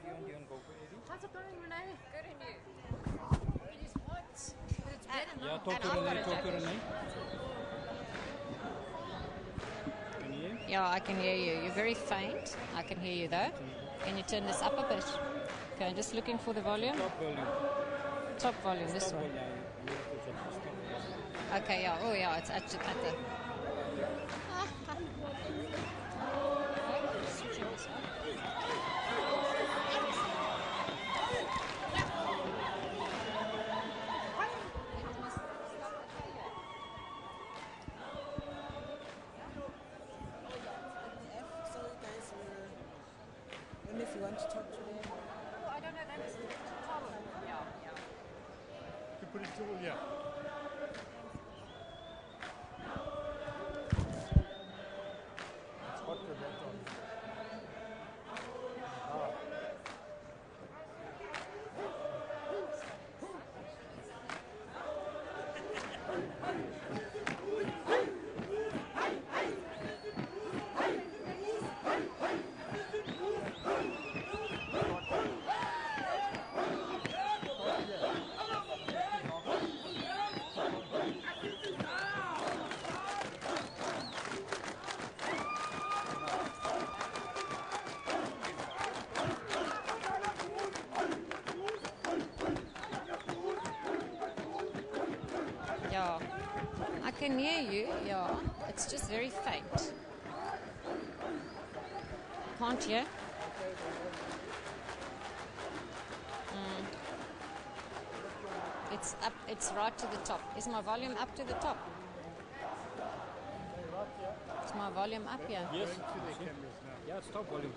Dion go for Eddie. How's it going, Renee? Good and you? It is hot, but it's better now. Yeah, talk to Renee. Can you hear? Yeah, I can hear you. You're very faint. I can hear you though. Can you turn this up a bit? Okay, just looking for the volume. Top volume. Top volume, this Top one. volume. Okay, yeah. Oh, yeah, it's at the... Switching this up. If you want to talk to them. Oh, I don't know. That is the tower. Yeah. You put it all, yeah. It's hot with that on. Yeah. I can hear you. Yeah. It's just very faint. Can't you? It's up. It's right to the top. Is my volume up to the top? Is my volume up here? Yes. Going to their cameras now. Yeah, it's top volume.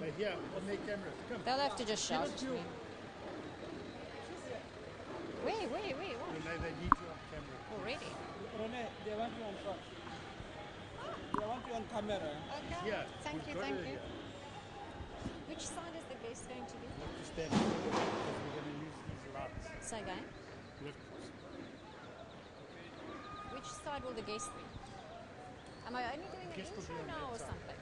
They're here on their cameras. Come. They'll have to just shout Give it to to me. Where? Renee, they need you on camera. Already? Renee, they want you on front. They want you on camera. Okay. Yeah. Thank we've you. got Thank her you. here. Which side is the guest going to be? You have to stand here because we're going to use these lights. Say again. Lift. Which side will the guest be? Am I only doing an Guest will be intro on now or that side. something?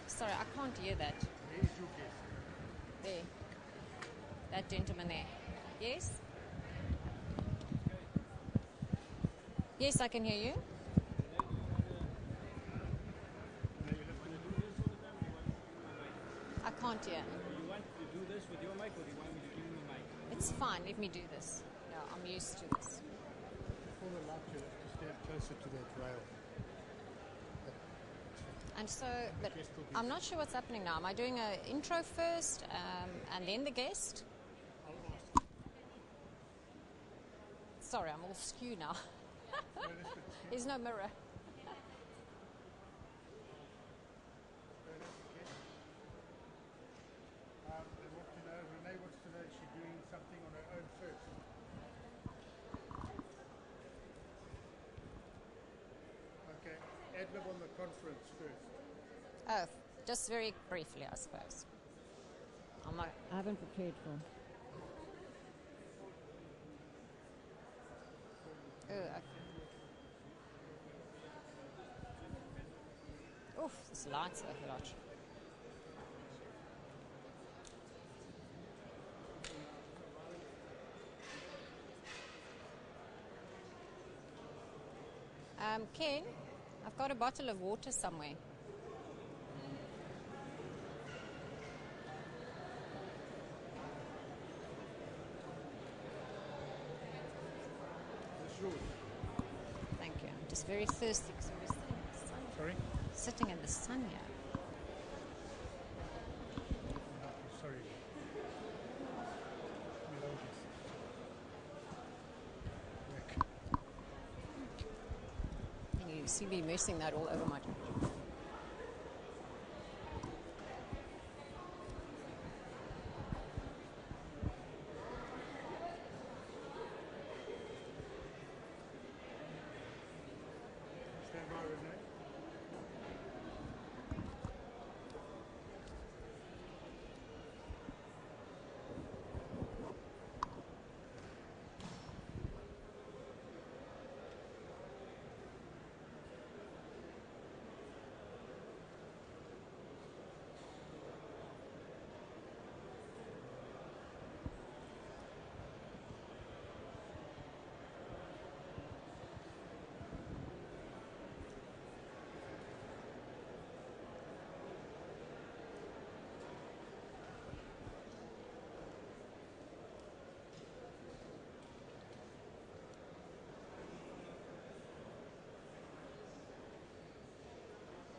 Sorry, I can't hear that. Where is your guest? There. That gentleman there. Yes? Yes, I can hear you. I can't hear. Do you want to do this with your mic or do you want me to give you a mic? It's fine. Let me do this. Yeah, I'm used to this. For the light, you have to stand closer to that rail. And so, but I'm not sure what's happening now. Am I doing an intro first and then the guest? I'll ask. Sorry, I'm all skew now. There's no mirror. They want to know, Renee wants to know if she's doing something on her own first. Okay, ad-lib on the conference first. Oh, just very briefly, I suppose. I haven't prepared for. Oh, okay. Oof, this lights a lot. Ken, I've got a bottle of water somewhere. Thank you. I'm just very thirsty because we're sitting in the sun. Sorry? Sitting in the sun here. Sorry. And you see me immersing that all over my computer. Stand by, Renee.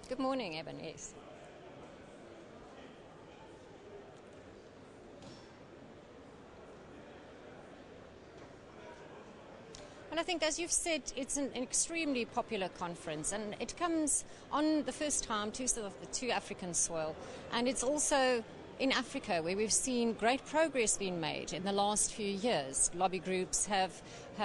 Good morning, Eben, yes. And I think, as you've said, it's an extremely popular conference, and it comes on the first time to African soil. And it's also in Africa, where we've seen great progress being made in the last few years. Lobby groups have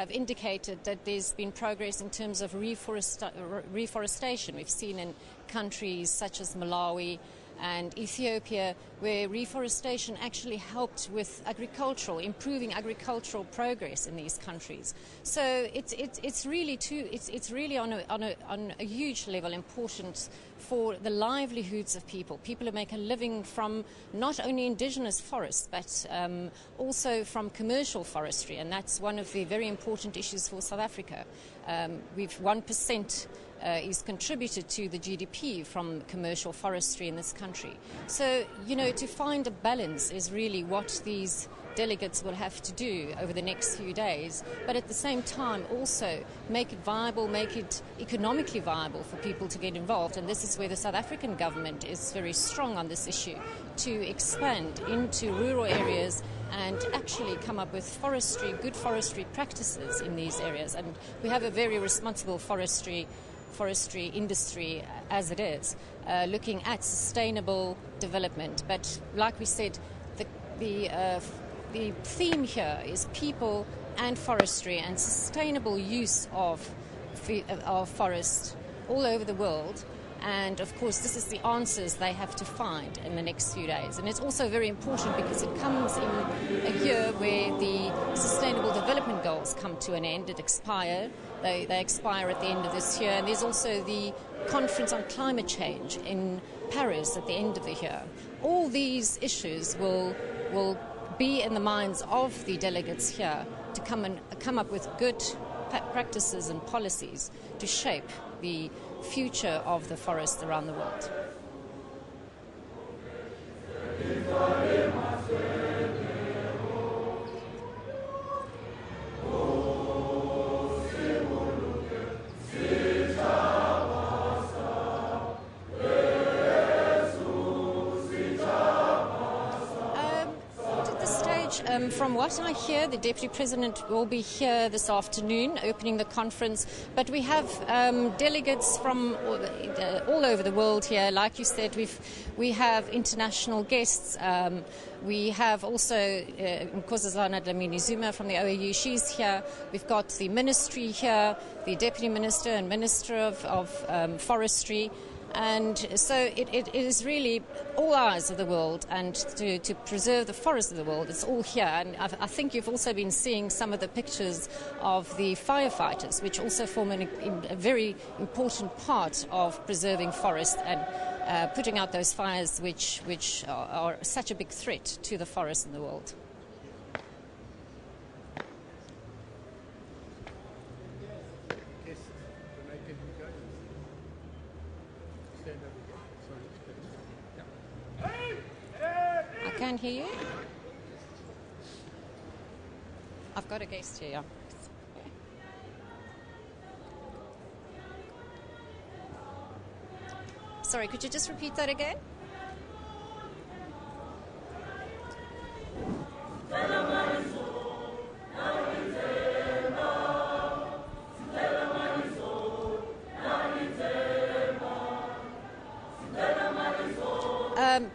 indicated that there's been progress in terms of reforestation. We've seen in countries such as Malawi and Ethiopia, where reforestation actually helped with improving agricultural progress in these countries. So it's really on a huge level important for the livelihoods of people who make a living from not only indigenous forests but also from commercial forestry, and that's one of the very important issues for South Africa. We've 1% is contributed to the GDP from commercial forestry in this country. So, to find a balance is really what these delegates will have to do over the next few days, but at the same time also make it viable, make it economically viable for people to get involved. And this is where the South African government is very strong on this issue, to expand into rural areas and actually come up with good forestry practices in these areas. And we have a very responsible forestry industry as it is, looking at sustainable development. But like we said, the theme here is people and forestry and sustainable use of forest all over the world. And of course, this is the answers they have to find in the next few days. And it's also very important because it comes in a year where the Sustainable Development Goals come to an end. It expired. They expire at the end of this year. And there's also the Conference on Climate Change in Paris at the end of the year. All these issues will be in the minds of the delegates here to come up with good practices and policies to shape the future of the forest around the world. From what I hear, the Deputy President will be here this afternoon opening the conference, but we have delegates from all over the world here. Like you said, we have international guests. We have also Nkosazana Dlamini-Zuma from the OAU. She's here. We've got the Ministry here, the Deputy Minister and Minister of Forestry. And so it is really all eyes of the world, and to preserve the forests of the world, it's all here. And I think you've also been seeing some of the pictures of the firefighters, which also form a very important part of preserving forest and putting out those fires which are such a big threat to the forests in the world. I can't hear you. I've got a guest here. Sorry, could you just repeat that again?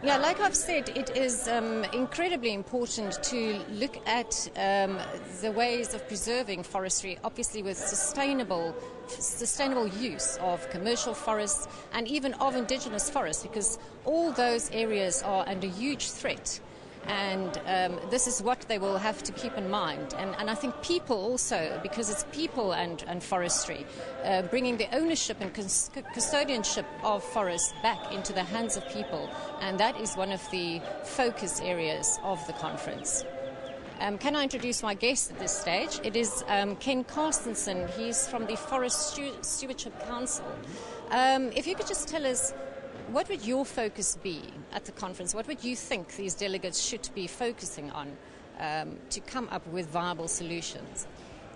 Yeah, like I've said, it is incredibly important to look at the ways of preserving forestry, obviously with sustainable use of commercial forests and even of indigenous forests, because all those areas are under huge threat. And this is what they will have to keep in mind. And I think people also, because it's people and forestry, bringing the ownership and custodianship of forests back into the hands of people. And that is one of the focus areas of the conference. Can I introduce my guest at this stage? It is Ken Carstensen. He's from the Forest Stewardship Council. If you could just tell us, what would your focus be at the conference? What would you think these delegates should be focusing on to come up with viable solutions?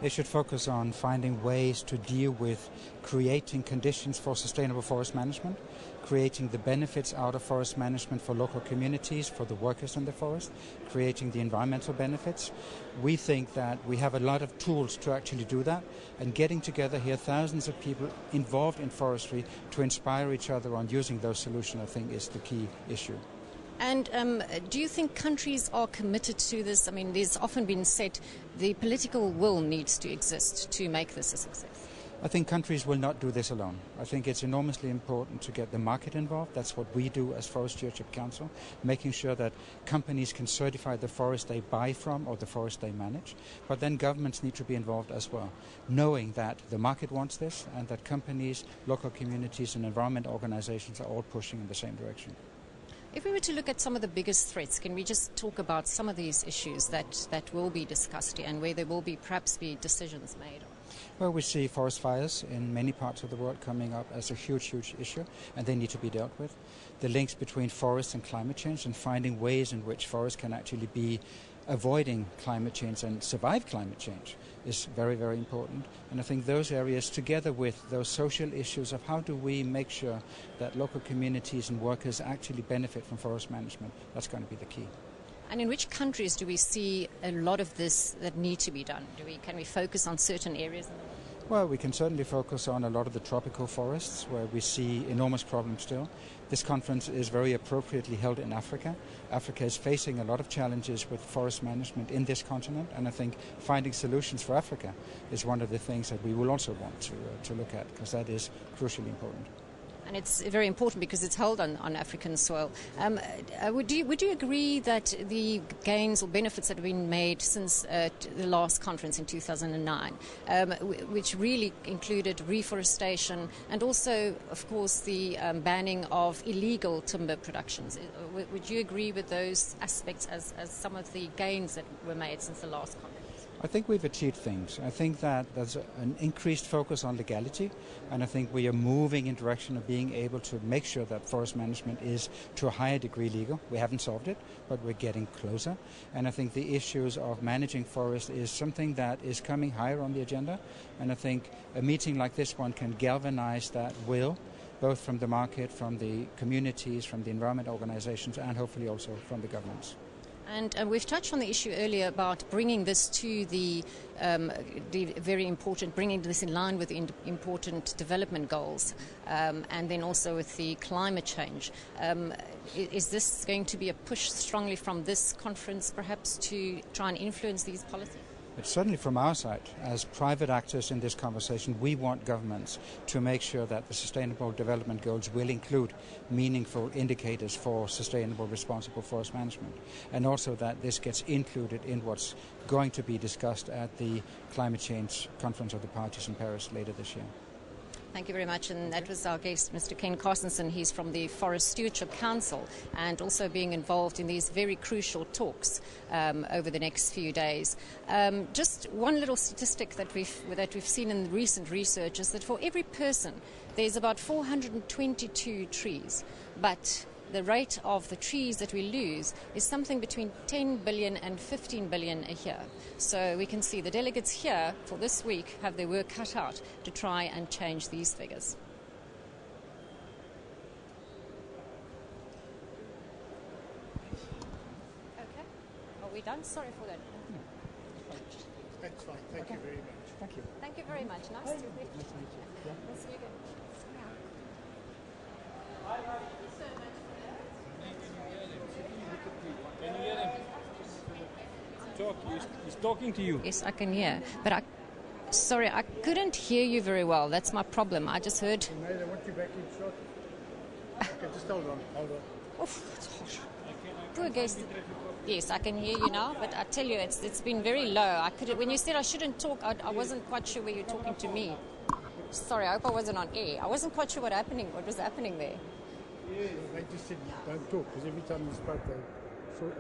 They should focus on finding ways to deal with creating conditions for sustainable forest management. creating the benefits out of forest management for local communities, for the workers in the forest, creating the environmental benefits. We think that we have a lot of tools to actually do that, and getting together here thousands of people involved in forestry to inspire each other on using those solutions, I think, is the key issue. And do you think countries are committed to this? I mean, there's often been said the political will needs to exist to make this a success. I think countries will not do this alone. I think it's enormously important to get the market involved. That's what we do as Forest Stewardship Council, making sure that companies can certify the forest they buy from or the forest they manage. But then governments need to be involved as well, knowing that the market wants this and that companies, local communities and environment organizations are all pushing in the same direction. If we were to look at some of the biggest threats, can we just talk about some of these issues that will be discussed here and where there will be perhaps be decisions made on? Well, we see forest fires in many parts of the world coming up as a huge, huge issue, and they need to be dealt with. The links between forests and climate change and finding ways in which forests can actually be avoiding climate change and survive climate change is very, very important. And I think those areas, together with those social issues of how do we make sure that local communities and workers actually benefit from forest management, that's going to be the key. And in which countries do we see a lot of this that need to be done? Can we focus on certain areas in the world? Well, we can certainly focus on a lot of the tropical forests where we see enormous problems still. This conference is very appropriately held in Africa. Africa is facing a lot of challenges with forest management in this continent, and I think finding solutions for Africa is one of the things that we will also want to look at, because that is crucially important. And it's very important because it's held on African soil. Would you agree that the gains or benefits that have been made since the last conference in 2009, which really included reforestation and also, of course, the banning of illegal timber productions, would you agree with those aspects as some of the gains that were made since the last conference? I think we've achieved things. I think that there's an increased focus on legality, and I think we are moving in direction of being able to make sure that forest management is to a higher degree legal. We haven't solved it, but we're getting closer. And I think the issues of managing forests is something that is coming higher on the agenda, and I think a meeting like this one can galvanize that will, both from the market, from the communities, from the environment organizations, and hopefully also from the governments. And we've touched on the issue earlier about bringing this to the very important, bringing this in line with the important development goals, and then also with the climate change. Is this going to be a push strongly from this conference, perhaps, to try and influence these policies? But certainly from our side, as private actors in this conversation, we want governments to make sure that the Sustainable Development Goals will include meaningful indicators for sustainable, responsible forest management, and also that this gets included in what's going to be discussed at the Climate Change Conference of the Parties in Paris later this year. Thank you very much. And that was our guest, Mr. Ken Carstensen. He's from the Forest Stewardship Council and also being involved in these very crucial talks over the next few days. Just one little statistic that we've seen in recent research is that for every person, there's about 422 trees. But the rate of the trees that we lose is something between 10 billion and 15 billion a year. So we can see the delegates here for this week have their work cut out to try and change these figures. Okay. Are we done? Sorry for that. That's fine. Thank you very much. Thank you. Thank you very much. Nice to meet you. Nice to meet you. Yeah. We'll see you again. Can you hear him? Talk. He's talking to you. Yes, I can hear. But I couldn't hear you very well. That's my problem. I just heard. No, they want you back in shot. Okay, just hold on. Oof, it's harsh. Poor guest. Yes, I can hear you now, but I tell you, it's been very low. When you said I shouldn't talk, I wasn't quite sure where you're talking to me. Sorry, I hope I wasn't on air. I wasn't quite sure what was happening there. Yeah, they just said don't talk, because every time you spoke,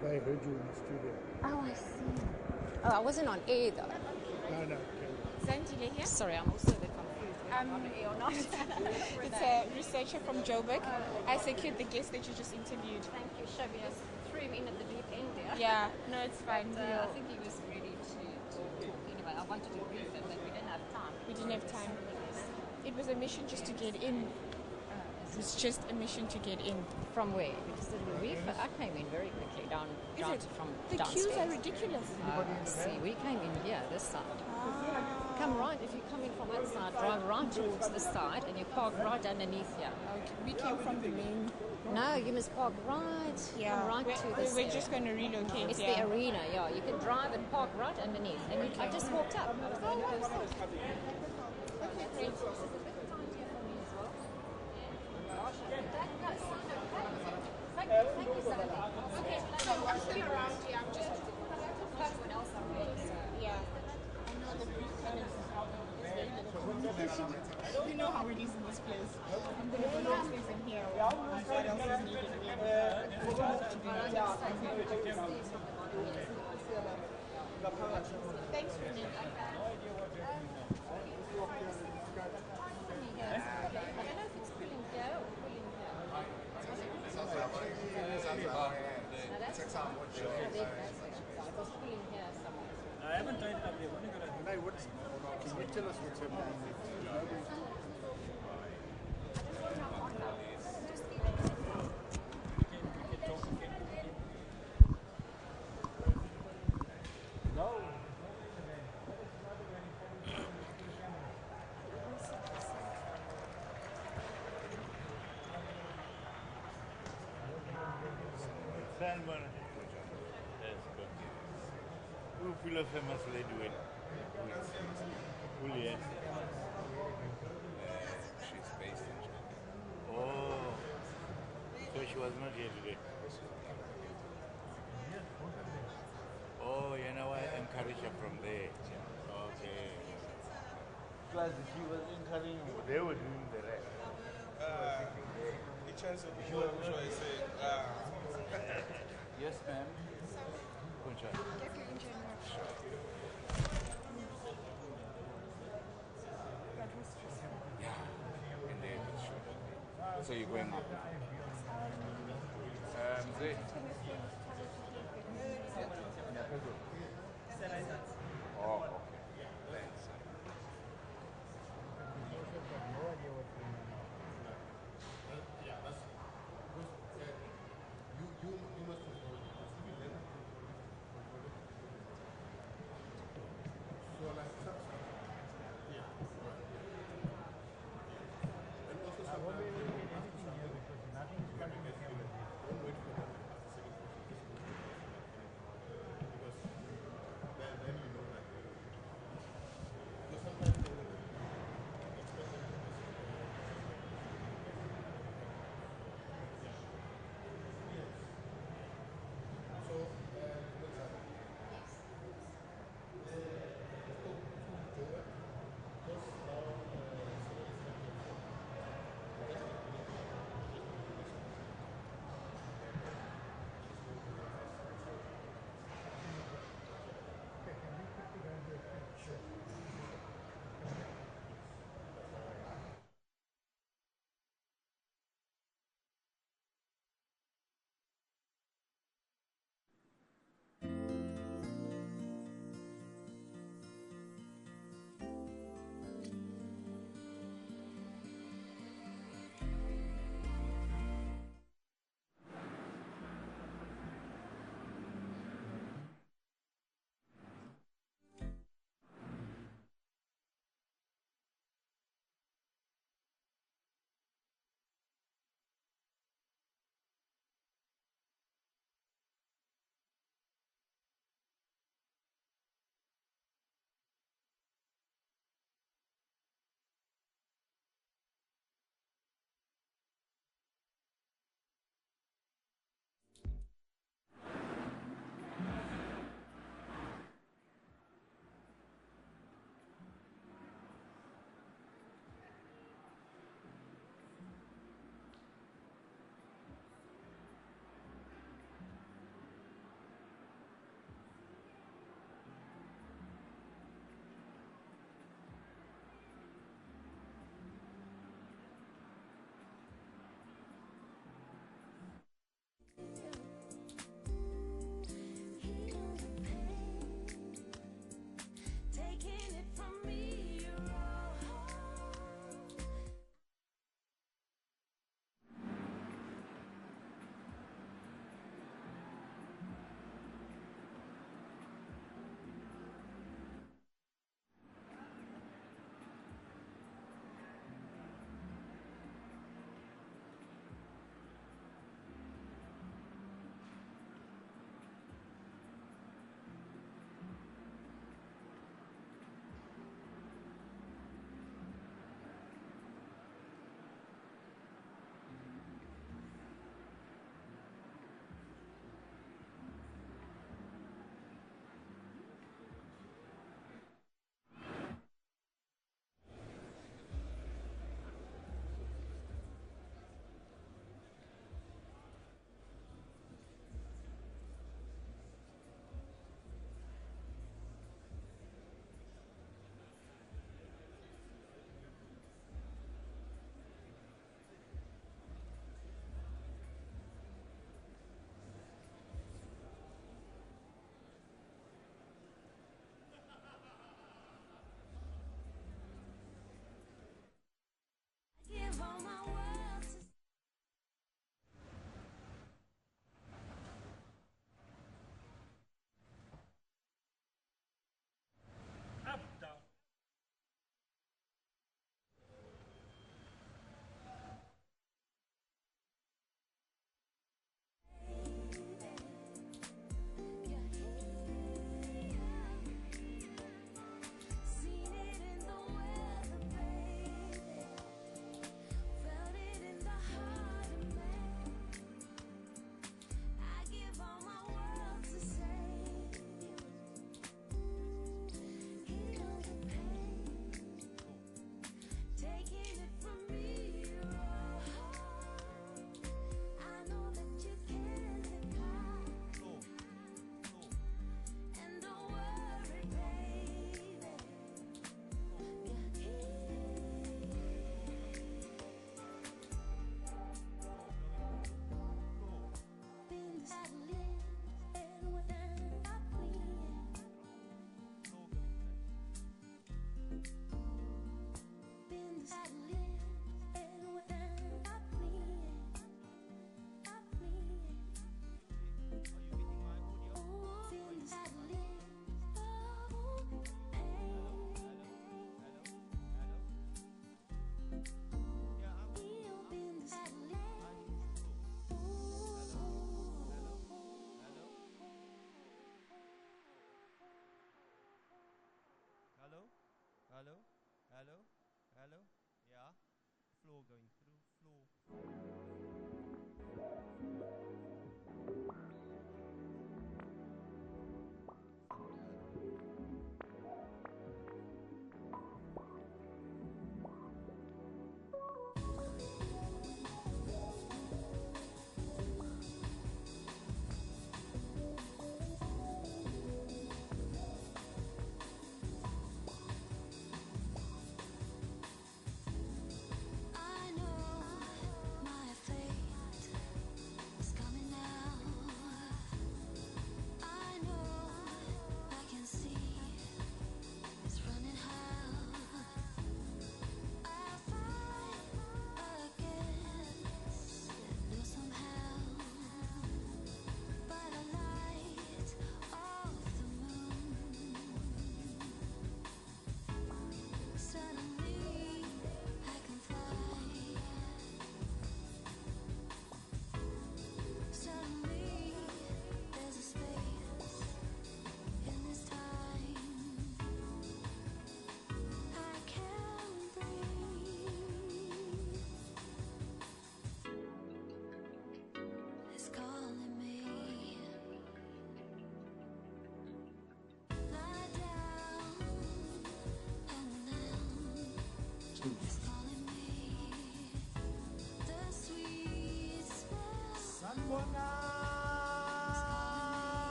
they heard you in the studio. Oh, I see. Oh, I wasn't on air though. No, okay. Zandile here. Sorry, I'm also a bit confused. Am I on air or not? It's a researcher from Joburg. I secured the guest that you just interviewed. Thank you, Shabby. I threw him in at the deep end there. Yeah, no, it's fine. But, I think he was ready to talk. Anyway, I wanted to brief him, but we didn't have time. We didn't have time. It was a mission just to get in. was just a mission to get in. From where? Because I came in very quickly down from The downstairs. queues are ridiculous. See, we came in here, this side. Come right, if you come in from that side, drive right towards this side and you park right underneath here. Okay. We came from the main. No, you must park right, come right to this We're area. just going to relocate. It's the arena, yeah. You can drive and park right underneath. And I just walked up. I was the only person. Okay, great. This is a bit tight here for me as well. Gosh, I think that does sound okay. Thank you, Sally. Okay, so I'm still around here. I'm just. what else I'm doing, so. Yeah. I know the brief tennis is out of communication. You know how it is in this place. I'm going to go downstairs in here. What else is needed? Thanks, Renee. I haven't tried it up yet. Can you tell us what's happening? Who feel famous lady with Juliet? She's based in Japan. Oh, so she was not here today. Oh, you know I encourage her from there. Okay. Plus she was encouraging, they were doing the rest. The chance of the world, should I say? Yes, ma'am. Concha. Yeah, indeed. So you're going up now? Zay. Oh, okay. Thanks.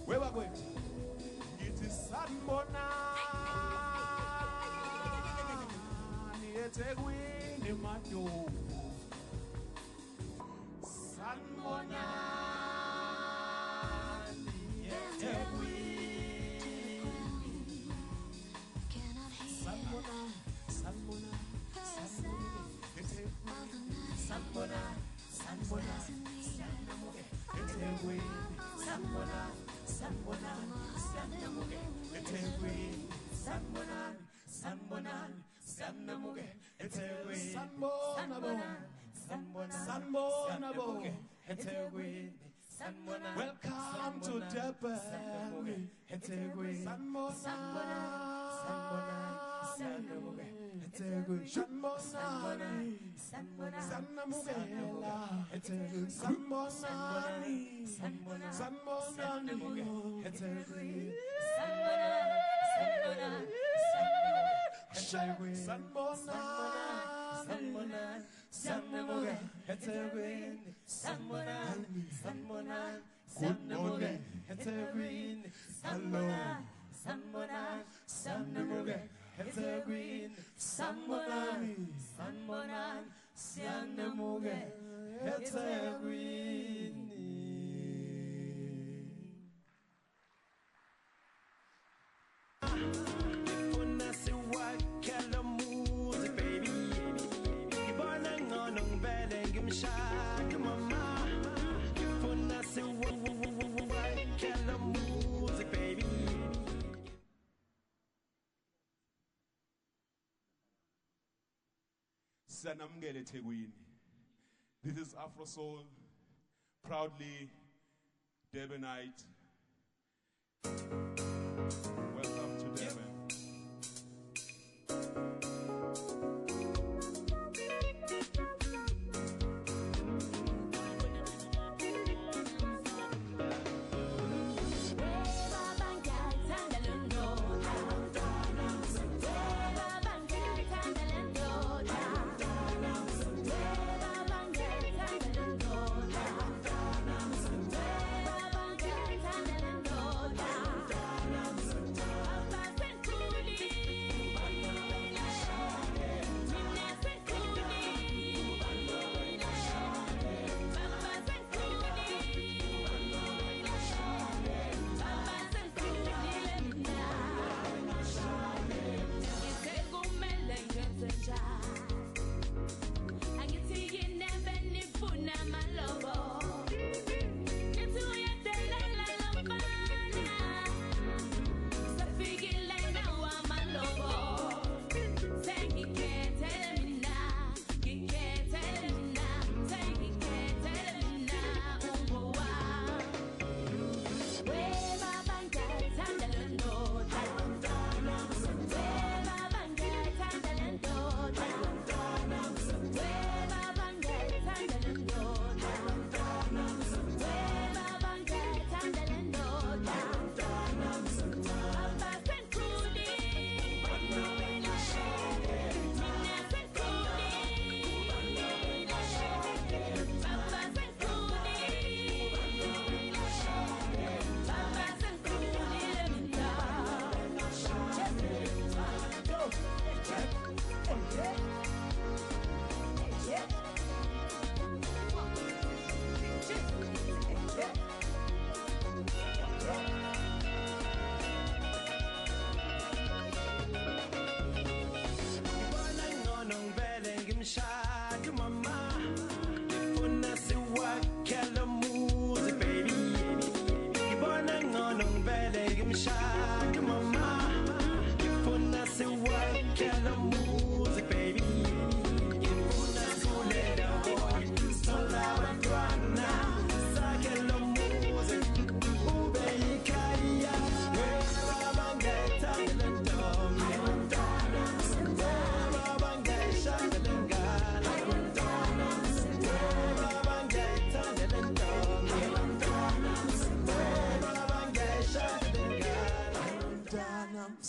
Where we going? It is Sanbona. Etegwini madovu. Sanbona. Welcome to Durban. Good morning, Green, hello, Sanmonan, Green, Sanmonan, Green. Sanamgele Tegwini. This is Afro Soul, proudly Durbanite. Welcome to Durban.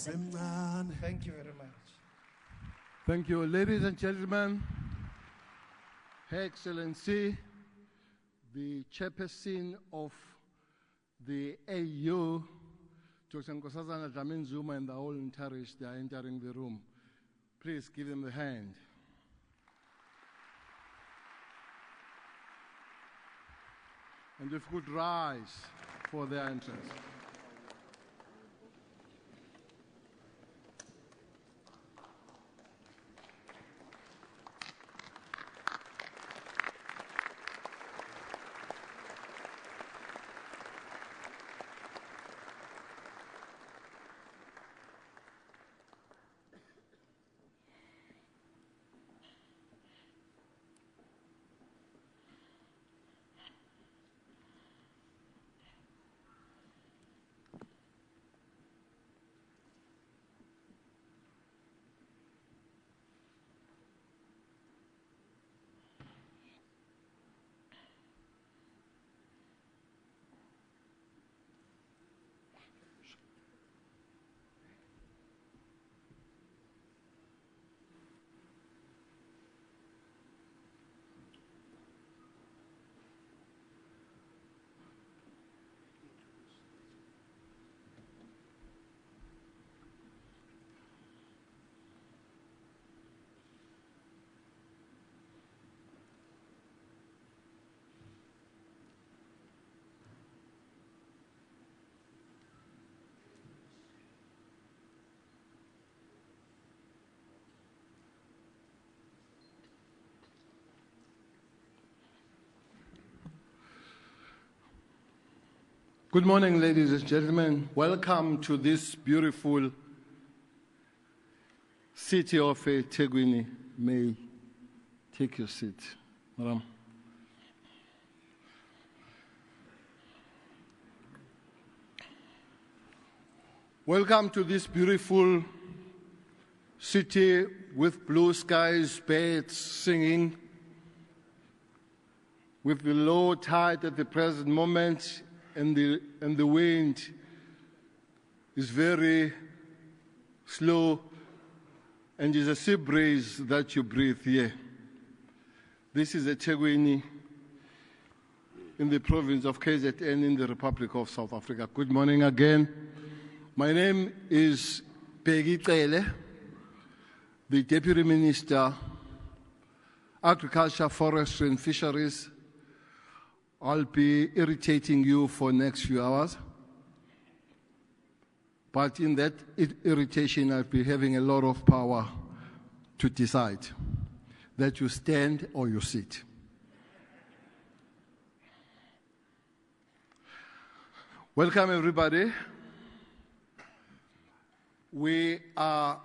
Thank you very much. Thank you, ladies and gentlemen. Her Excellency, the chairperson of the AU, Dr. Nkosazana Dlamini-Zuma, and the whole Intarish, they are entering the room. Please give them a hand. And if you could rise for their entrance. Good morning, ladies and gentlemen. Welcome to this beautiful city of eThekwini. May take your seat, madam. Welcome to this beautiful city with blue skies, birds singing, with the low tide at the present moment. And the wind is very slow, and it's a sea breeze that you breathe here. This is eThekwini in the province of KZN in the Republic of South Africa. Good morning again. My name is Peggy Cele, the Deputy Minister, Agriculture, Forestry and Fisheries. I'll be irritating you for the next few hours. But in that irritation, I'll be having a lot of power to decide that you stand or you sit. Welcome, everybody. We are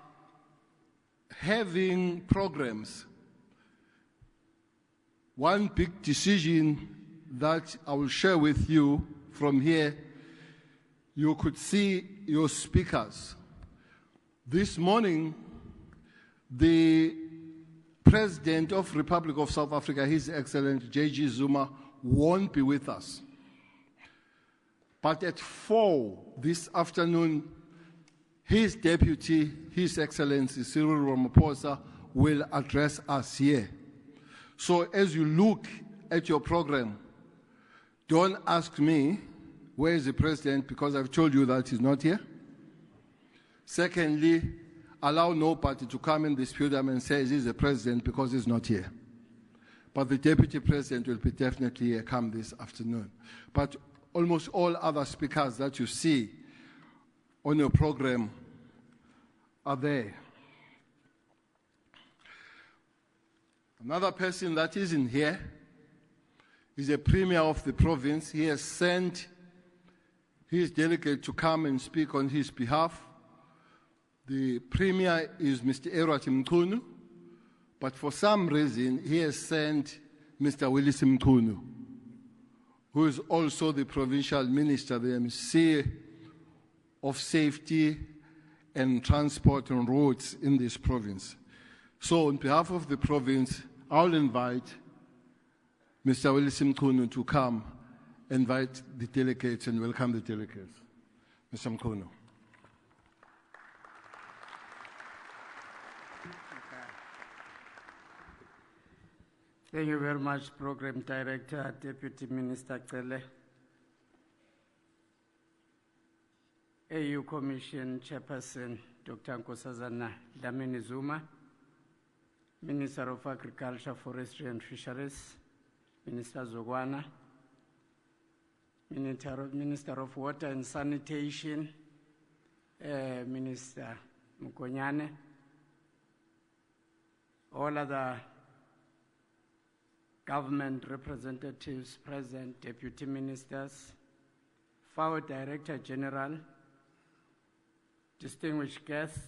having programs. One big decision that I will share with you from here, you could see your speakers. This morning, the President of the Republic of South Africa, His Excellency J.G. Zuma, won't be with us. But at 4 this afternoon, his deputy, His Excellency Cyril Ramaphosa, will address us here. So as you look at your program, don't ask me, where is the president, because I've told you that he's not here. Secondly, allow nobody to come in this podium and say he's the president because he's not here. But the deputy president will be definitely here come this afternoon. But almost all other speakers that you see on your program are there. Another person that isn't here is a premier of the province. He has sent his delegate to come and speak on his behalf. The premier is Mr. Erwat Mkhunu, but for some reason he has sent Mr. Willis Mkhunu, who is also the provincial minister, the MC of safety and transport and roads in this province. So on behalf of the province, I'll invite Mr. Willis Mkhunu to come, invite the delegates and welcome the delegates. Mr. Mkhunu. Thank you very much, Program Director, Deputy Minister Cele, AU Commission Chairperson, Dr. Nkosazana Dlamini Zuma, Minister of Agriculture, Forestry and Fisheries, Minister Zogwana, Minister of Water and Sanitation, Minister Mukonyane, all other government representatives present, deputy ministers, FAO Director General, distinguished guests,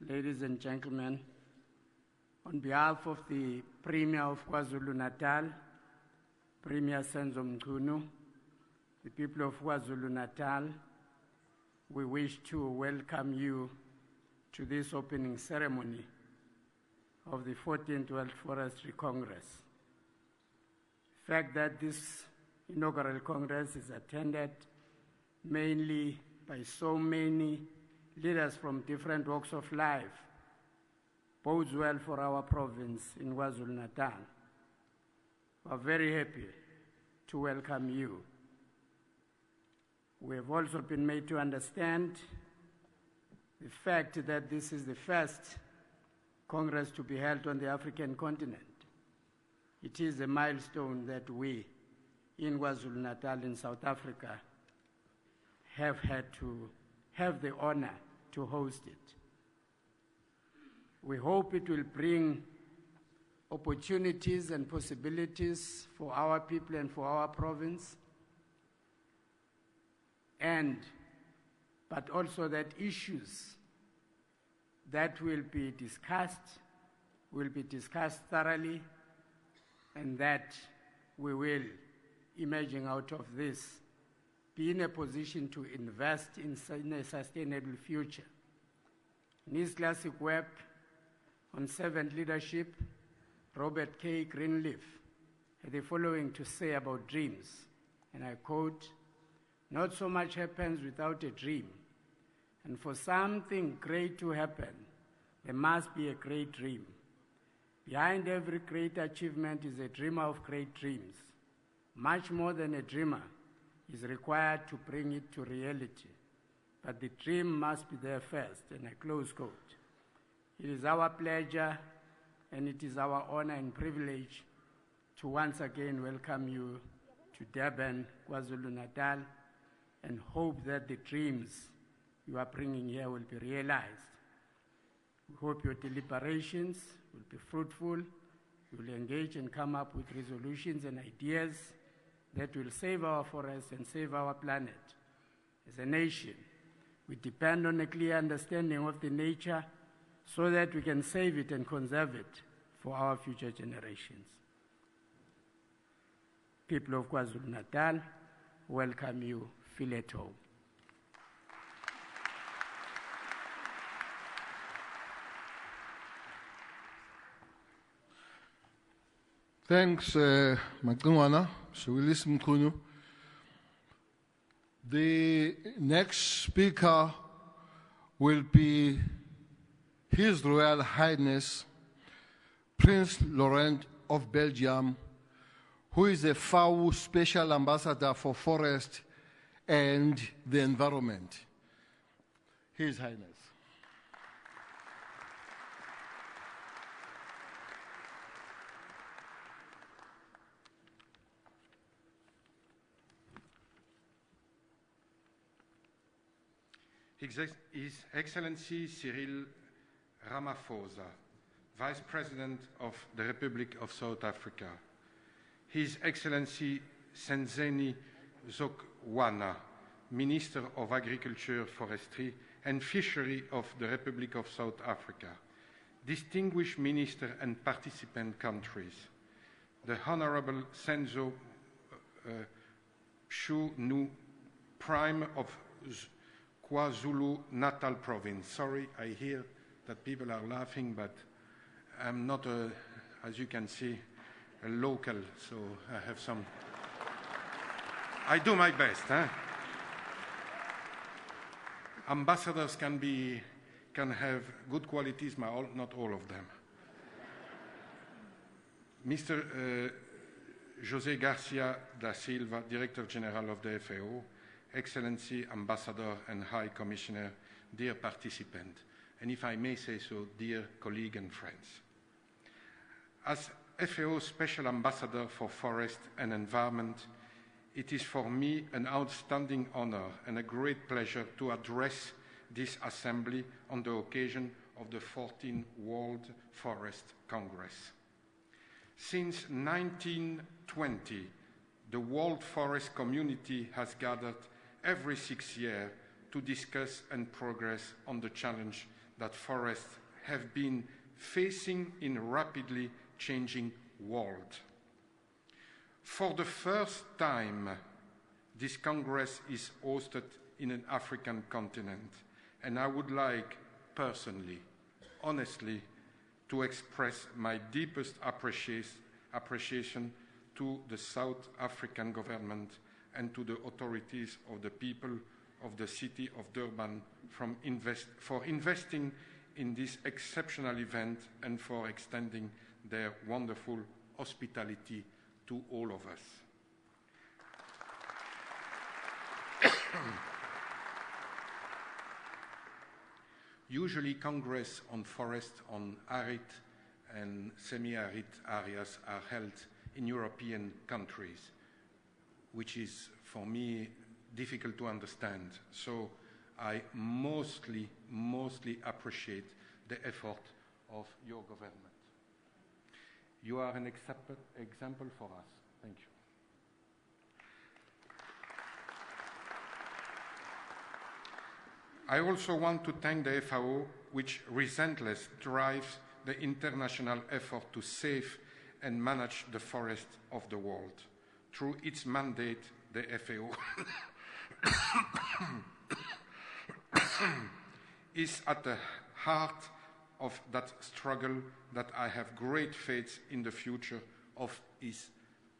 ladies and gentlemen, on behalf of the Premier of KwaZulu-Natal, Premier Senzo Mchunu, the people of KwaZulu-Natal, we wish to welcome you to this opening ceremony of the 14th World Forestry Congress. The fact that this inaugural Congress is attended mainly by so many leaders from different walks of life bodes well for our province in KwaZulu-Natal. We are very happy to welcome you. We have also been made to understand the fact that this is the first Congress to be held on the African continent. It is a milestone that we in KwaZulu-Natal in South Africa have had to have the honor to host it. We hope it will bring opportunities and possibilities for our people and for our province, but also that issues that will be discussed thoroughly, and that we will, emerging out of this, be in a position to invest in a sustainable future. In his classic work on servant leadership, Robert K. Greenleaf had the following to say about dreams, and I quote, "Not so much happens without a dream, and for something great to happen, there must be a great dream. Behind every great achievement is a dreamer of great dreams. Much more than a dreamer is required to bring it to reality, but the dream must be there first," and I close quote. It is our pleasure and it is our honor and privilege to once again welcome you to Durban, KwaZulu-Natal, and hope that the dreams you are bringing here will be realized. We hope your deliberations will be fruitful. You will engage and come up with resolutions and ideas that will save our forests and save our planet. As a nation, we depend on a clear understanding of the nature so that we can save it and conserve it for our future generations. People of KwaZulu-Natal, welcome you. Feel at home. Thanks, Magdungwana, Willis Mkunu. The next speaker will be His Royal Highness Prince Laurent of Belgium, who is a FAO Special Ambassador for Forest and the Environment. His Highness. His Excellency Cyril Ramaphosa, Vice President of the Republic of South Africa, His Excellency Senzeni Zokwana, Minister of Agriculture, Forestry and Fishery of the Republic of South Africa, distinguished minister and participant countries, the Honorable Senzo Mchunu, Prime of KwaZulu-Natal Province. Sorry, I hear that people are laughing, but I'm not, as you can see, a local, so I have some... I do my best. Ambassadors can have good qualities, but not all of them. Mr. José Garcia da Silva, Director General of the FAO, Excellency, Ambassador and High Commissioner, dear participant, and if I may say so, dear colleague and friends. As FAO Special Ambassador for Forest and Environment, it is for me an outstanding honor and a great pleasure to address this Assembly on the occasion of the 14th World Forest Congress. Since 1920, the World Forest Community has gathered every 6 years to discuss and progress on the challenge that forests have been facing in a rapidly changing world. For the first time, this Congress is hosted in an African continent, and I would like personally, honestly, to express my deepest appreciation to the South African government and to the authorities of the people of the city of Durban for investing in this exceptional event and for extending their wonderful hospitality to all of us. Usually, Congress on forest, on arid and semi-arid areas are held in European countries, which is, for me, difficult to understand. So I mostly appreciate the effort of your government. You are an example for us. Thank you. I also want to thank the FAO, which relentlessly drives the international effort to save and manage the forests of the world. Through its mandate, the FAO is at the heart of that struggle that I have great faith in the future of its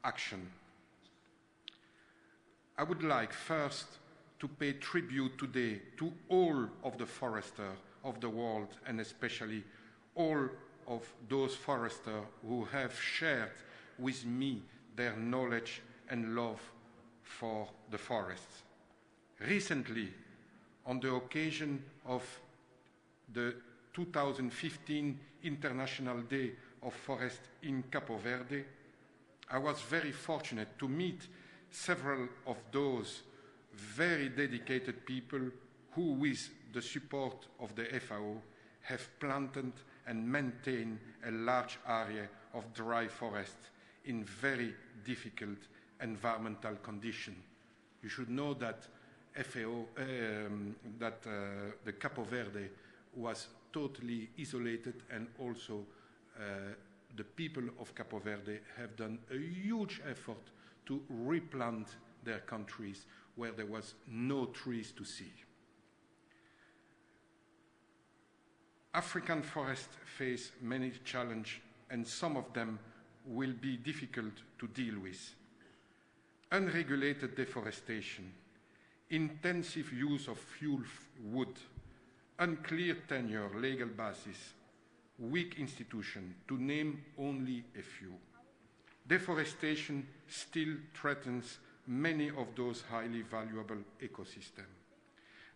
action. I would like first to pay tribute today to all of the foresters of the world, and especially all of those foresters who have shared with me their knowledge and love for the forests. Recently, on the occasion of the 2015 International Day of Forest in Capo Verde, I was very fortunate to meet several of those very dedicated people who, with the support of the FAO, have planted and maintained a large area of dry forest in very difficult environmental conditions. You should know that the Capo Verde was totally isolated, and also the people of Capo Verde have done a huge effort to replant their countries where there was no trees to see. African forests face many challenges, and some of them will be difficult to deal with. Unregulated deforestation, intensive use of fuel wood, unclear tenure, legal basis, weak institutions, to name only a few. Deforestation still threatens many of those highly valuable ecosystems.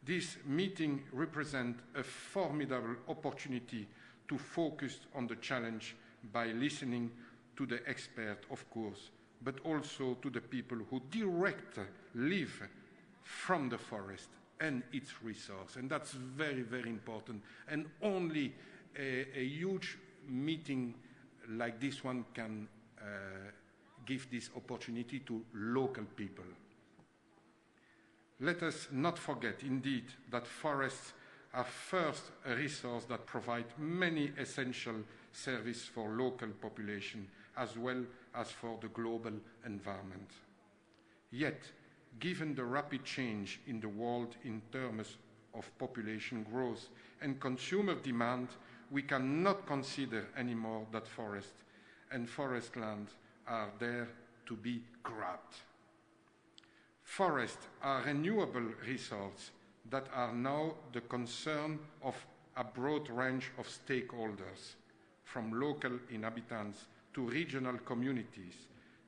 This meeting represents a formidable opportunity to focus on the challenge by listening to the experts, of course, but also to the people who directly live from the forest and its resource. And that's very, very important. And only a huge meeting like this one can give this opportunity to local people. Let us not forget, indeed, that forests are first a resource that provides many essential services for local population as well as for the global environment. Yet, given the rapid change in the world in terms of population growth and consumer demand, we cannot consider anymore that forests and forest land are there to be grabbed. Forests are renewable resources that are now the concern of a broad range of stakeholders, from local inhabitants to regional communities,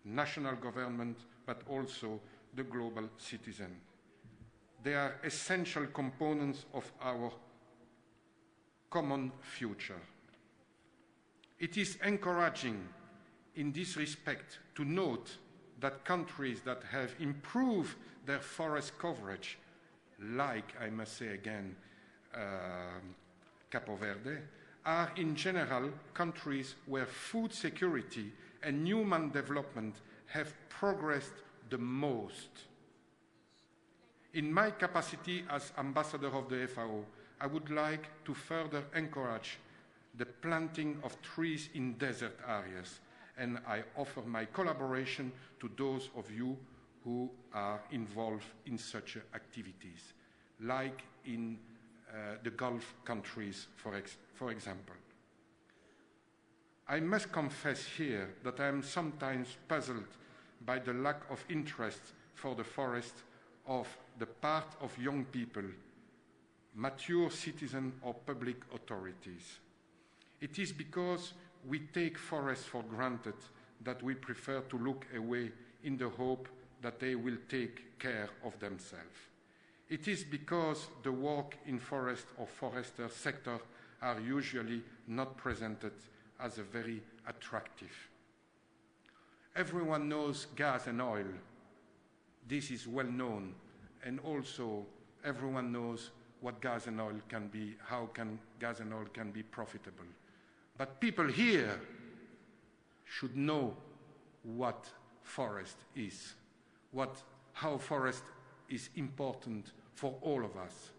national government, but also the global citizen. They are essential components of our common future. It is encouraging in this respect to note that countries that have improved their forest coverage, like, I must say again, Capo Verde, are in general countries where food security and human development have progressed the most. In my capacity as ambassador of the FAO, I would like to further encourage the planting of trees in desert areas, and I offer my collaboration to those of you who are involved in such activities, like in the Gulf countries, for example. I must confess here that I am sometimes puzzled by the lack of interest for the forest of the part of young people, mature citizens or public authorities. It is because we take forests for granted that we prefer to look away in the hope that they will take care of themselves. It is because the work in forest or forester sector are usually not presented as a very attractive. Everyone knows gas and oil. This is well known, and also everyone knows what gas and oil can be, how gas and oil can be profitable. But people here should know what forest is, how forest is important for all of us.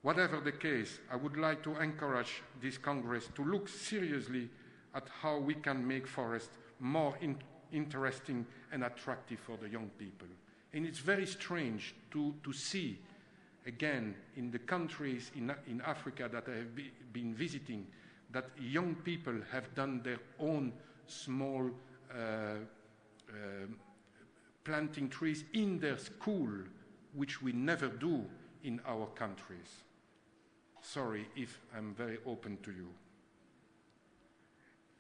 Whatever the case, I would like to encourage this Congress to look seriously at how we can make forest more interesting and attractive for the young people. And it's very strange to see, again, in the countries in Africa that I have been visiting, that young people have done their own small planting trees in their school, which we never do in our countries. Sorry if I'm very open to you.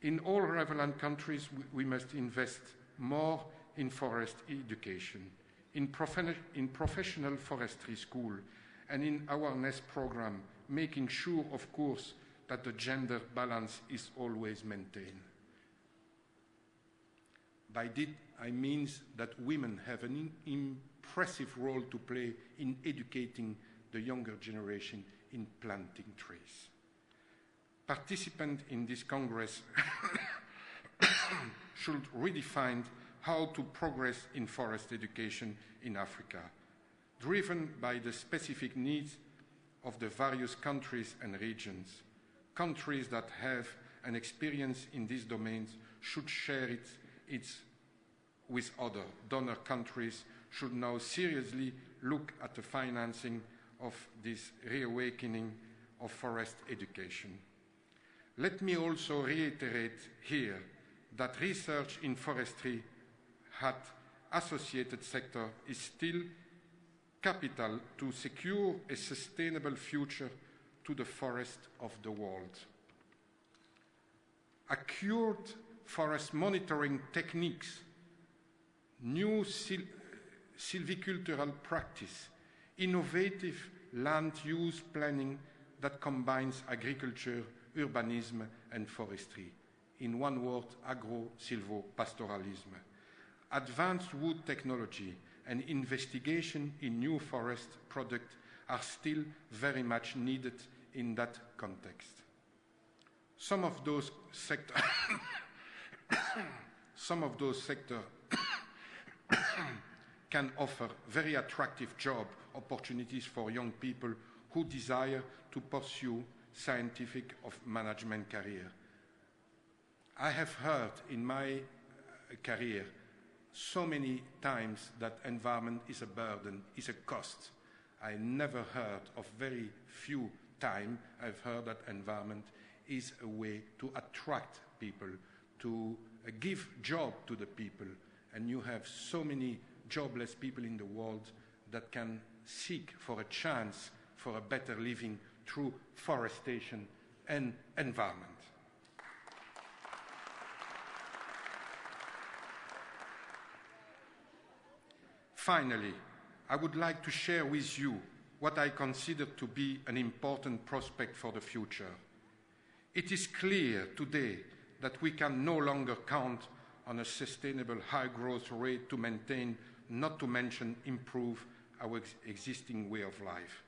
In all relevant countries, we must invest more in forest education, in professional forestry school, and in awareness program, making sure, of course, that the gender balance is always maintained. By this, I mean that women have an impressive role to play in educating the younger generation in planting trees. Participants in this Congress should redefine how to progress in forest education in Africa, driven by the specific needs of the various countries and regions. Countries that have an experience in these domains should share it with other donor countries, should now seriously look at the financing of this reawakening of forest education. Let me also reiterate here that research in forestry at associated sector is still capital to secure a sustainable future to the forest of the world. Accurate forest monitoring techniques, new silvicultural practice, innovative land use planning that combines agriculture, urbanism and forestry. In one word, agro-silvo-pastoralism. Advanced wood technology and investigation in new forest products are still very much needed in that context. Some of those sectors can offer very attractive job opportunities for young people who desire to pursue scientific or management career. I have heard in my career so many times that environment is a burden, is a cost. I never heard of very few times I've heard that environment is a way to attract people, to give job to the people. And you have so many jobless people in the world that can seek for a chance for a better living through forestation and environment. Finally, I would like to share with you what I consider to be an important prospect for the future. It is clear today that we can no longer count on a sustainable high growth rate to maintain, not to mention improve, our existing way of life.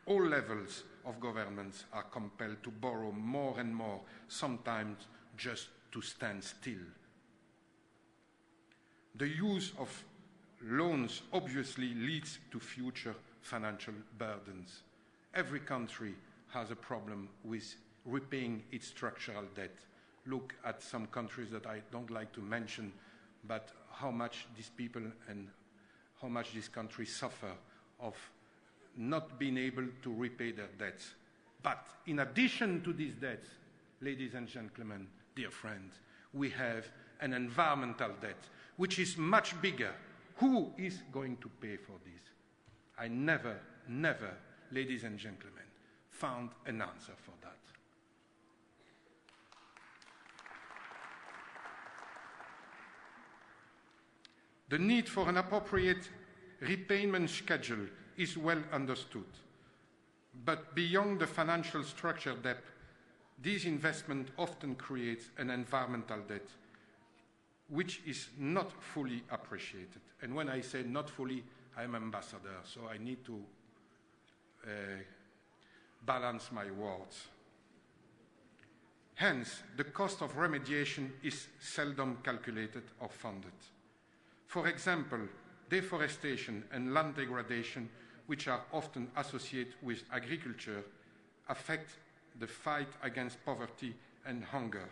All levels of governments are compelled to borrow more and more, sometimes just to stand still. The use of loans obviously leads to future financial burdens. Every country has a problem with repaying its structural debt. Look at some countries that I don't like to mention, but how much these people and how much these countries suffer of not being able to repay their debts. But in addition to these debts, ladies and gentlemen, dear friends, we have an environmental debt, which is much bigger. Who is going to pay for this? I never, ladies and gentlemen, found an answer for that. The need for an appropriate repayment schedule is well understood. But beyond the financial structure debt, this investment often creates an environmental debt, which is not fully appreciated. And when I say not fully, I'm ambassador, so I need to balance my words. Hence, the cost of remediation is seldom calculated or funded. For example, deforestation and land degradation, which are often associated with agriculture, affect the fight against poverty and hunger,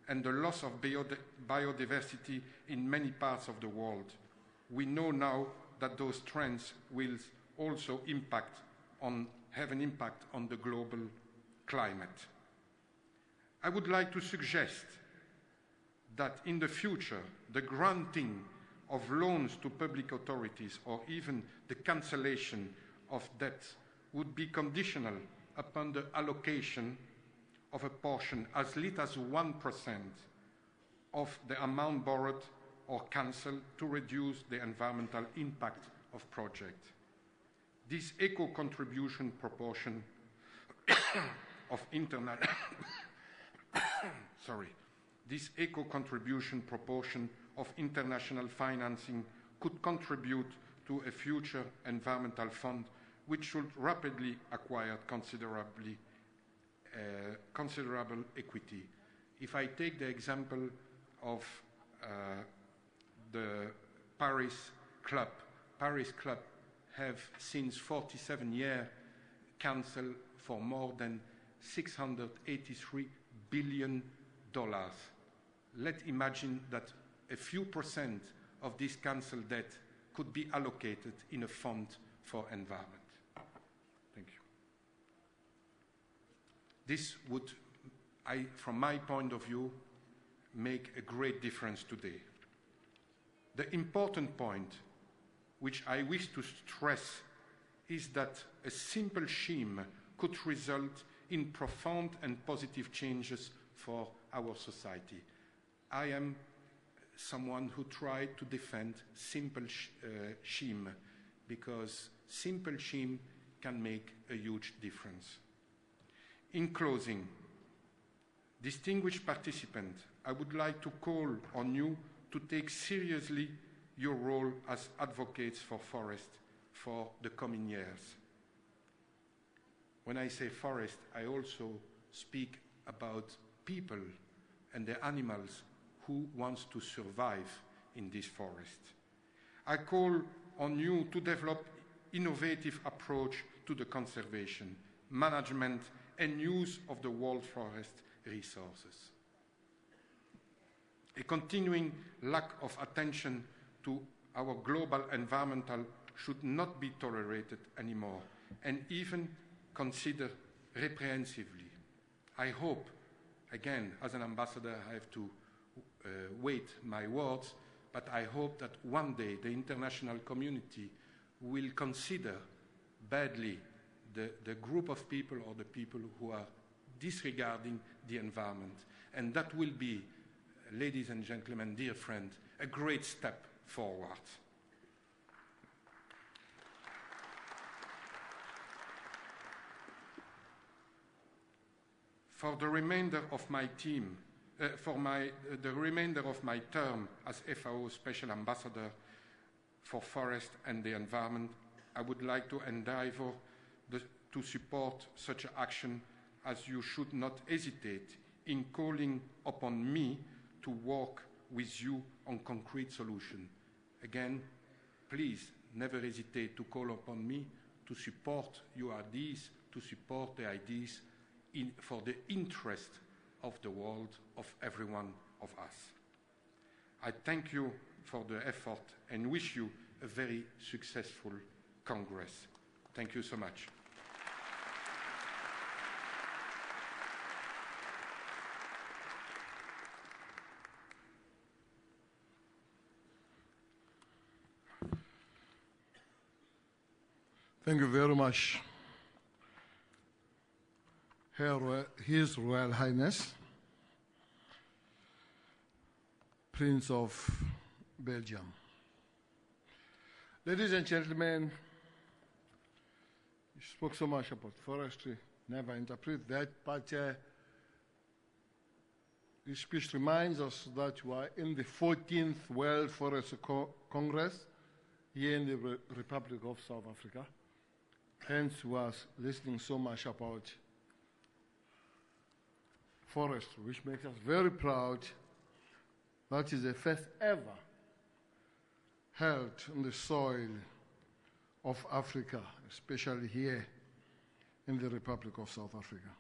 and the loss of biodiversity in many parts of the world. We know now that those trends will also have an impact on the global climate. I would like to suggest that in the future, the granting of loans to public authorities or even the cancellation of debts would be conditional upon the allocation of a portion as little as 1% of the amount borrowed or cancelled to reduce the environmental impact of projects. This eco-contribution proportion of this eco-contribution proportion of international financing could contribute to a future environmental fund which should rapidly acquire considerable equity. If I take the example of the Paris Club have since 47 years cancelled for more than $683 billion. Let's imagine that a few percent of this cancelled debt could be allocated in a fund for environment. Thank you. This would, from my point of view, make a great difference today. The important point which I wish to stress is that a simple scheme could result in profound and positive changes for our society. I am someone who tried to defend simple scheme because simple scheme can make a huge difference. In closing, distinguished participants, I would like to call on you to take seriously your role as advocates for forest for the coming years. When I say forest, I also speak about people and the animals who want to survive in this forest. I call on you to develop innovative approach to the conservation, management and use of the world forest resources. A continuing lack of attention to our global environmental should not be tolerated anymore and even considered reprehensively. I hope, again, as an ambassador, I have to weight my words, but I hope that one day the international community will consider badly the group of people or the people who are disregarding the environment. And that will be, ladies and gentlemen, dear friends, a great step forward. For the remainder of my team, the remainder of my term as FAO Special Ambassador for Forest and the Environment, I would like to endeavor to support such action, as you should not hesitate in calling upon me to work with you on concrete solutions. Again, please never hesitate to call upon me to support your ideas, to support the ideas for the interest of the world, of every one of us. I thank you for the effort and wish you a very successful Congress. Thank you so much. Thank you very much, His Royal Highness, Prince of Belgium. Ladies and gentlemen, you spoke so much about forestry, never interpret that, but this speech reminds us that we are in the 14th World Forest Congress here in the Republic of South Africa. Hence, we are listening so much about forestry, which makes us very proud. That is the first ever held on the soil of Africa, especially here in the Republic of South Africa.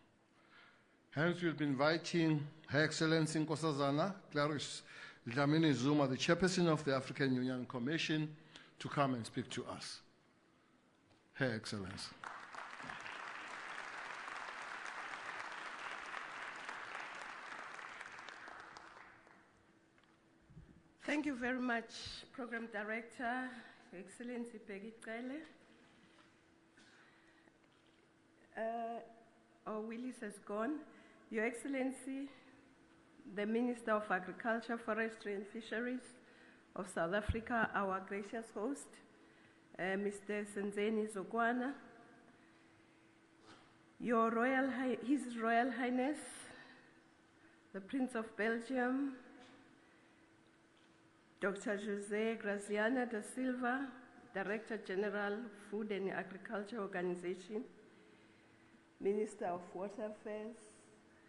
Hence, we'll be inviting Her Excellency Nkosazana Clarice Dlamini Zuma, the chairperson of the African Union Commission, to come and speak to us. Her Excellency. Thank you very much, Program Director, Your Excellency Peggy Cele. Willis has gone. Your Excellency, the Minister of Agriculture, Forestry and Fisheries of South Africa, our gracious host, Mr. Senzeni Zokwana, His Royal Highness, the Prince of Belgium, Dr. José Graziano da Silva, Director General, Food and Agriculture Organization, Minister of Water Affairs,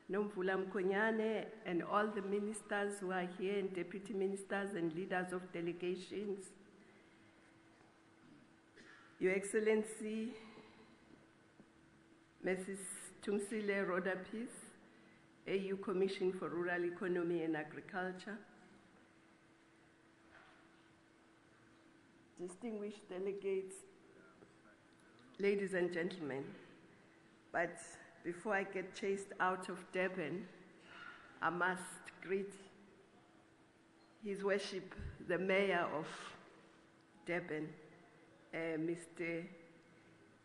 Nomvula Mkonyane, and all the ministers who are here, and deputy ministers and leaders of delegations, Your Excellency, Mrs. Tumsile Rodapis, AU Commission for Rural Economy and Agriculture, distinguished delegates, ladies and gentlemen, but before I get chased out of Durban, I must greet His Worship, the Mayor of Durban, Mr.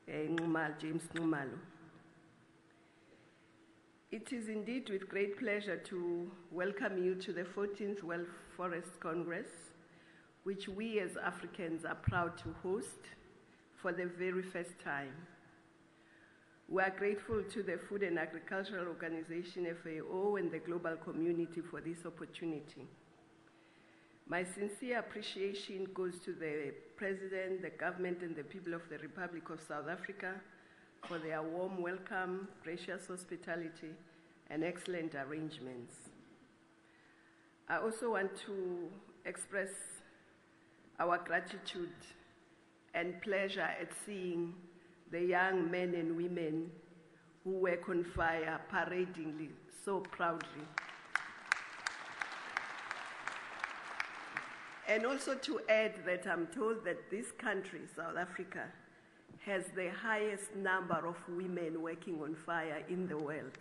James Nxumalo. It is indeed with great pleasure to welcome you to the 14th World Forest Congress, which we as Africans are proud to host for the very first time. We are grateful to the Food and Agricultural Organization, FAO, and the global community for this opportunity. My sincere appreciation goes to the President, the government, and the people of the Republic of South Africa for their warm welcome, gracious hospitality, and excellent arrangements. I also want to express our gratitude and pleasure at seeing the young men and women who work on fire paradingly so proudly. And also to add that I'm told that this country, South Africa, has the highest number of women working on fire in the world.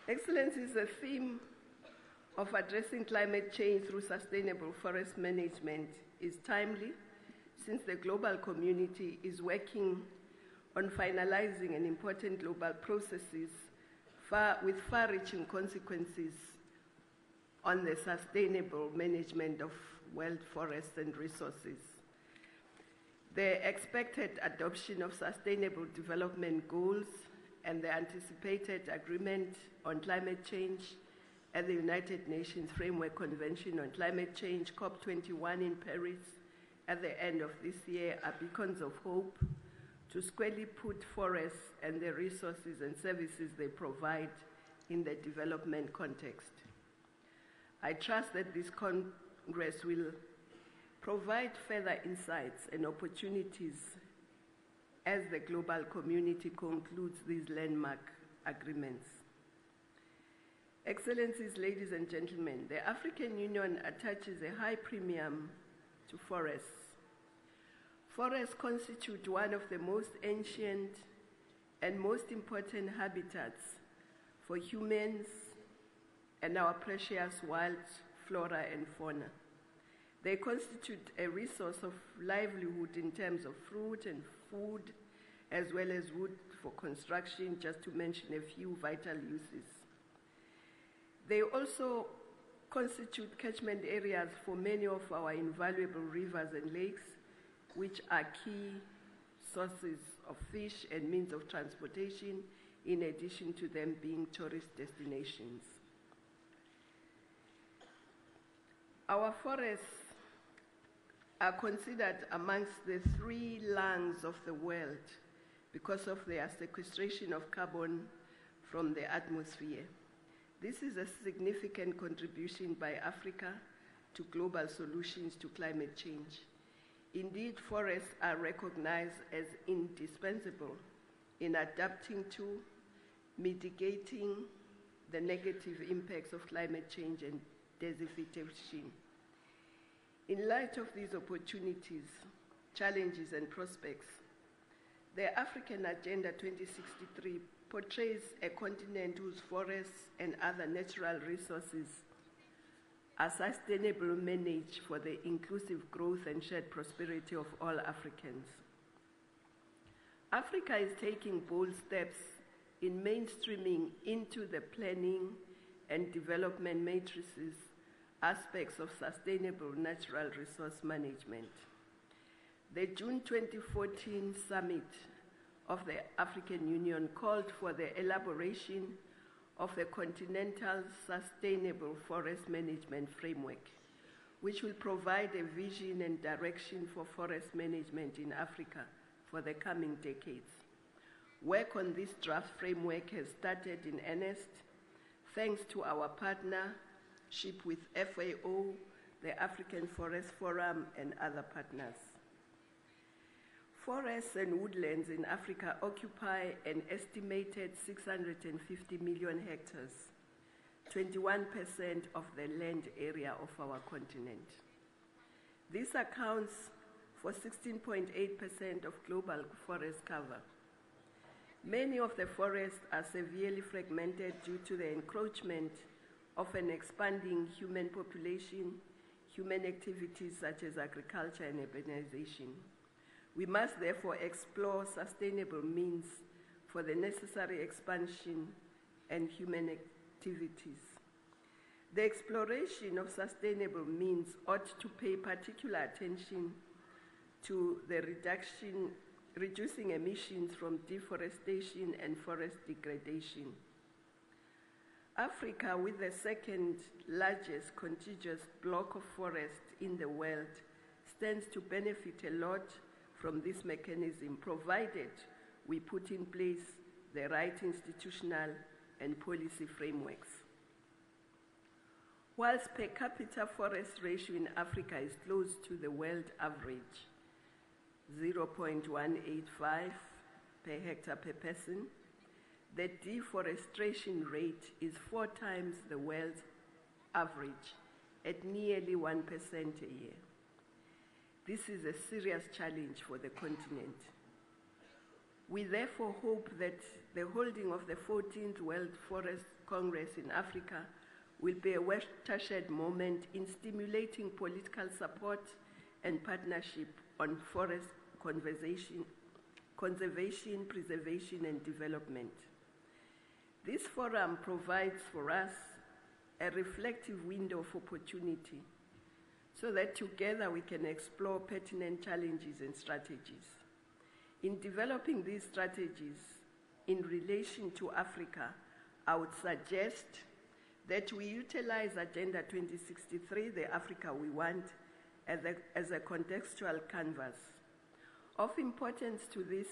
Excellencies, the theme of addressing climate change through sustainable forest management is timely, since the global community is working on finalizing an important global processes with far-reaching consequences on the sustainable management of world forests and resources. The expected adoption of Sustainable Development Goals and the anticipated agreement on climate change at the United Nations Framework Convention on Climate Change, COP21 in Paris, at the end of this year are beacons of hope to squarely put forests and the resources and services they provide in the development context. I trust that this Congress will provide further insights and opportunities as the global community concludes these landmark agreements. Excellencies, ladies and gentlemen, the African Union attaches a high premium to forests. Forests constitute one of the most ancient and most important habitats for humans and our precious wild flora and fauna. They constitute a resource of livelihood in terms of fruit and food, as well as wood for construction, just to mention a few vital uses. They also constitute catchment areas for many of our invaluable rivers and lakes, which are key sources of fish and means of transportation, in addition to them being tourist destinations. Our forests are considered amongst the 3 lungs of the world because of their sequestration of carbon from the atmosphere. This is a significant contribution by Africa to global solutions to climate change. Indeed, forests are recognized as indispensable in adapting to, mitigating the negative impacts of climate change and desertification. In light of these opportunities, challenges, and prospects, the African Agenda 2063 portrays a continent whose forests and other natural resources are sustainably managed for the inclusive growth and shared prosperity of all Africans. Africa is taking bold steps in mainstreaming into the planning and development matrices aspects of sustainable natural resource management. The June 2014 summit of the African Union called for the elaboration of a continental sustainable forest management framework, which will provide a vision and direction for forest management in Africa for the coming decades. Work on this draft framework has started in earnest, thanks to our partnership with FAO, the African Forest Forum, and other partners. Forests and woodlands in Africa occupy an estimated 650 million hectares, 21% of the land area of our continent. This accounts for 16.8% of global forest cover. Many of the forests are severely fragmented due to the encroachment of an expanding human population, human activities such as agriculture and urbanization. We must therefore explore sustainable means for the necessary expansion and human activities. The exploration of sustainable means ought to pay particular attention to the reducing emissions from deforestation and forest degradation. Africa, with the second largest contiguous block of forest in the world, stands to benefit a lot from this mechanism, provided we put in place the right institutional and policy frameworks. Whilst per capita forest ratio in Africa is close to the world average, 0.185 per hectare per person, the deforestation rate is 4 times the world average at nearly 1% a year. This is a serious challenge for the continent. We therefore hope that the holding of the 14th World Forest Congress in Africa will be a watershed moment in stimulating political support and partnership on forest conservation, preservation, and development. This forum provides for us a reflective window of opportunity so that together we can explore pertinent challenges and strategies. In developing these strategies in relation to Africa, I would suggest that we utilize Agenda 2063, the Africa we want, as a contextual canvas. Of importance to this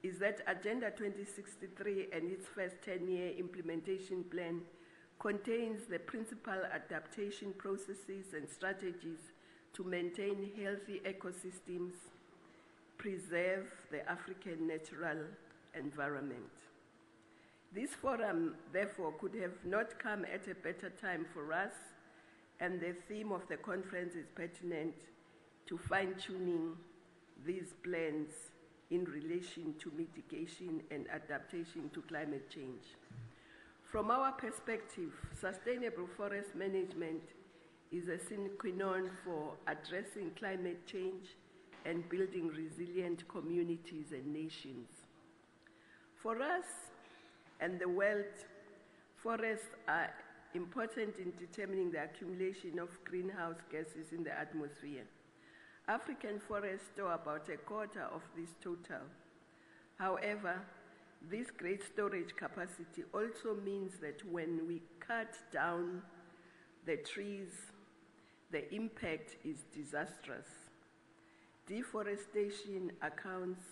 is that Agenda 2063 and its first 10-year implementation plan contains the principal adaptation processes and strategies to maintain healthy ecosystems, preserve the African natural environment. This forum, therefore, could have not come at a better time for us, and the theme of the conference is pertinent to fine-tuning these plans in relation to mitigation and adaptation to climate change. From our perspective, sustainable forest management is a sine qua non for addressing climate change and building resilient communities and nations. For us and the world, forests are important in determining the accumulation of greenhouse gases in the atmosphere. African forests store about a quarter of this total. However, this great storage capacity also means that when we cut down the trees, the impact is disastrous. Deforestation accounts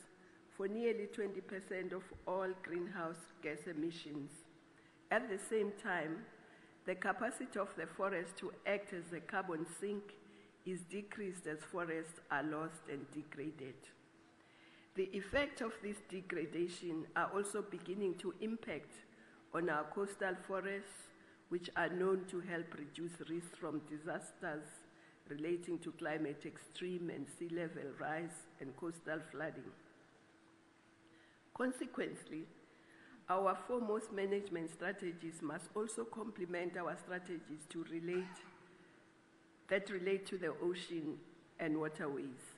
for nearly 20% of all greenhouse gas emissions. At the same time, the capacity of the forest to act as a carbon sink is decreased as forests are lost and degraded. The effect of this degradation are also beginning to impact on our coastal forests, which are known to help reduce risk from disasters relating to climate extreme and sea level rise and coastal flooding. Consequently, our foremost management strategies must also complement our strategies that relate to the ocean and waterways.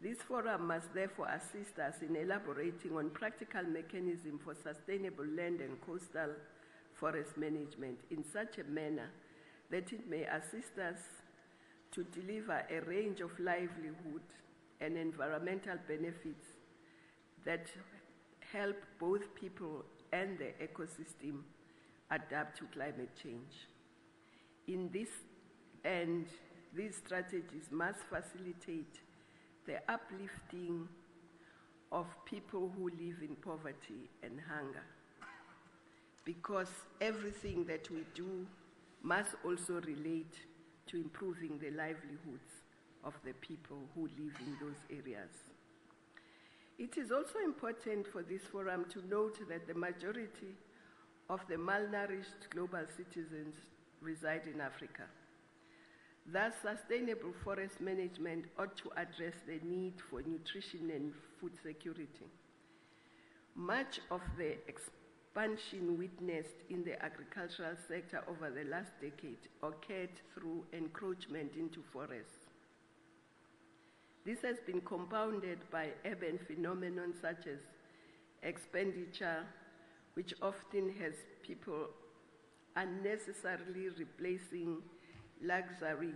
This forum must therefore assist us in elaborating on practical mechanisms for sustainable land and coastal forest management in such a manner that it may assist us to deliver a range of livelihood and environmental benefits that help both people and the ecosystem adapt to climate change. In this end, these strategies must facilitate the uplifting of people who live in poverty and hunger, because everything that we do must also relate to improving the livelihoods of the people who live in those areas. It is also important for this forum to note that the majority of the malnourished global citizens reside in Africa. Thus, sustainable forest management ought to address the need for nutrition and food security. Much of the expansion witnessed in the agricultural sector over the last decade occurred through encroachment into forests. This has been compounded by urban phenomena such as expenditure, which often has people unnecessarily replacing luxury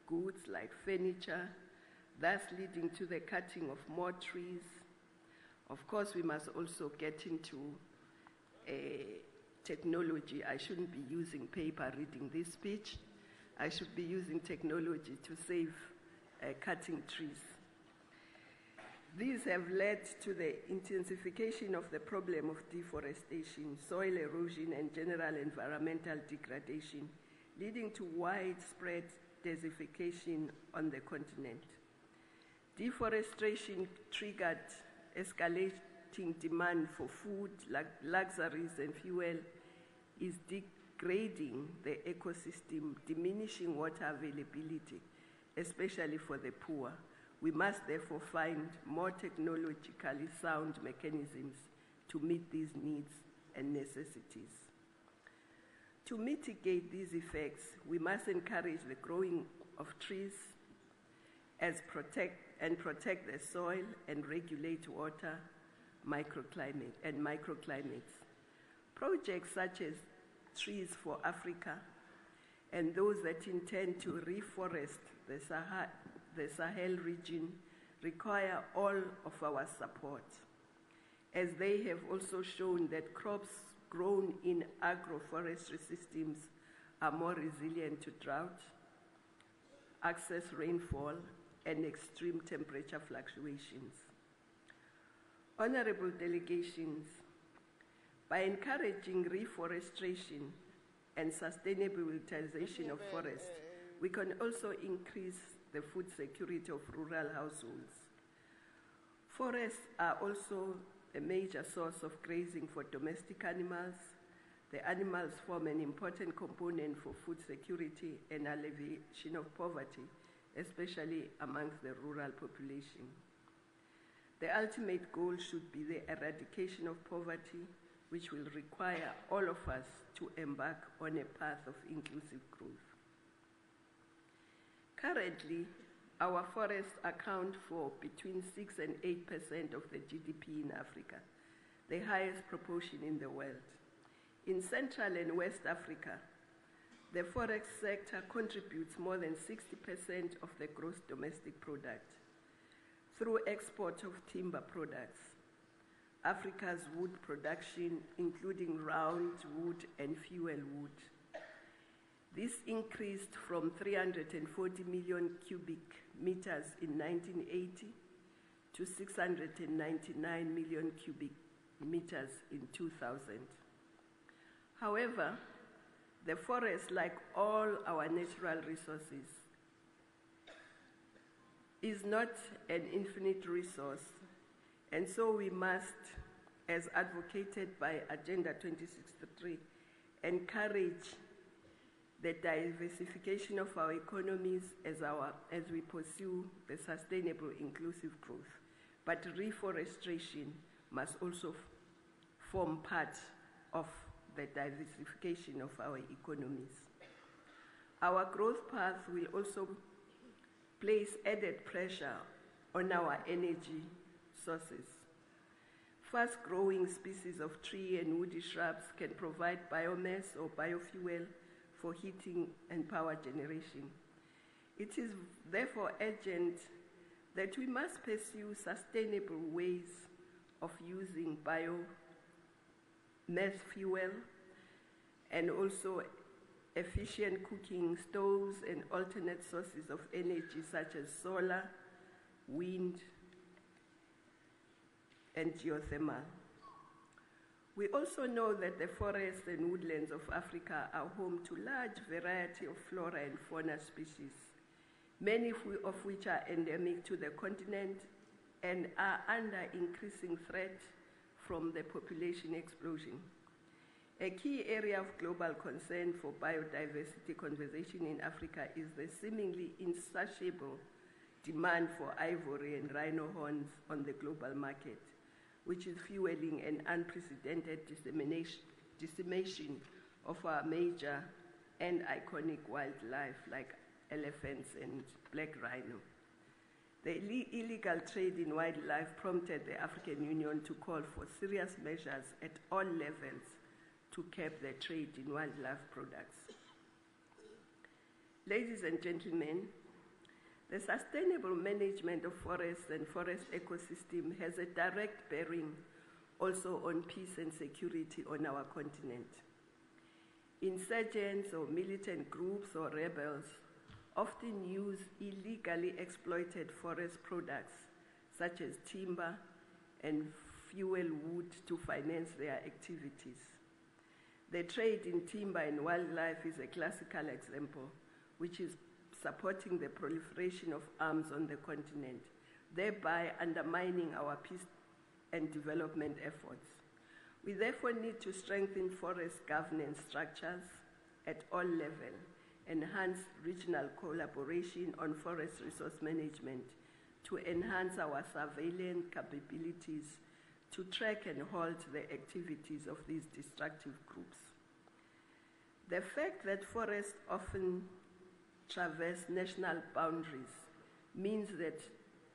goods like furniture, thus leading to the cutting of more trees. Of course, we must also get into technology. I shouldn't be using paper reading this speech. I should be using technology to save cutting trees. These have led to the intensification of the problem of deforestation, soil erosion, and general environmental degradation, leading to widespread desertification on the continent. Deforestation triggered escalating demand for food, luxuries, and fuel, is degrading the ecosystem, diminishing water availability, especially for the poor. We must therefore find more technologically sound mechanisms to meet these needs and necessities. To mitigate these effects, we must encourage the growing of trees and protect the soil and regulate water, microclimate and microclimates. Projects such as Trees for Africa and those that intend to reforest the Sahel region require all of our support, as they have also shown that crops grown in agroforestry systems are more resilient to drought, excess rainfall, and extreme temperature fluctuations. Honorable delegations, by encouraging reforestation and sustainable utilization of forests, we can also increase the food security of rural households. Forests are also a major source of grazing for domestic animals. The animals form an important component for food security and alleviation of poverty, especially amongst the rural population. The ultimate goal should be the eradication of poverty, which will require all of us to embark on a path of inclusive growth. Currently, our forests account for between 6 and 8% of the GDP in Africa, the highest proportion in the world. In Central and West Africa, the forest sector contributes more than 60% of the gross domestic product. Through export of timber products, Africa's wood production, including round wood and fuel wood, this increased from 340 million cubic meters in 1980 to 699 million cubic meters in 2000. However, the forest, like all our natural resources, is not an infinite resource, and so we must, as advocated by Agenda 2063, encourage the diversification of our economies as we pursue the sustainable inclusive growth. But reforestation must also form part of the diversification of our economies. Our growth path will also place added pressure on our energy sources. Fast-growing species of tree and woody shrubs can provide biomass or biofuel for heating and power generation. It is therefore urgent that we must pursue sustainable ways of using biomass fuel and also efficient cooking stoves and alternate sources of energy such as solar, wind, and geothermal. We also know that the forests and woodlands of Africa are home to large variety of flora and fauna species, many of which are endemic to the continent and are under increasing threat from the population explosion. A key area of global concern for biodiversity conservation in Africa is the seemingly insatiable demand for ivory and rhino horns on the global market, which is fueling an unprecedented decimation of our major and iconic wildlife like elephants and black rhino. The illegal trade in wildlife prompted the African Union to call for serious measures at all levels to curb the trade in wildlife products. Ladies and gentlemen, the sustainable management of forests and forest ecosystem has a direct bearing also on peace and security on our continent. Insurgents or militant groups or rebels often use illegally exploited forest products such as timber and fuel wood to finance their activities. The trade in timber and wildlife is a classical example, which is supporting the proliferation of arms on the continent, thereby undermining our peace and development efforts. We therefore need to strengthen forest governance structures at all levels, enhance regional collaboration on forest resource management, to enhance our surveillance capabilities, to track and halt the activities of these destructive groups. The fact that forests often traverse national boundaries means that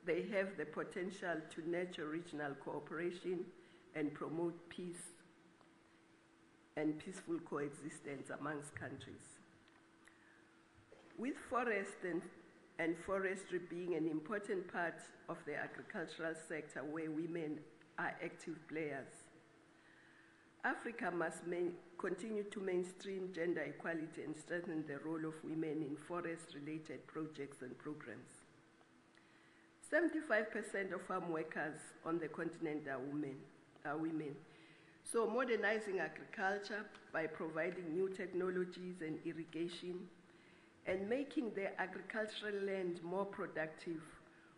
they have the potential to nurture regional cooperation and promote peace and peaceful coexistence amongst countries. With forest and forestry being an important part of the agricultural sector where women are active players, Africa must continue to mainstream gender equality and strengthen the role of women in forest-related projects and programs. 75% of farm workers on the continent are women. So modernizing agriculture by providing new technologies and irrigation and making the agricultural land more productive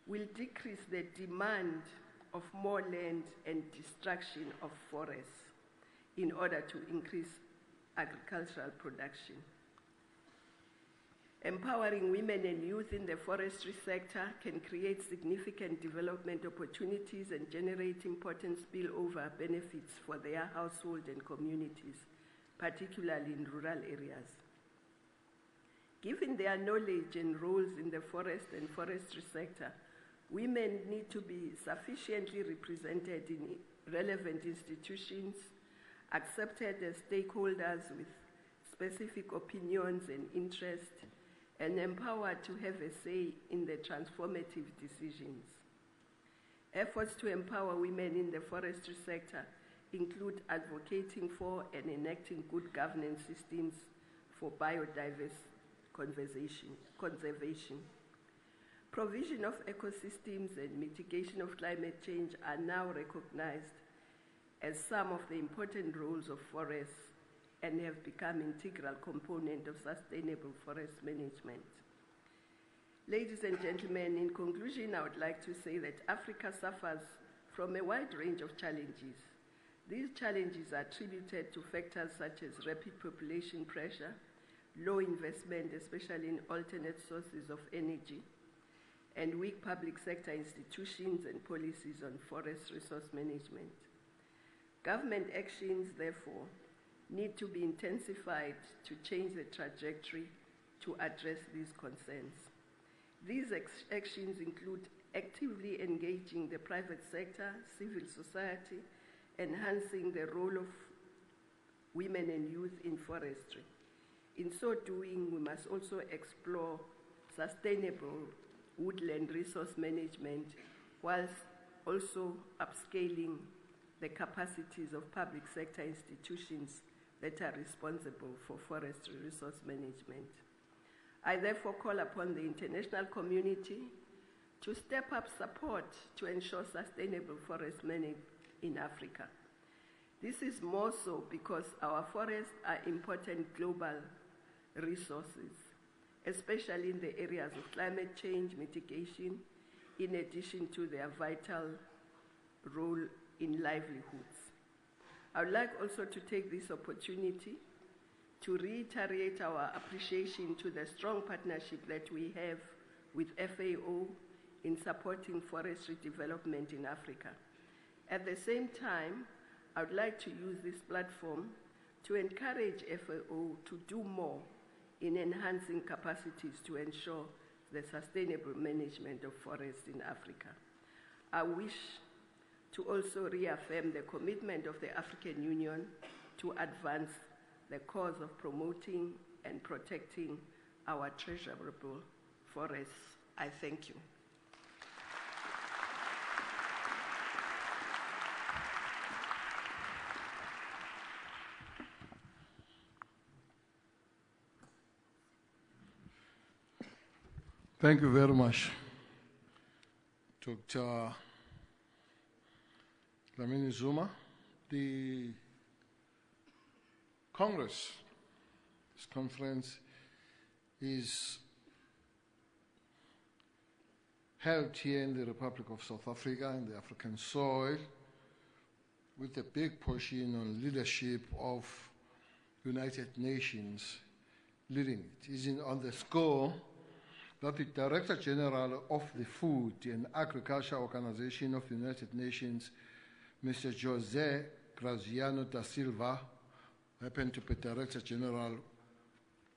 will decrease the demand of more land and destruction of forests in order to increase agricultural production. Empowering women and youth in the forestry sector can create significant development opportunities and generate important spillover benefits for their household and communities, particularly in rural areas. Given their knowledge and roles in the forest and forestry sector, women need to be sufficiently represented in relevant institutions, accepted as stakeholders with specific opinions and interests, and empowered to have a say in the transformative decisions. Efforts to empower women in the forestry sector include advocating for and enacting good governance systems for biodiverse conservation. Provision of ecosystems and mitigation of climate change are now recognized as some of the important roles of forests and have become an integral component of sustainable forest management. Ladies and gentlemen, in conclusion, I would like to say that Africa suffers from a wide range of challenges. These challenges are attributed to factors such as rapid population pressure, low investment, especially in alternate sources of energy, and weak public sector institutions and policies on forest resource management. Government actions, therefore, need to be intensified to change the trajectory to address these concerns. These actions include actively engaging the private sector, civil society, enhancing the role of women and youth in forestry. In so doing, we must also explore sustainable woodland resource management whilst also upscaling the capacities of public sector institutions that are responsible for forestry resource management. I therefore call upon the international community to step up support to ensure sustainable forest management in Africa. This is more so because our forests are important global resources, especially in the areas of climate change mitigation, in addition to their vital role in livelihoods. I would like also to take this opportunity to reiterate our appreciation to the strong partnership that we have with FAO in supporting forestry development in Africa. At the same time, I would like to use this platform to encourage FAO to do more in enhancing capacities to ensure the sustainable management of forests in Africa. I wish to also reaffirm the commitment of the African Union to advance the cause of promoting and protecting our treasurable forests. I thank you. Thank you very much, Dr. Dlamini Zuma. The Congress, this conference, is held here in the Republic of South Africa, in the African soil, with a big portion on leadership of United Nations leading it. It is on the score that the Director General of the Food and Agriculture Organization of the United Nations, Mr. José Graziano da Silva, happened to be Director General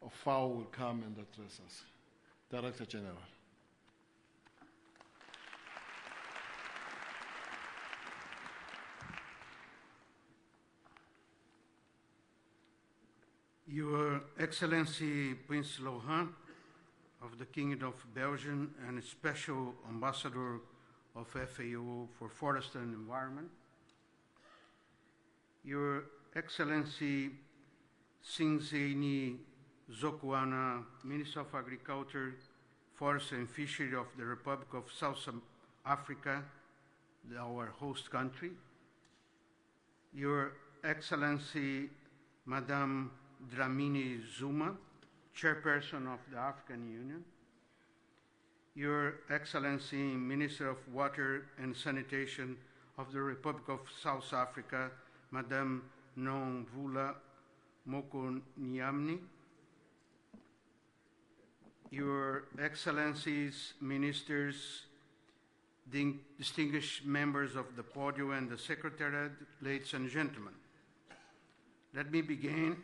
of FAO, will come and address us. Director General. Your Excellency Prince Laurent, of the Kingdom of Belgium and Special Ambassador of FAO for Forest and Environment, Your Excellency Sinzeni Zokwana, Minister of Agriculture, Forest and Fishery of the Republic of South Africa, our host country, Your Excellency Madame Dlamini Zuma, Chairperson of the African Union, Your Excellency Minister of Water and Sanitation of the Republic of South Africa, Madame Nomvula Mokonyamni, Your Excellencies, Ministers, distinguished members of the podium and the Secretariat, ladies and gentlemen. Let me begin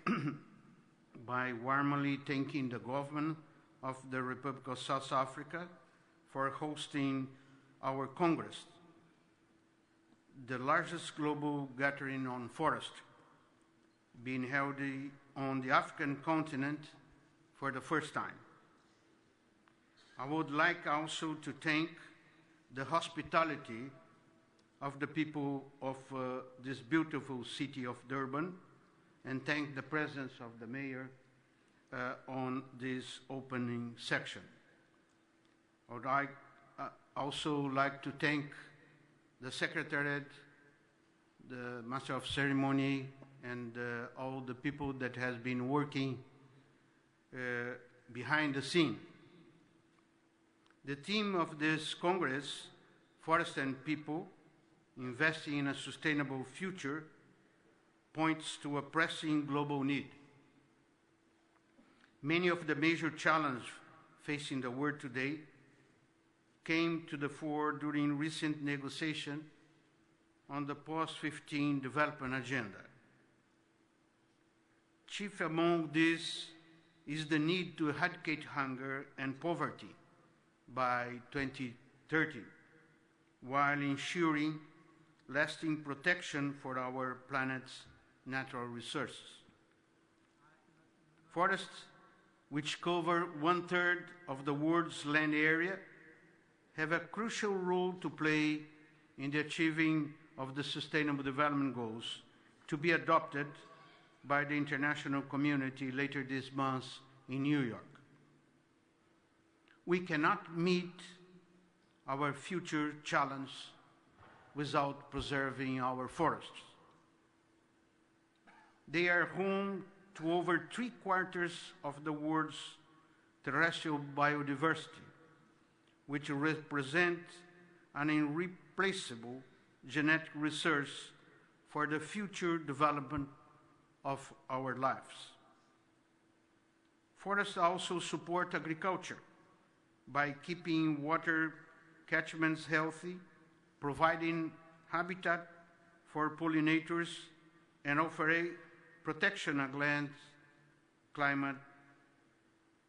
by warmly thanking the government of the Republic of South Africa for hosting our Congress, the largest global gathering on forestry, being held on the African continent for the first time. I would like also to thank the hospitality of the people of this beautiful city of Durban, and thank the presence of the mayor on this opening section. I would also like to thank the Secretariat, the Master of Ceremony, and all the people that has been working behind the scene. The theme of this Congress, Forest and People, Investing in a Sustainable Future, points to a pressing global need. Many of the major challenges facing the world today came to the fore during recent negotiations on the post-15 development agenda. Chief among these is the need to eradicate hunger and poverty by 2030, while ensuring lasting protection for our planet's natural resources. Forests, which cover 1/3 of the world's land area, have a crucial role to play in the achieving of the Sustainable Development Goals to be adopted by the international community later this month in New York. We cannot meet our future challenge without preserving our forests. They are home to over 3/4 of the world's terrestrial biodiversity, which represent an irreplaceable genetic resource for the future development of our lives. Forests also support agriculture by keeping water catchments healthy, providing habitat for pollinators, and offering protection against climate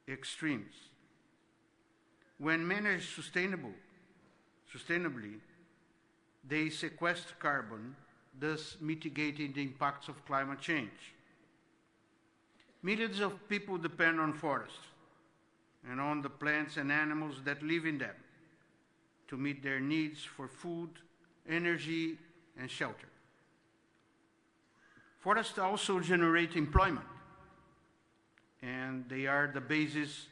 extremes. When managed sustainably, they sequester carbon, thus mitigating the impacts of climate change. Millions of people depend on forests and on the plants and animals that live in them to meet their needs for food, energy, and shelter. Forests also generate employment, and they are the basis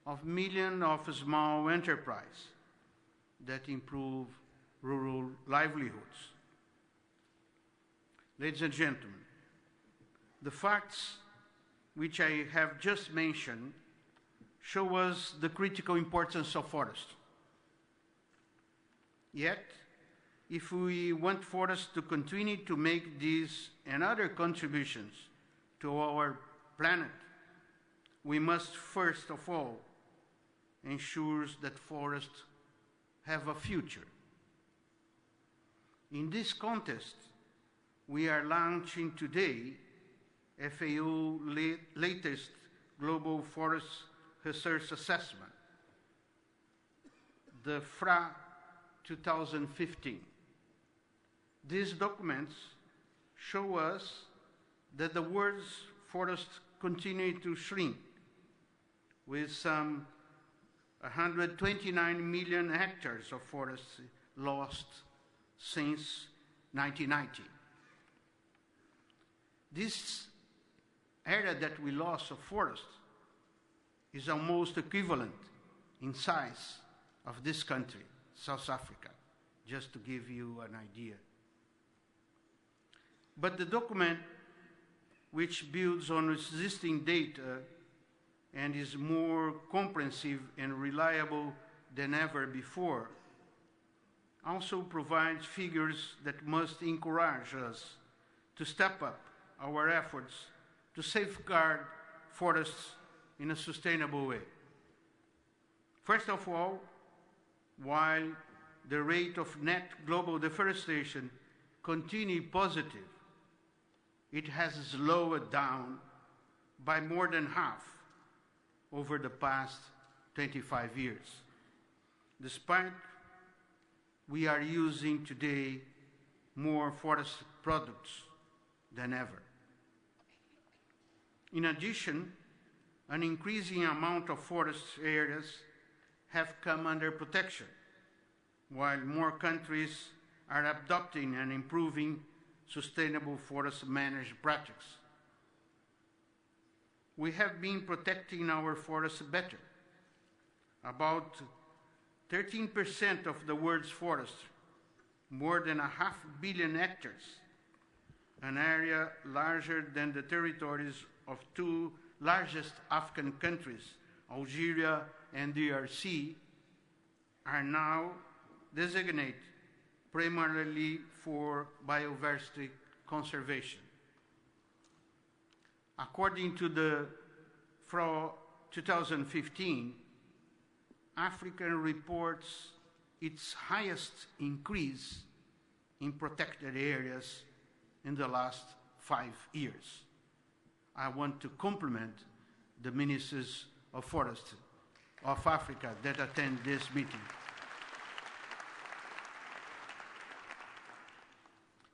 of millions of small enterprises that improve rural livelihoods. Ladies and gentlemen, the facts which I have just mentioned show us the critical importance of forests. Yet, if we want forests to continue to make these and other contributions to our planet, we must first of all ensure that forests have a future. In this context, we are launching today FAO latest Global Forest Research Assessment, the FRA 2015. These documents show us that the world's forests continue to shrink, with some 129 million hectares of forests lost since 1990. This area that we lost of forest is almost equivalent in size of this country, South Africa, just to give you an idea. But the document, which builds on existing data and is more comprehensive and reliable than ever before, also provides figures that must encourage us to step up our efforts to safeguard forests in a sustainable way. First of all, while the rate of net global deforestation continues positive, it has slowed down by more than half over the past 25 years. Despite we are using today more forest products than ever. In addition, an increasing amount of forest areas have come under protection, while more countries are adopting and improving sustainable forest management practices. We have been protecting our forests better. About 13% of the world's forests, more than 500 million hectares, an area larger than the territories of two largest African countries, Algeria and DRC, are now designated primarily for biodiversity conservation. According to the FAO 2015, Africa reports its highest increase in protected areas in the last 5 years. I want to compliment the ministers of Forestry of Africa that attend this meeting.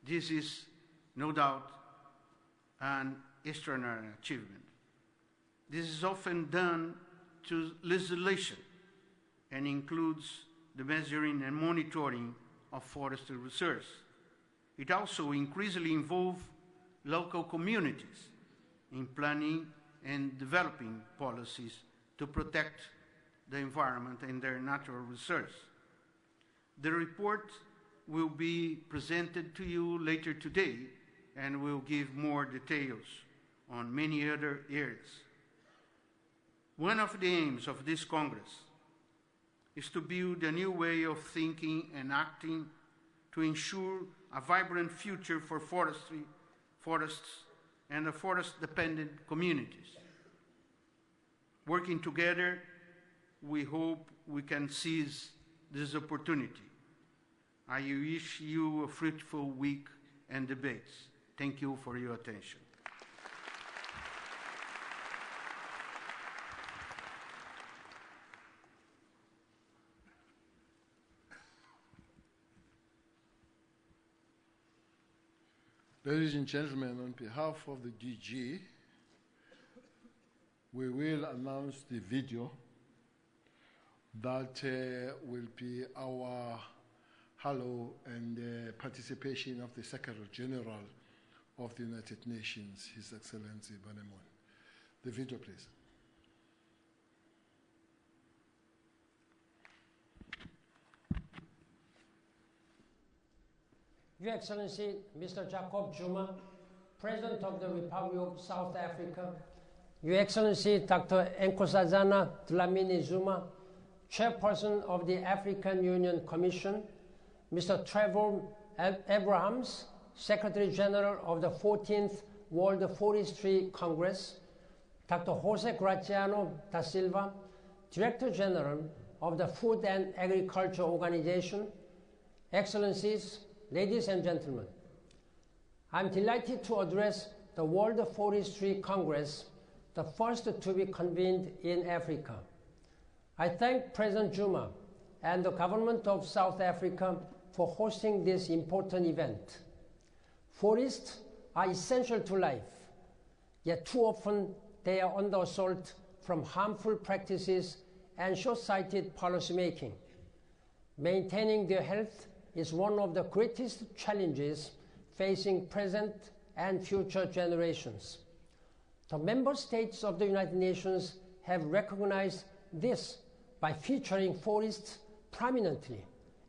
This is no doubt an extraordinary achievement. This is often done through legislation and includes the measuring and monitoring of forestry research. It also increasingly involves local communities in planning and developing policies to protect the environment and their natural resources. The report will be presented to you later today and will give more details on many other areas. One of the aims of this Congress is to build a new way of thinking and acting to ensure a vibrant future for forestry, forests, and the forest-dependent communities. Working together, we hope we can seize this opportunity. I wish you a fruitful week and debates. Thank you for your attention. Ladies and gentlemen, on behalf of the DG, we will announce the video that will be our hello and participation of the Secretary General of the United Nations, His Excellency Ban Ki-moon. The video, please. Your Excellency, Mr. Jacob Zuma, President of the Republic of South Africa, Your Excellency, Dr. Nkosazana Dlamini Zuma, Chairperson of the African Union Commission, Mr. Trevor Abrahams, Secretary General of the 14th World Forestry Congress, Dr. Jose Graziano da Silva, Director General of the Food and Agriculture Organization, Excellencies, ladies and gentlemen, I'm delighted to address the World Forestry Congress, the first to be convened in Africa. I thank President Zuma and the government of South Africa for hosting this important event. Forests are essential to life, yet too often they are under assault from harmful practices and short-sighted policymaking. Maintaining their health is one of the greatest challenges facing present and future generations. The member states of the United Nations have recognized this by featuring forests prominently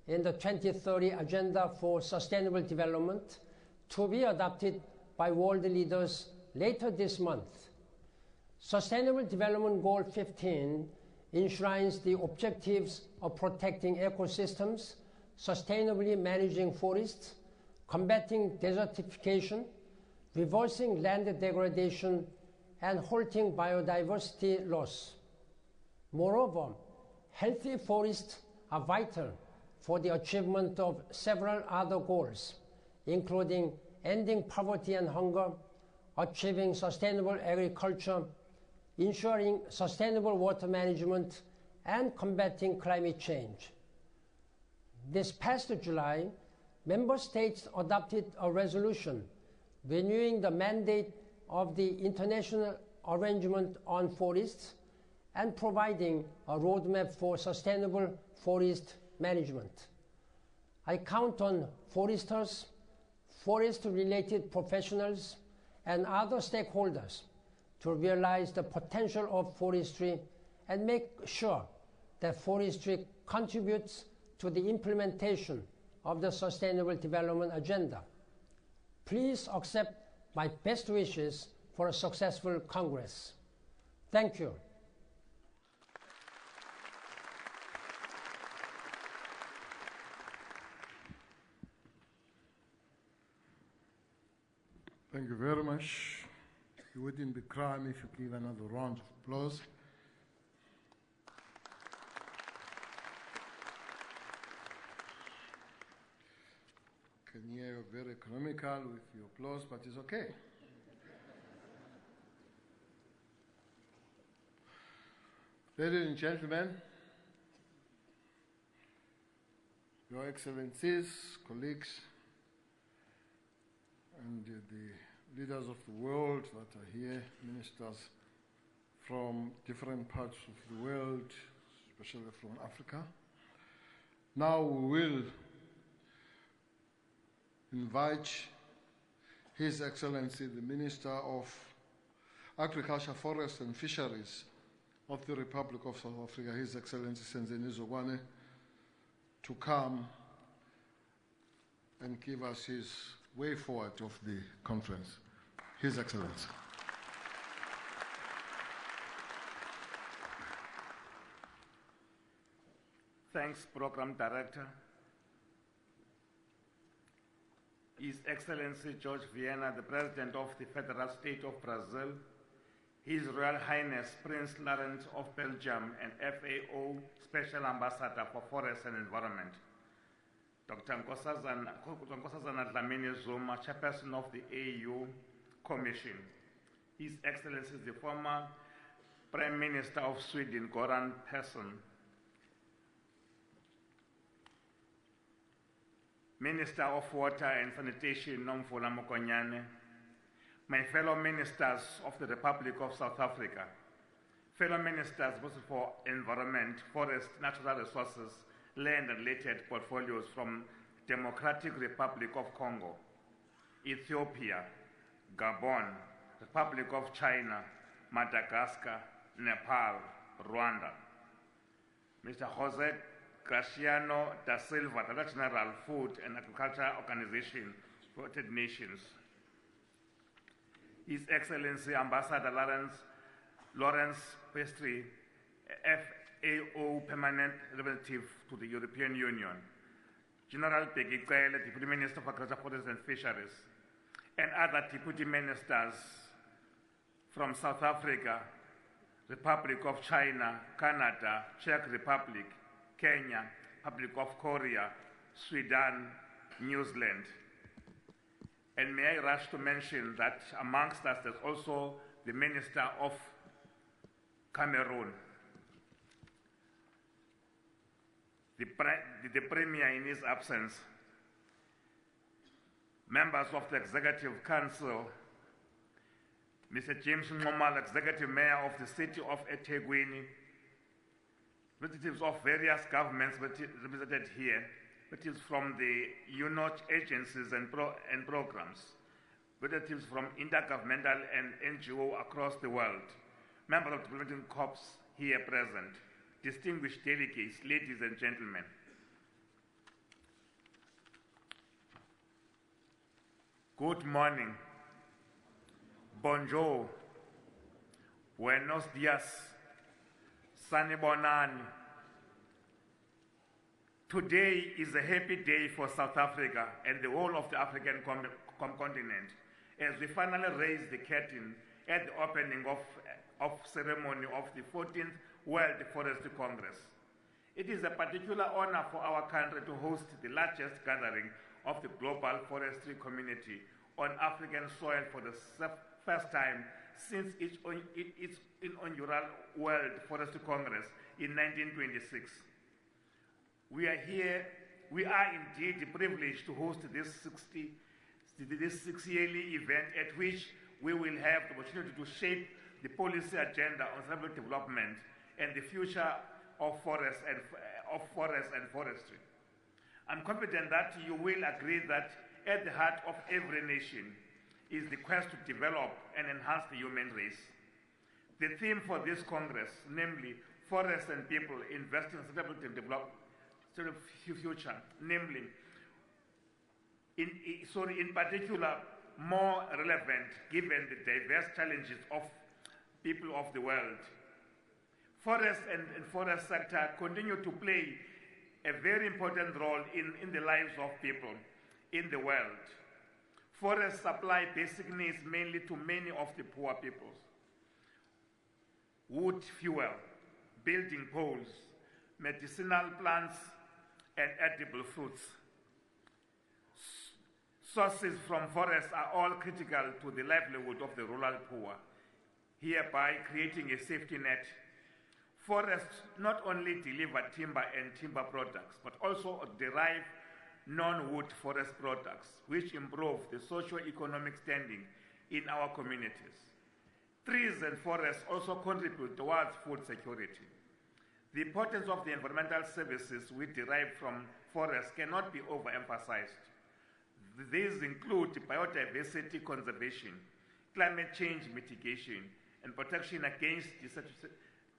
in the 2030 Agenda for Sustainable Development, to be adopted by world leaders later this month. Sustainable Development Goal 15 enshrines the objectives of protecting ecosystems, sustainably managing forests, combating desertification, reversing land degradation, and halting biodiversity loss. Moreover, healthy forests are vital for the achievement of several other goals, including ending poverty and hunger, achieving sustainable agriculture, ensuring sustainable water management, and combating climate change. This past July, member states adopted a resolution renewing the mandate of the International Arrangement on Forests and providing a roadmap for sustainable forest management. I count on foresters, forest-related professionals, and other stakeholders to realize the potential of forestry and make sure that forestry contributes to the implementation of the Sustainable Development Agenda. Please accept my best wishes for a successful Congress. Thank you. Thank you very much. It wouldn't be crime if you give another round of applause. Can hear you're very economical with your applause, but it's okay. Ladies and gentlemen, Your Excellencies, colleagues, and the leaders of the world that are here, ministers from different parts of the world, especially from Africa. Now we will invite His Excellency, the Minister of Agriculture, Forest and Fisheries of the Republic of South Africa, His Excellency Senzeni Zogwane, to come and give us his way forward of the conference. His Excellency. Thanks, Program Director. His Excellency George Viana, the President of the Federal State of Brazil, His Royal Highness Prince Laurent of Belgium and FAO Special Ambassador for Forest and Environment, Dr. Nkosazana Dlamini Zuma, Chairperson of the AU Commission, His Excellency the former Prime Minister of Sweden, Göran Persson, Minister of Water and Sanitation, Nomvula Mokonyane, my fellow ministers of the Republic of South Africa, fellow ministers both for environment, forest, natural resources, land and related portfolios from Democratic Republic of Congo, Ethiopia, Gabon, Republic of China, Madagascar, Nepal, Rwanda. Mr. Jose Graciano da Silva, Director General, Food and Agriculture Organization, United Nations. His Excellency Ambassador Lawrence Pestry, FAO Permanent Representative to the European Union, General Peggy Kyle, Deputy Minister for Agriculture, Forest and Fisheries, and other Deputy Ministers from South Africa, Republic of China, Canada, Czech Republic, Kenya, Republic of Korea, Sweden, New Zealand. And may I rush to mention that amongst us there's also the Minister of Cameroon, the Premier in his absence, members of the Executive Council, Mr. James Nxumalo, Executive Mayor of the City of eThekwini, representatives of various governments represented here, representatives from the UNOCH agencies and programs, representatives from intergovernmental and NGO across the world, members of the diplomatic corps here present, distinguished delegates, ladies and gentlemen. Good morning. Bonjour. Buenos dias. Sanibonani. Today is a happy day for South Africa and the whole of the African continent as we finally raise the curtain at the opening of ceremony of the 14th World Forestry Congress. It is a particular honor for our country to host the largest gathering of the global forestry community on African soil for the first time since its inaugural World Forestry Congress in 1926. We are indeed privileged to host this 6-yearly event at which we will have the opportunity to shape the policy agenda on sustainable development and the future of forests and forestry. I'm confident that you will agree that at the heart of every nation is the quest to develop and enhance the human race. The theme for this Congress, namely forests and people investing in sustainable future, namely, in particular, more relevant given the diverse challenges of people of the world. Forest and forest sector continue to play a very important role in the lives of people in the world. Forests supply basic needs mainly to many of the poor peoples. Wood fuel, building poles, medicinal plants, and edible fruits. Sources from forests are all critical to the livelihood of the rural poor, hereby creating a safety net. Forests not only deliver timber and timber products, but also derive non-wood forest products, which improve the socio-economic standing in our communities. Trees and forests also contribute towards food security. The importance of the environmental services we derive from forests cannot be overemphasized. These include biodiversity conservation, climate change mitigation, and protection against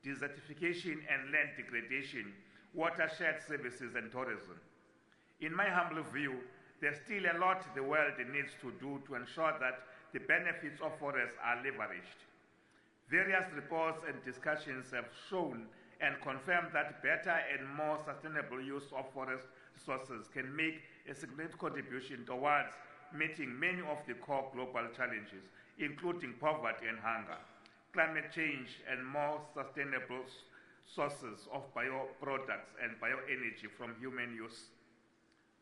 desertification and land degradation, watershed services, and tourism. In my humble view, there's still a lot the world needs to do to ensure that the benefits of forests are leveraged. Various reports and discussions have shown and confirmed that better and more sustainable use of forest resources can make a significant contribution towards meeting many of the core global challenges, including poverty and hunger, climate change, and more sustainable sources of bioproducts and bioenergy from human use.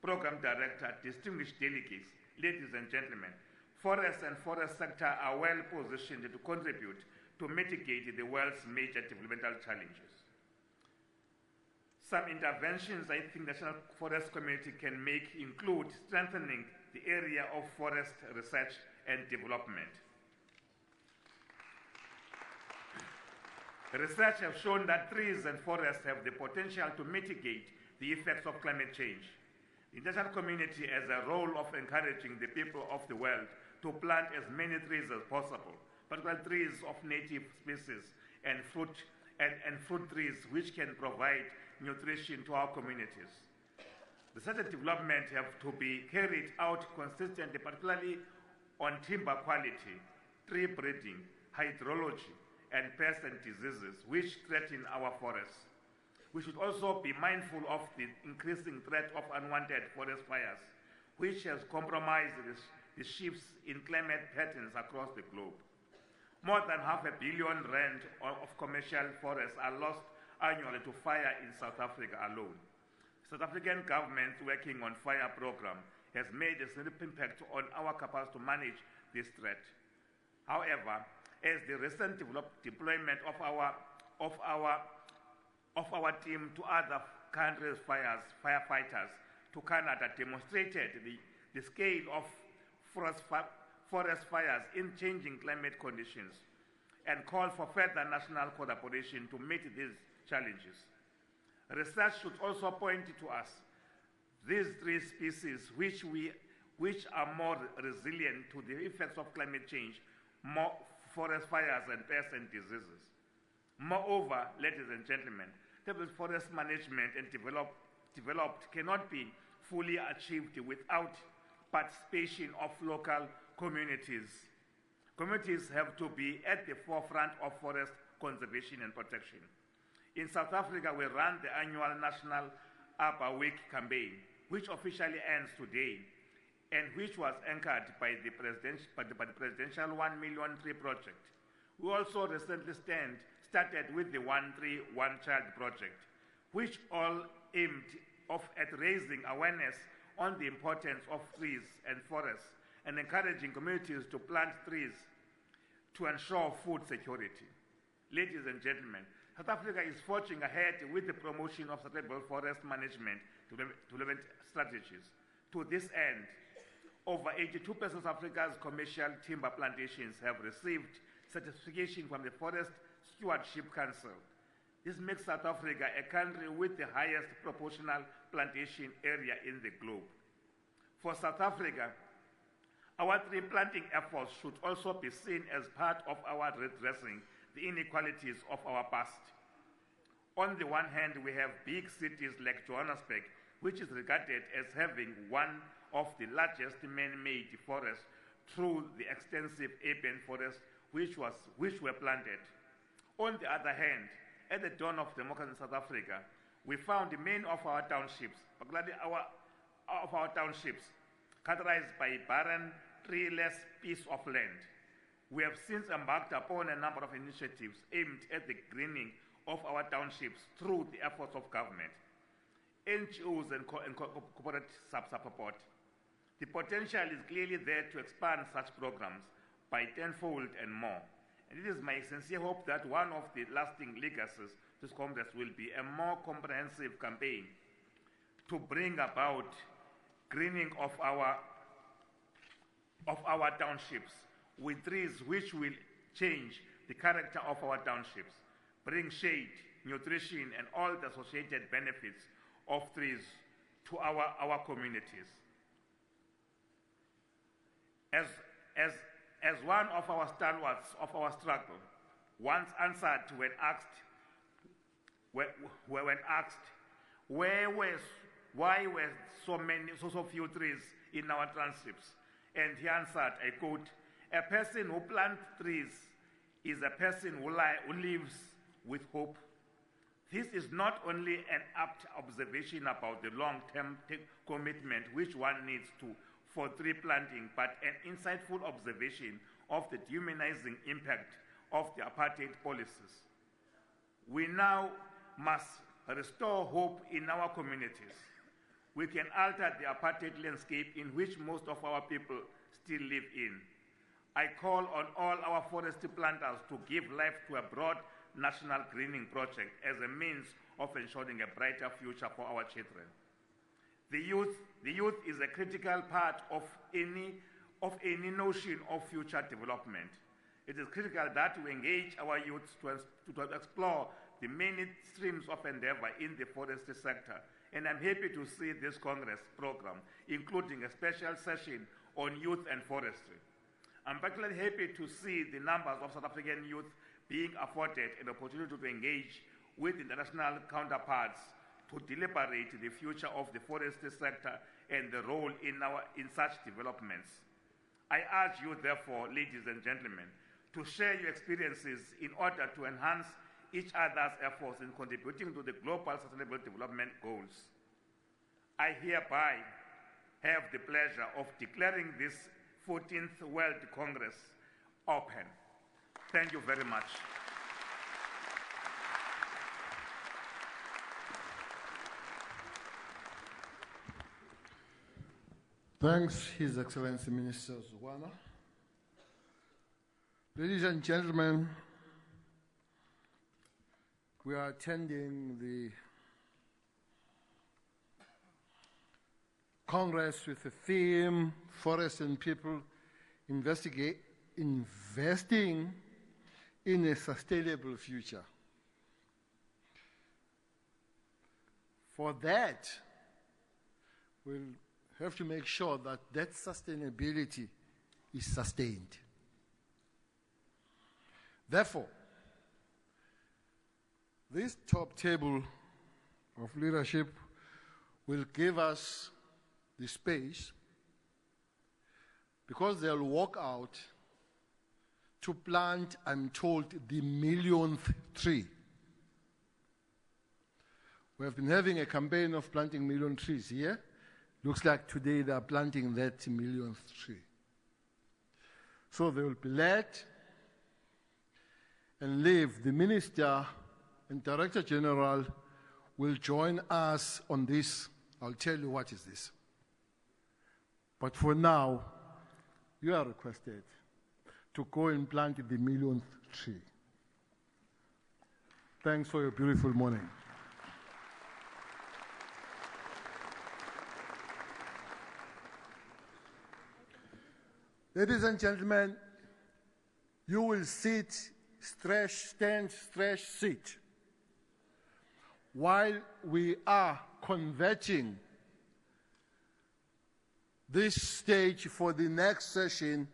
Program Director, distinguished delegates, ladies and gentlemen, forests and forest sector are well positioned to contribute to mitigate the world's major developmental challenges. Some interventions I think the national forest community can make include strengthening the area of forest research and development. Research has shown that trees and forests have the potential to mitigate the effects of climate change. The international community has a role of encouraging the people of the world to plant as many trees as possible, particularly trees of native species and fruit trees which can provide nutrition to our communities. Research and development have to be carried out consistently, particularly on timber quality, tree breeding, hydrology, and pests and diseases which threaten our forests. We should also be mindful of the increasing threat of unwanted forest fires, which has compromised the shifts in climate patterns across the globe. More than R500 billion of commercial forests are lost annually to fire in South Africa alone. The South African government working on fire program has made a significant impact on our capacity to manage this threat. However, as the recent deployment of our team to other countries' firefighters to Canada demonstrated the scale of forest fires in changing climate conditions and call for further national collaboration to meet these challenges. Research should also point to us these three species which are more resilient to the effects of climate change, more forest fires and pests and diseases. Moreover, ladies and gentlemen, forest management and developed cannot be fully achieved without participation of local communities. Communities have to be at the forefront of forest conservation and protection. In South Africa, we run the annual National Arbor Week campaign, which officially ends today, and which was anchored by the presidential 1 Million Tree Project. We also recently started with the 1 Tree, 1 Child project, which all aimed at raising awareness on the importance of trees and forests and encouraging communities to plant trees to ensure food security. Ladies and gentlemen, South Africa is forging ahead with the promotion of sustainable forest management development strategies. To this end, over 82% of Africa's commercial timber plantations have received certification from the Forest Stewardship Council. This makes South Africa a country with the highest proportional plantation area in the globe. For South Africa, our tree planting efforts should also be seen as part of our redressing the inequalities of our past. On the one hand, we have big cities like Johannesburg, which is regarded as having one of the largest man-made forests through the extensive urban forests which were planted. On the other hand, at the dawn of democracy in South Africa, we found many of our townships, particularly our townships, characterized by barren, treeless piece of land. We have since embarked upon a number of initiatives aimed at the greening of our townships through the efforts of government, NGOs and corporate support. The potential is clearly there to expand such programs by tenfold and more. And it is my sincere hope that one of the lasting legacies of this Congress will be a more comprehensive campaign to bring about greening of our townships with trees which will change the character of our townships, bring shade, nutrition, and all the associated benefits of trees to our communities. As one of our stalwarts of our struggle once answered when asked why were so few trees in our townships, and he answered, I quote, "A person who plants trees is a person who lives with hope." This is not only an apt observation about the long-term commitment which one needs for tree planting, but an insightful observation of the dehumanizing impact of the apartheid policies. We now must restore hope in our communities. We can alter the apartheid landscape in which most of our people still live in. I call on all our forestry planters to give life to a broad national greening project as a means of ensuring a brighter future for our children. The youth is a critical part of any notion of future development. It is critical that we engage our youth to explore the many streams of endeavor in the forestry sector, and I'm happy to see this Congress program, including a special session on youth and forestry. I'm particularly happy to see the numbers of South African youth being afforded an opportunity to engage with international counterparts to deliberate the future of the forestry sector and the role in such developments. I urge you, therefore, ladies and gentlemen, to share your experiences in order to enhance each other's efforts in contributing to the global sustainable development goals. I hereby have the pleasure of declaring this 14th World Congress open. Thank you very much. Thanks, His Excellency Minister Zwana. Ladies and gentlemen, we are attending the Congress with the theme, Forests and People Investing in a Sustainable Future. For that, we'll have to make sure that that sustainability is sustained. Therefore, this top table of leadership will give us the space, because they'll walk out to plant, I'm told, the millionth tree. We have been having a campaign of planting million trees here. Looks like today they are planting that millionth tree. So they will be led and leave. The Minister and Director General will join us on this. I'll tell you what is this. But for now, you are requested to go and plant the millionth tree. Thanks for your beautiful morning. Ladies and gentlemen, you will sit, stretch, stand, stretch, sit, while we are converting this stage for the next session,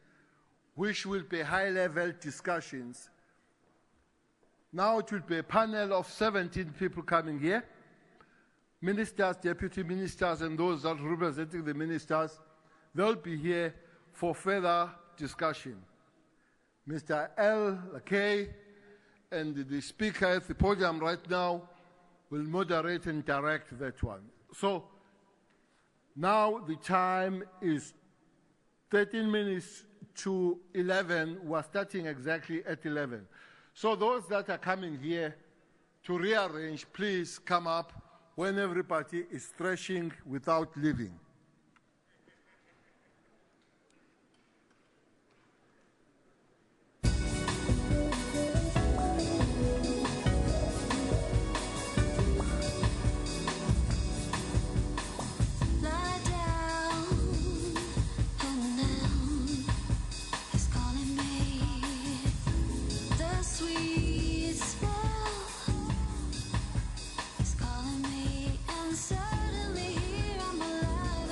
which will be high-level discussions. Now it will be a panel of 17 people coming here, ministers, deputy ministers, and those that are representing the ministers. They'll be here for further discussion. Mr. L. Lakay and the speaker at the podium right now will moderate and direct that one. So now the time is 13 minutes to 11. We're starting exactly at 11. So those that are coming here to rearrange, please come up when everybody is stretching without leaving. Suddenly here I'm alive.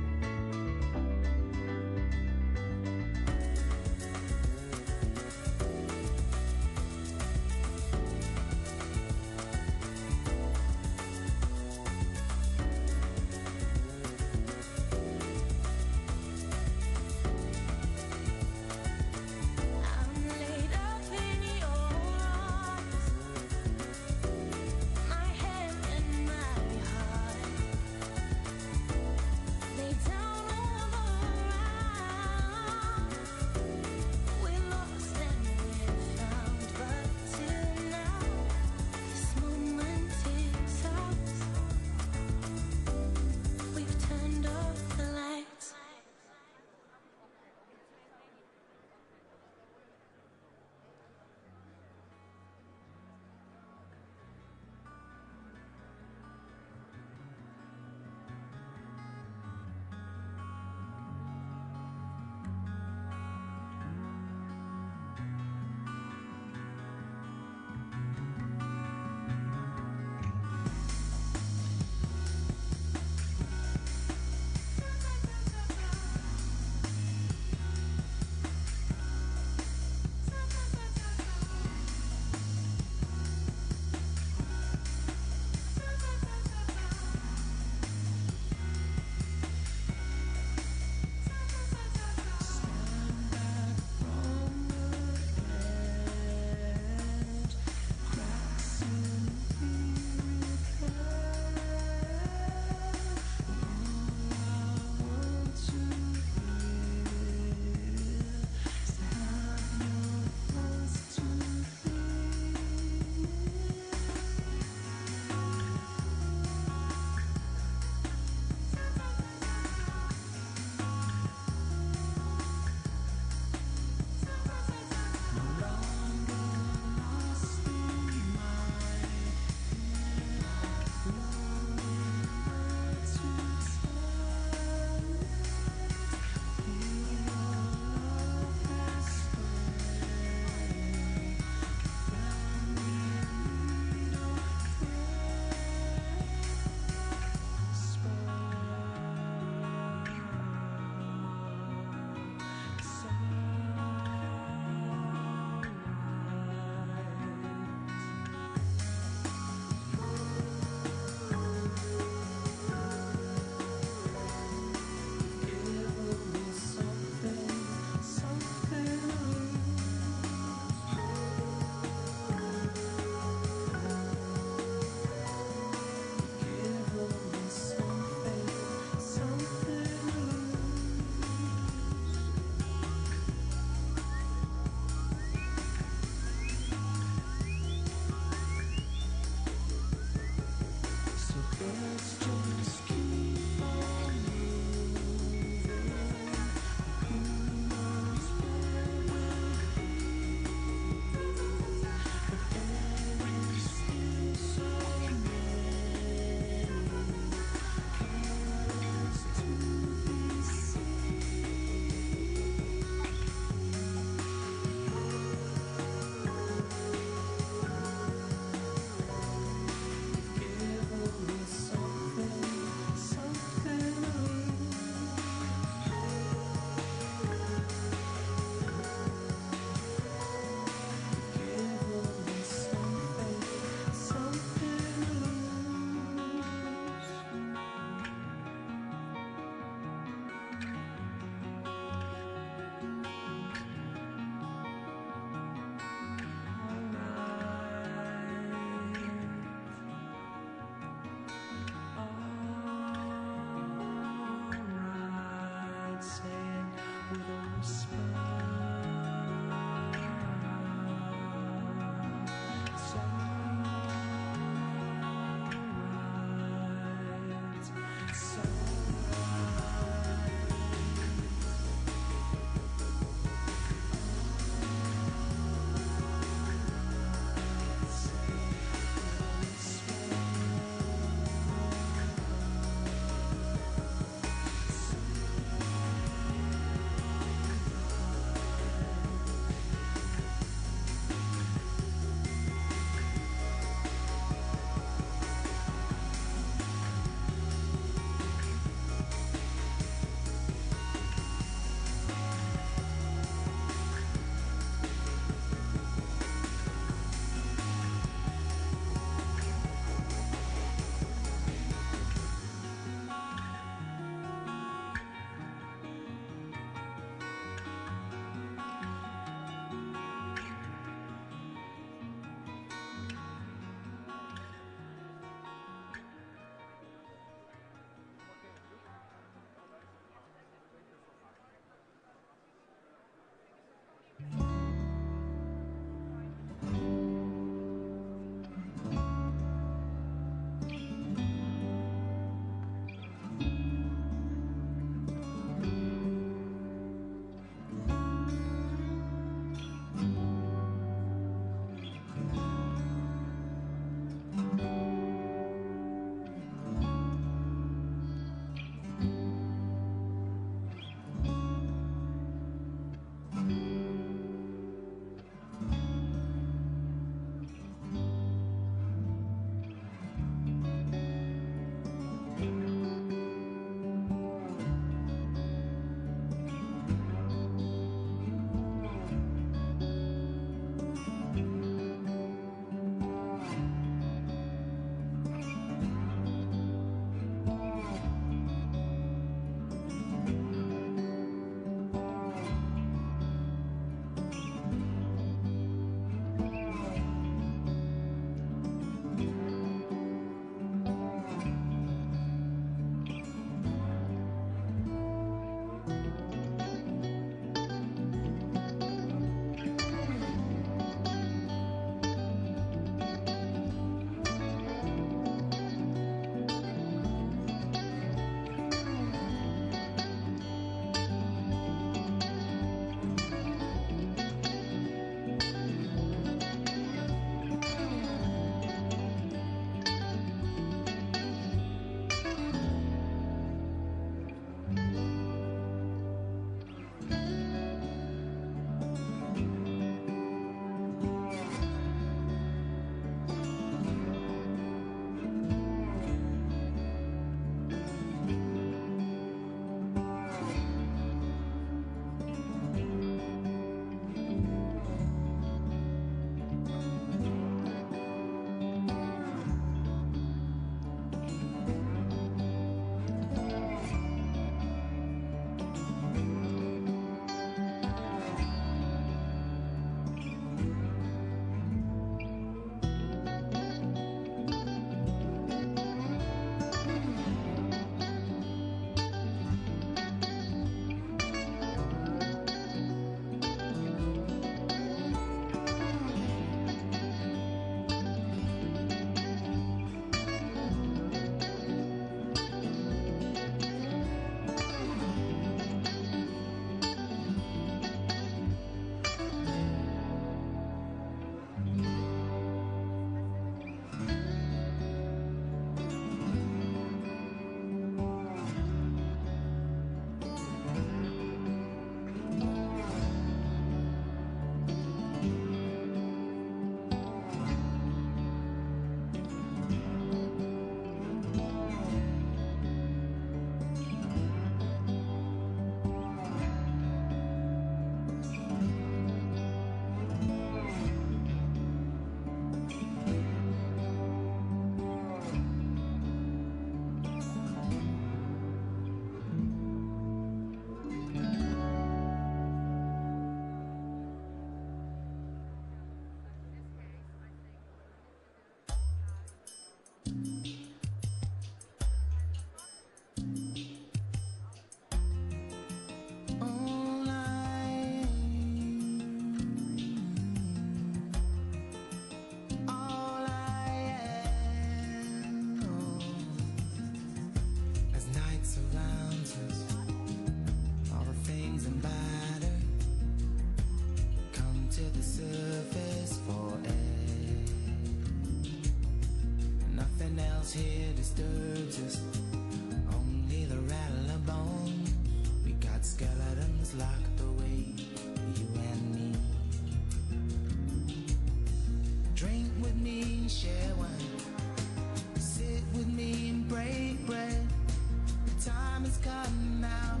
run out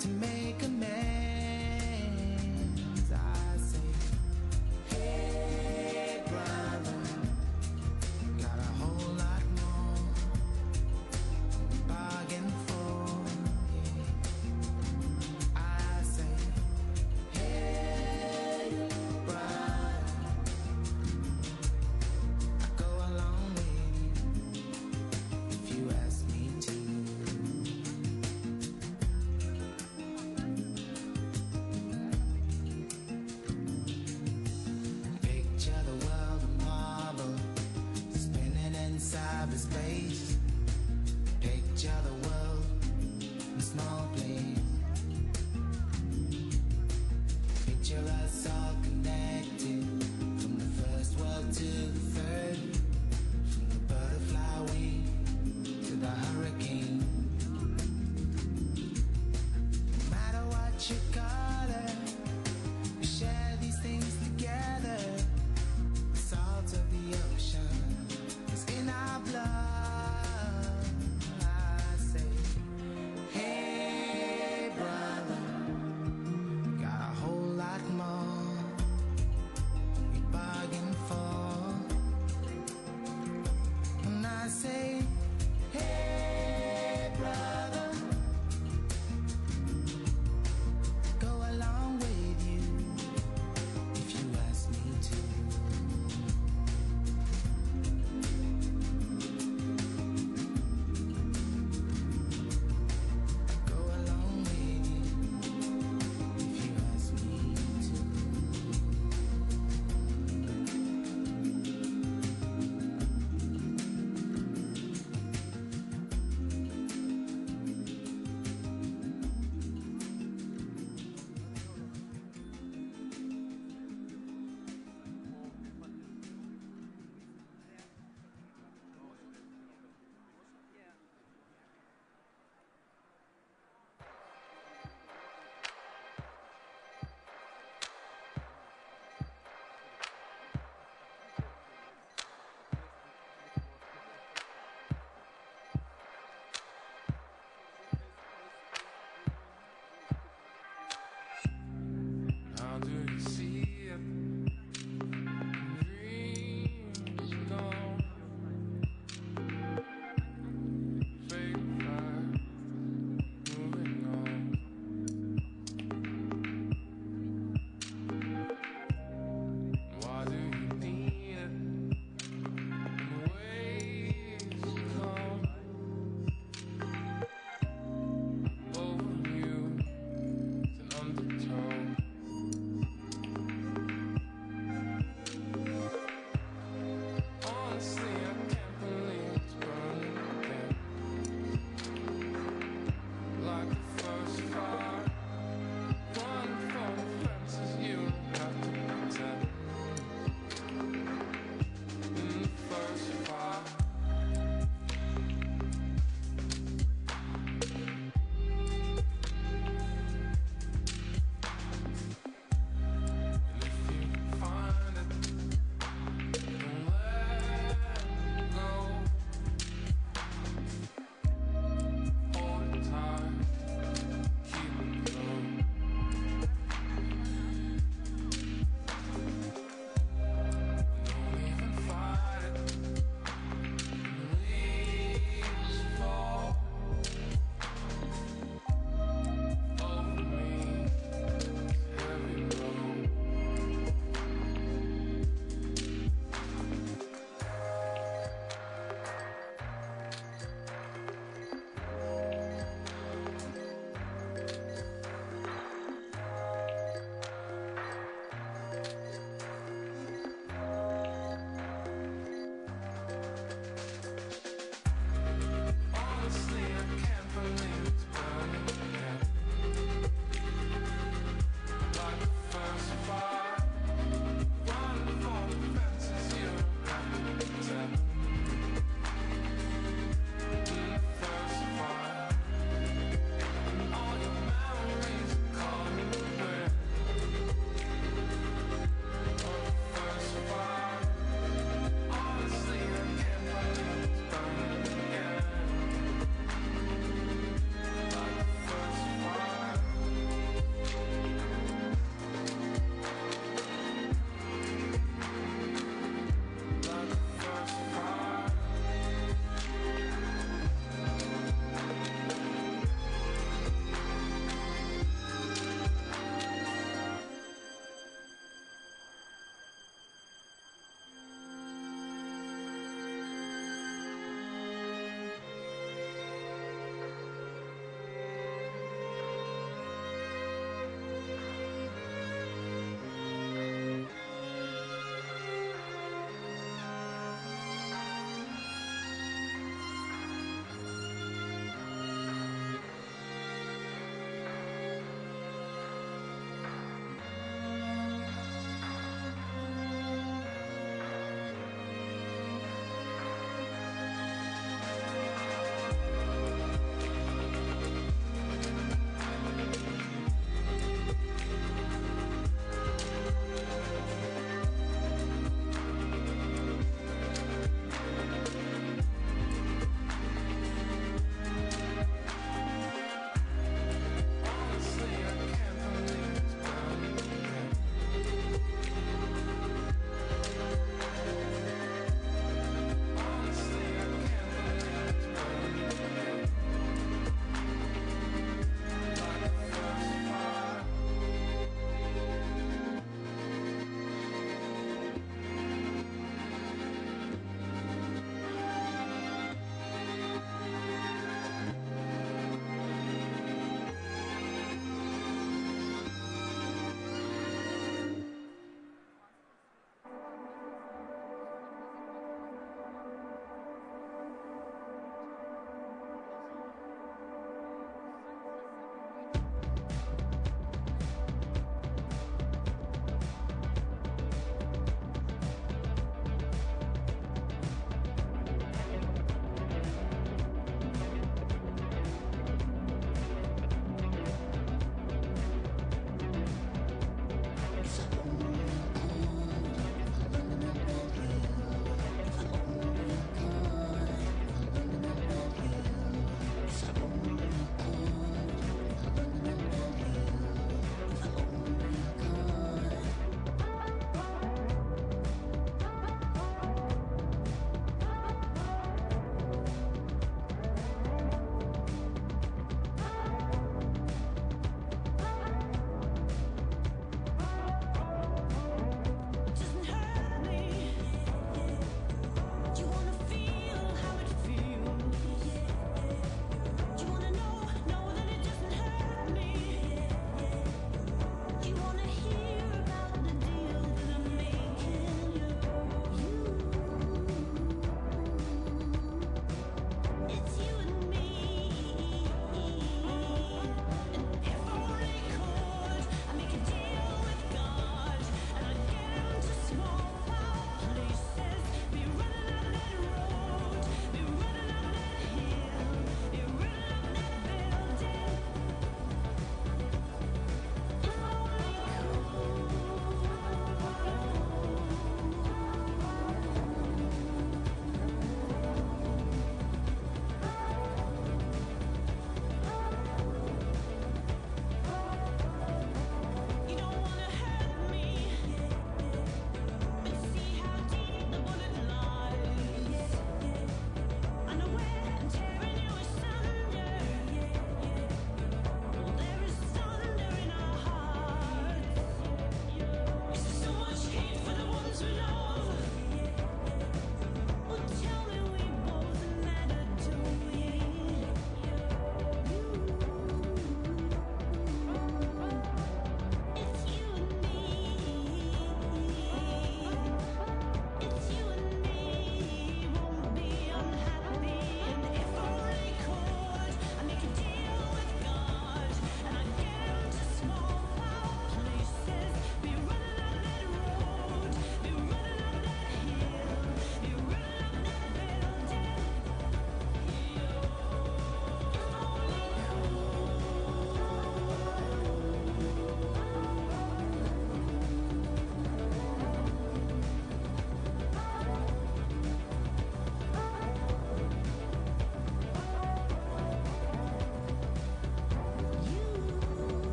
to make amends. I say, hey brother, got a whole lot more to bargain for. Yeah. I say, hey brother, I go along with you if you ask me to.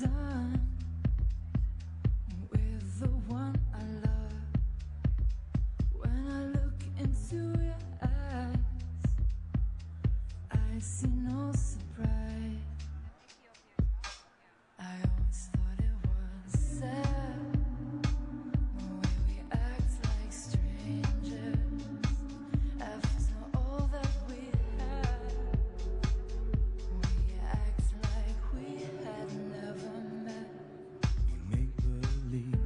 done with the one I love. When I look into your eyes, I see no surprise. I always thought it was sad, the way we act like strangers after all that we had. We act like we had never met. You make believe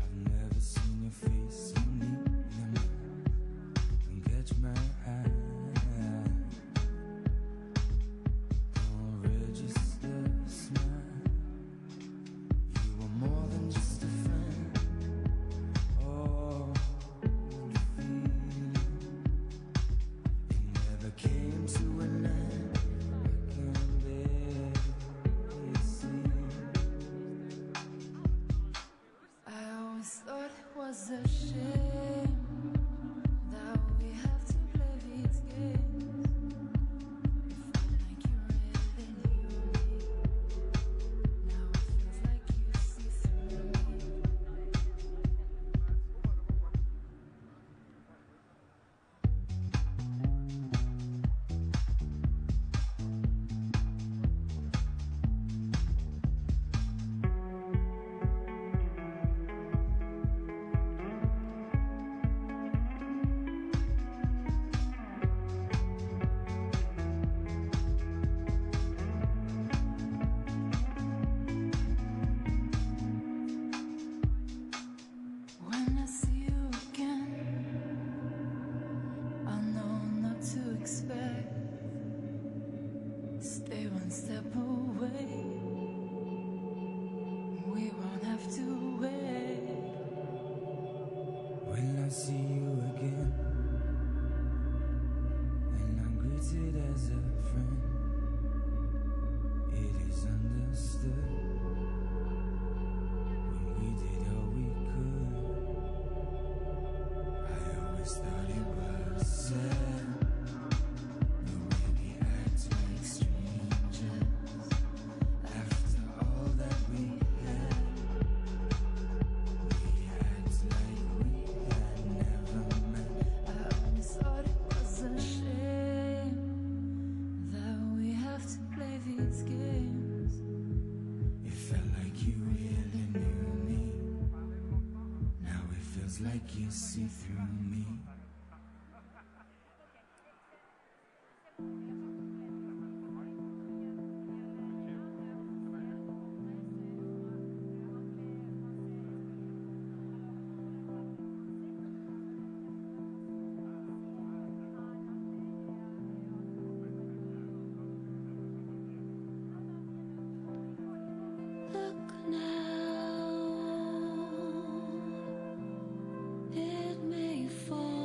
I've never seen your face so neat. Don't catch my eye. Don't register a smile. You were more than just a friend. Oh, the feeling, it never came to an end. I can barely see. I always thought it was a shame that we have to play these games. It felt like you really knew me. Now it feels like you see through me. When I see you again, I'll know not to expect. Stay one step away. We won't have to wait. When I see you again, and I'm greeted as a friend, it is understood. When we did all we could, I always thought it was sad, the way we act like strangers after all that we had. We act like we had never met. I always thought it was a shame that we have to play these games. It felt like you really knew me. Now it feels like you see through me. Look now, it may fall.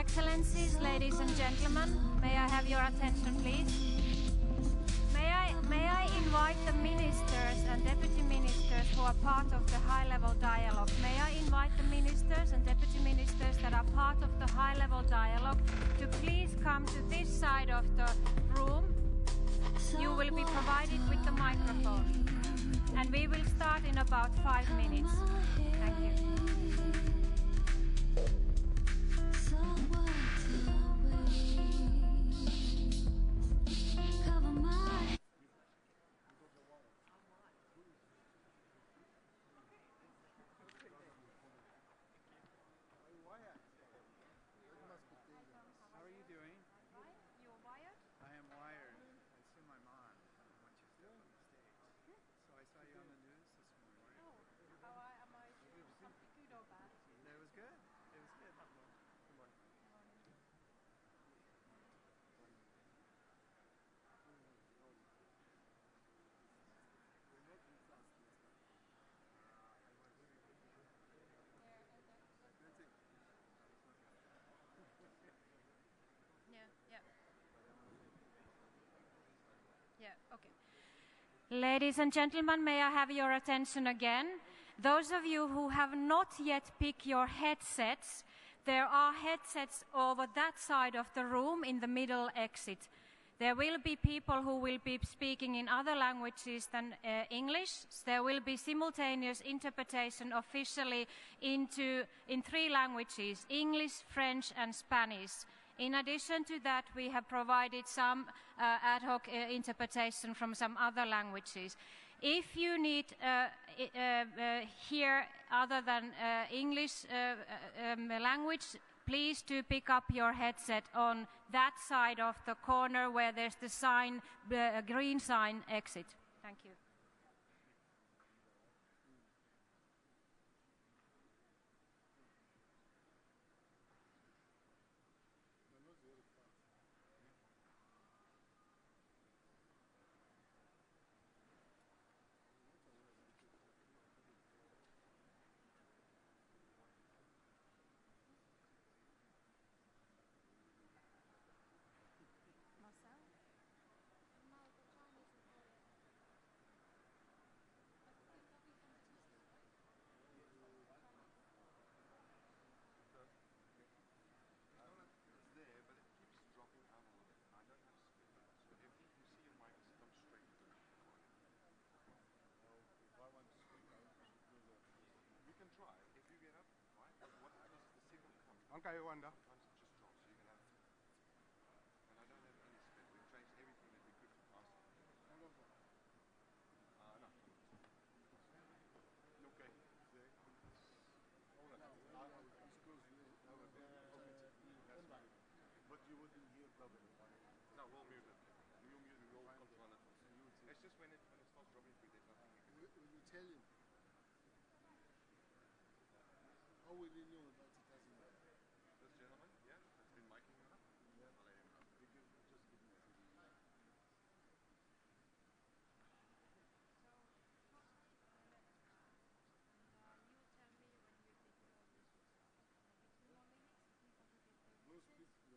Excellencies, ladies and gentlemen, may I have your attention, please? May I invite the ministers and deputy ministers who are part of the high-level dialogue? May I invite the ministers and deputy ministers that are part of the high-level dialogue to please come to this side of the room? You will be provided with the microphone. And we will start in about 5 minutes. Thank you. How are you doing? You're wired? I am wired. I see my mom. What you said on the stage. So I saw you on the news this morning. Oh, am I something good or bad? It was good. It was good. Good morning. Yeah, okay. Ladies and gentlemen, may I have your attention again? Those of you who have not yet picked your headsets, there are headsets over that side of the room in the middle exit. There will be people who will be speaking in other languages than English. There will be simultaneous interpretation officially in 3 languages, English, French and Spanish. In addition to that, we have provided some ad hoc interpretation from some other languages. If you need hear other than English language, please do pick up your headset on that side of the corner where there's the sign, green sign exit. Thank you. Okay, Wanda. But you wouldn't hear properly. No, we'll mute it. We'll mute it. We'll control it. It's just when it starts dropping through, there's nothing you can do. Will you tell him? How will he know that it doesn't work? This gentleman, yeah, that's been miking you up. Yeah. I'll let him know. Just give me There will be few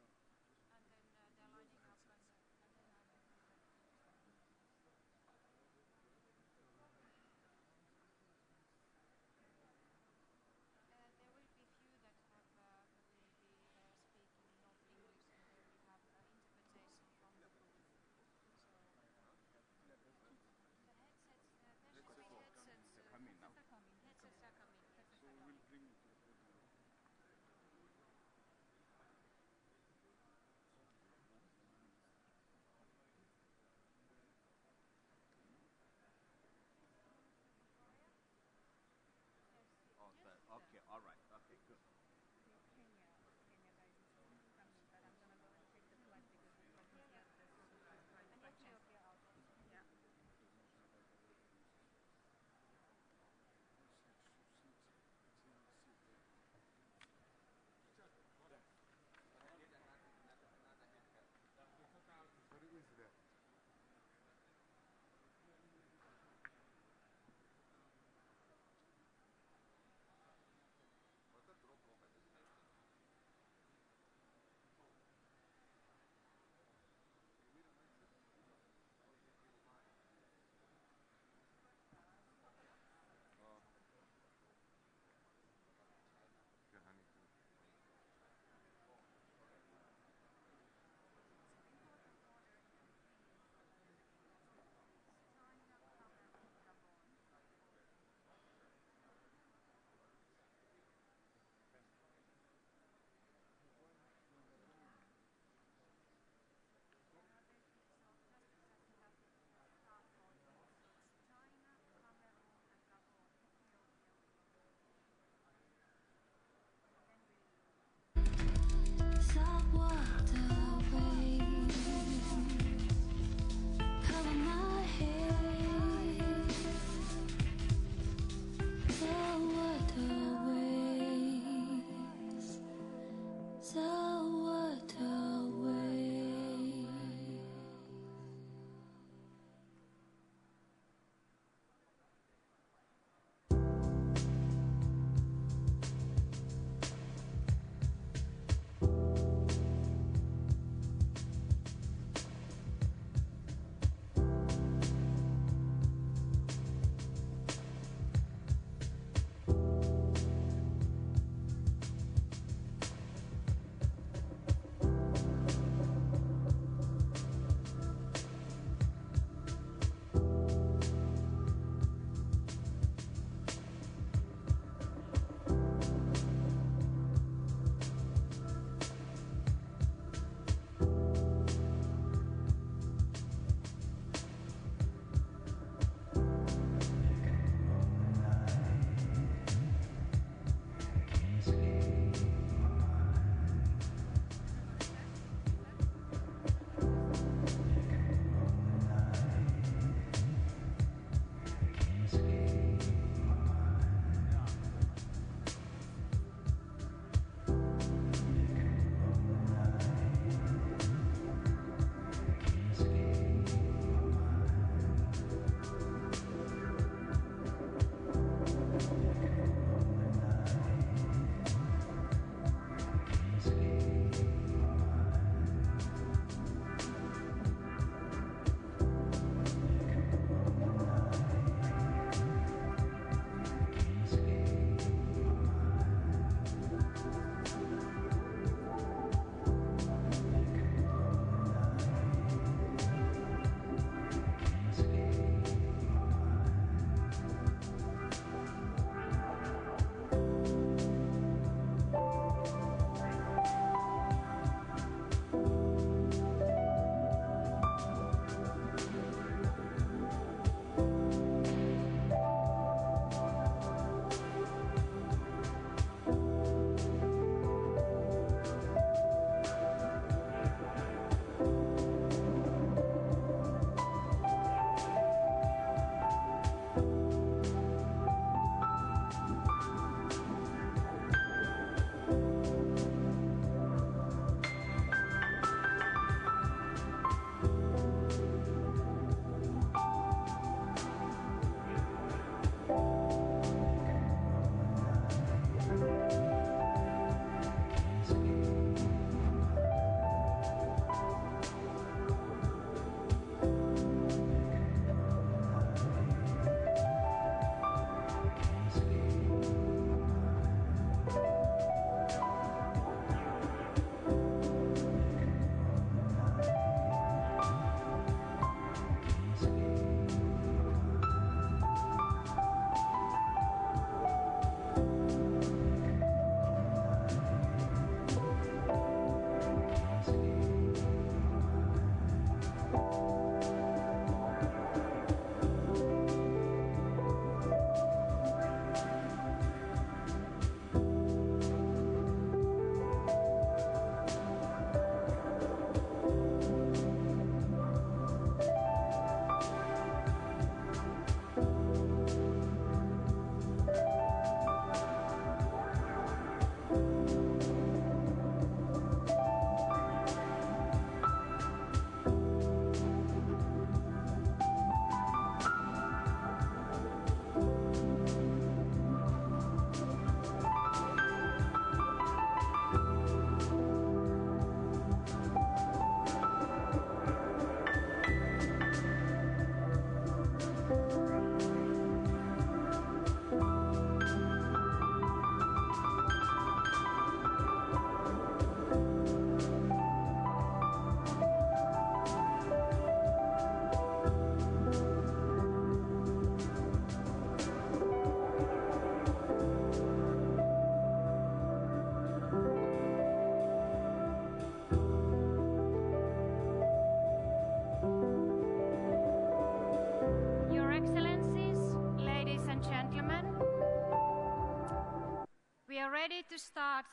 ready to start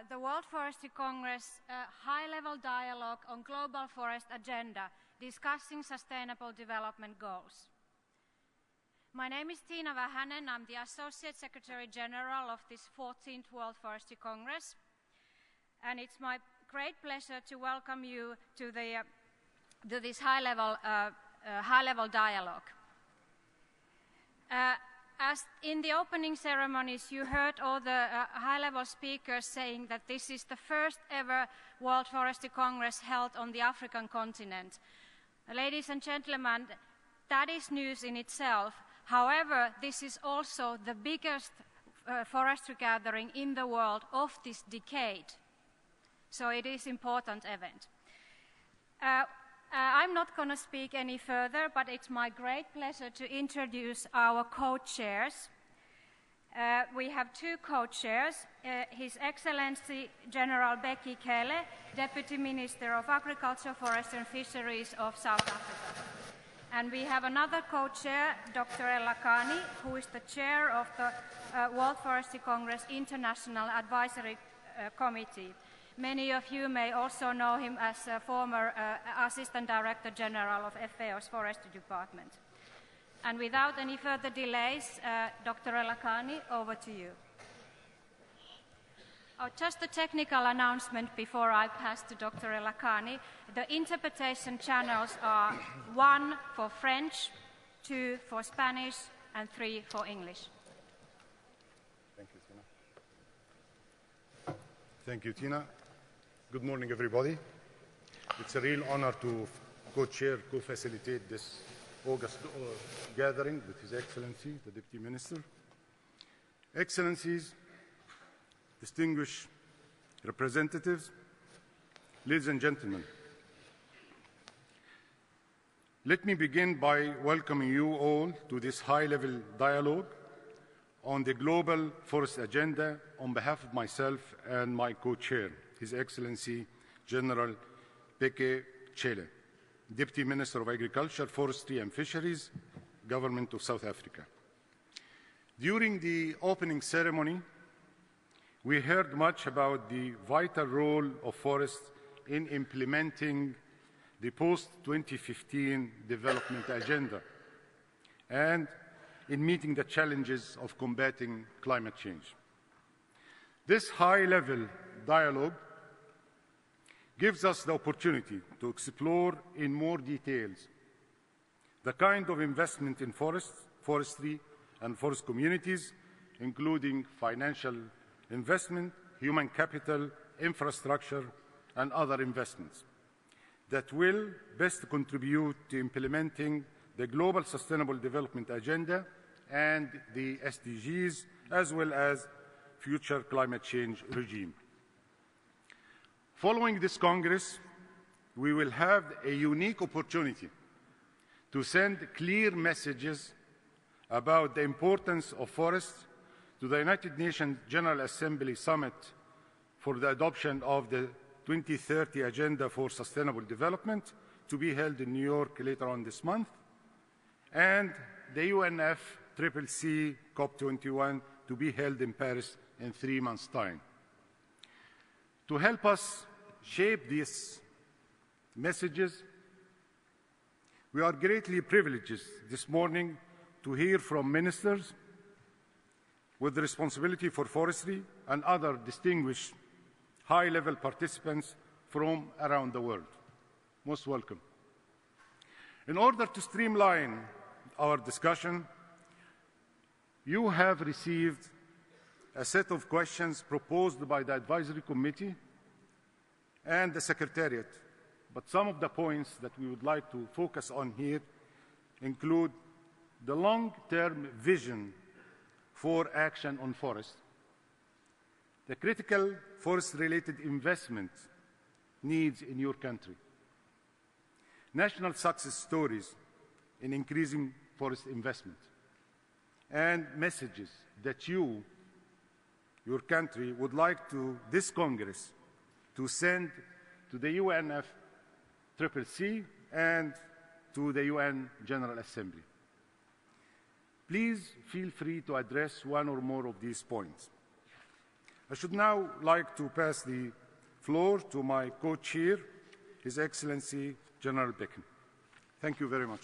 the World Forestry Congress high-level dialogue on global forest agenda, discussing sustainable development goals. My name is Tiina Vähänen. I'm the Associate Secretary General of this 14th World Forestry Congress. and it's my great pleasure to welcome you to this high-level dialogue. As in the opening ceremonies, you heard all the high-level speakers saying that this is the first ever World Forestry Congress held on the African continent. Ladies and gentlemen, that is news in itself. However, this is also the biggest forestry gathering in the world of this decade. So it is an important event. I'm not going to speak any further, but it's my great pleasure to introduce our co-chairs. We have two co-chairs, His Excellency General Becky Cele, Deputy Minister of Agriculture, Forestry and Fisheries of South Africa. And we have another co-chair, Dr. Ella Kani, who is the chair of the World Forestry Congress International Advisory Committee. Many of you may also know him as a former Assistant Director General of FAO's Forestry Department. And without any further delays, Dr. Ella Kani, over to you. Just a technical announcement before I pass to Dr. Ella Kani. The interpretation channels are 1 for French, 2 for Spanish, and 3 for English. Thank you, Tina. Thank you, Tina. Good morning, everybody. It's a real honor to co-chair, co-facilitate this August gathering with His Excellency, the Deputy Minister. Excellencies, distinguished representatives, ladies and gentlemen, let me begin by welcoming you all to this high-level dialogue on the global forest agenda on behalf of myself and my co-chair, His Excellency General Becky Cele, Deputy Minister of Agriculture, Forestry and Fisheries, Government of South Africa. During the opening ceremony, we heard much about the vital role of forests in implementing the post-2015 development agenda and in meeting the challenges of combating climate change. This high-level dialogue gives us the opportunity to explore in more details the kind of investment in forests, forestry and forest communities, including financial investment, human capital, infrastructure and other investments that will best contribute to implementing the Global Sustainable Development Agenda and the SDGs, as well as future climate change regime. Following this Congress, we will have a unique opportunity to send clear messages about the importance of forests to the United Nations General Assembly Summit for the adoption of the 2030 Agenda for Sustainable Development to be held in New York later on this month, and the UNFCCC COP21 to be held in Paris in 3 months' time. To help us shape these messages, we are greatly privileged this morning to hear from ministers with the responsibility for forestry and other distinguished high-level participants from around the world. Most welcome. In order to streamline our discussion, you have received a set of questions proposed by the Advisory Committee and the Secretariat, but some of the points that we would like to focus on here include the long-term vision for action on forests, the critical forest-related investment needs in your country, national success stories in increasing forest investment, and messages that you, your country, would like this Congress to send to the UNFCCC and to the UN General Assembly. Please feel free to address one or more of these points. I should now like to pass the floor to my co-chair, His Excellency General Becky. Thank you very much.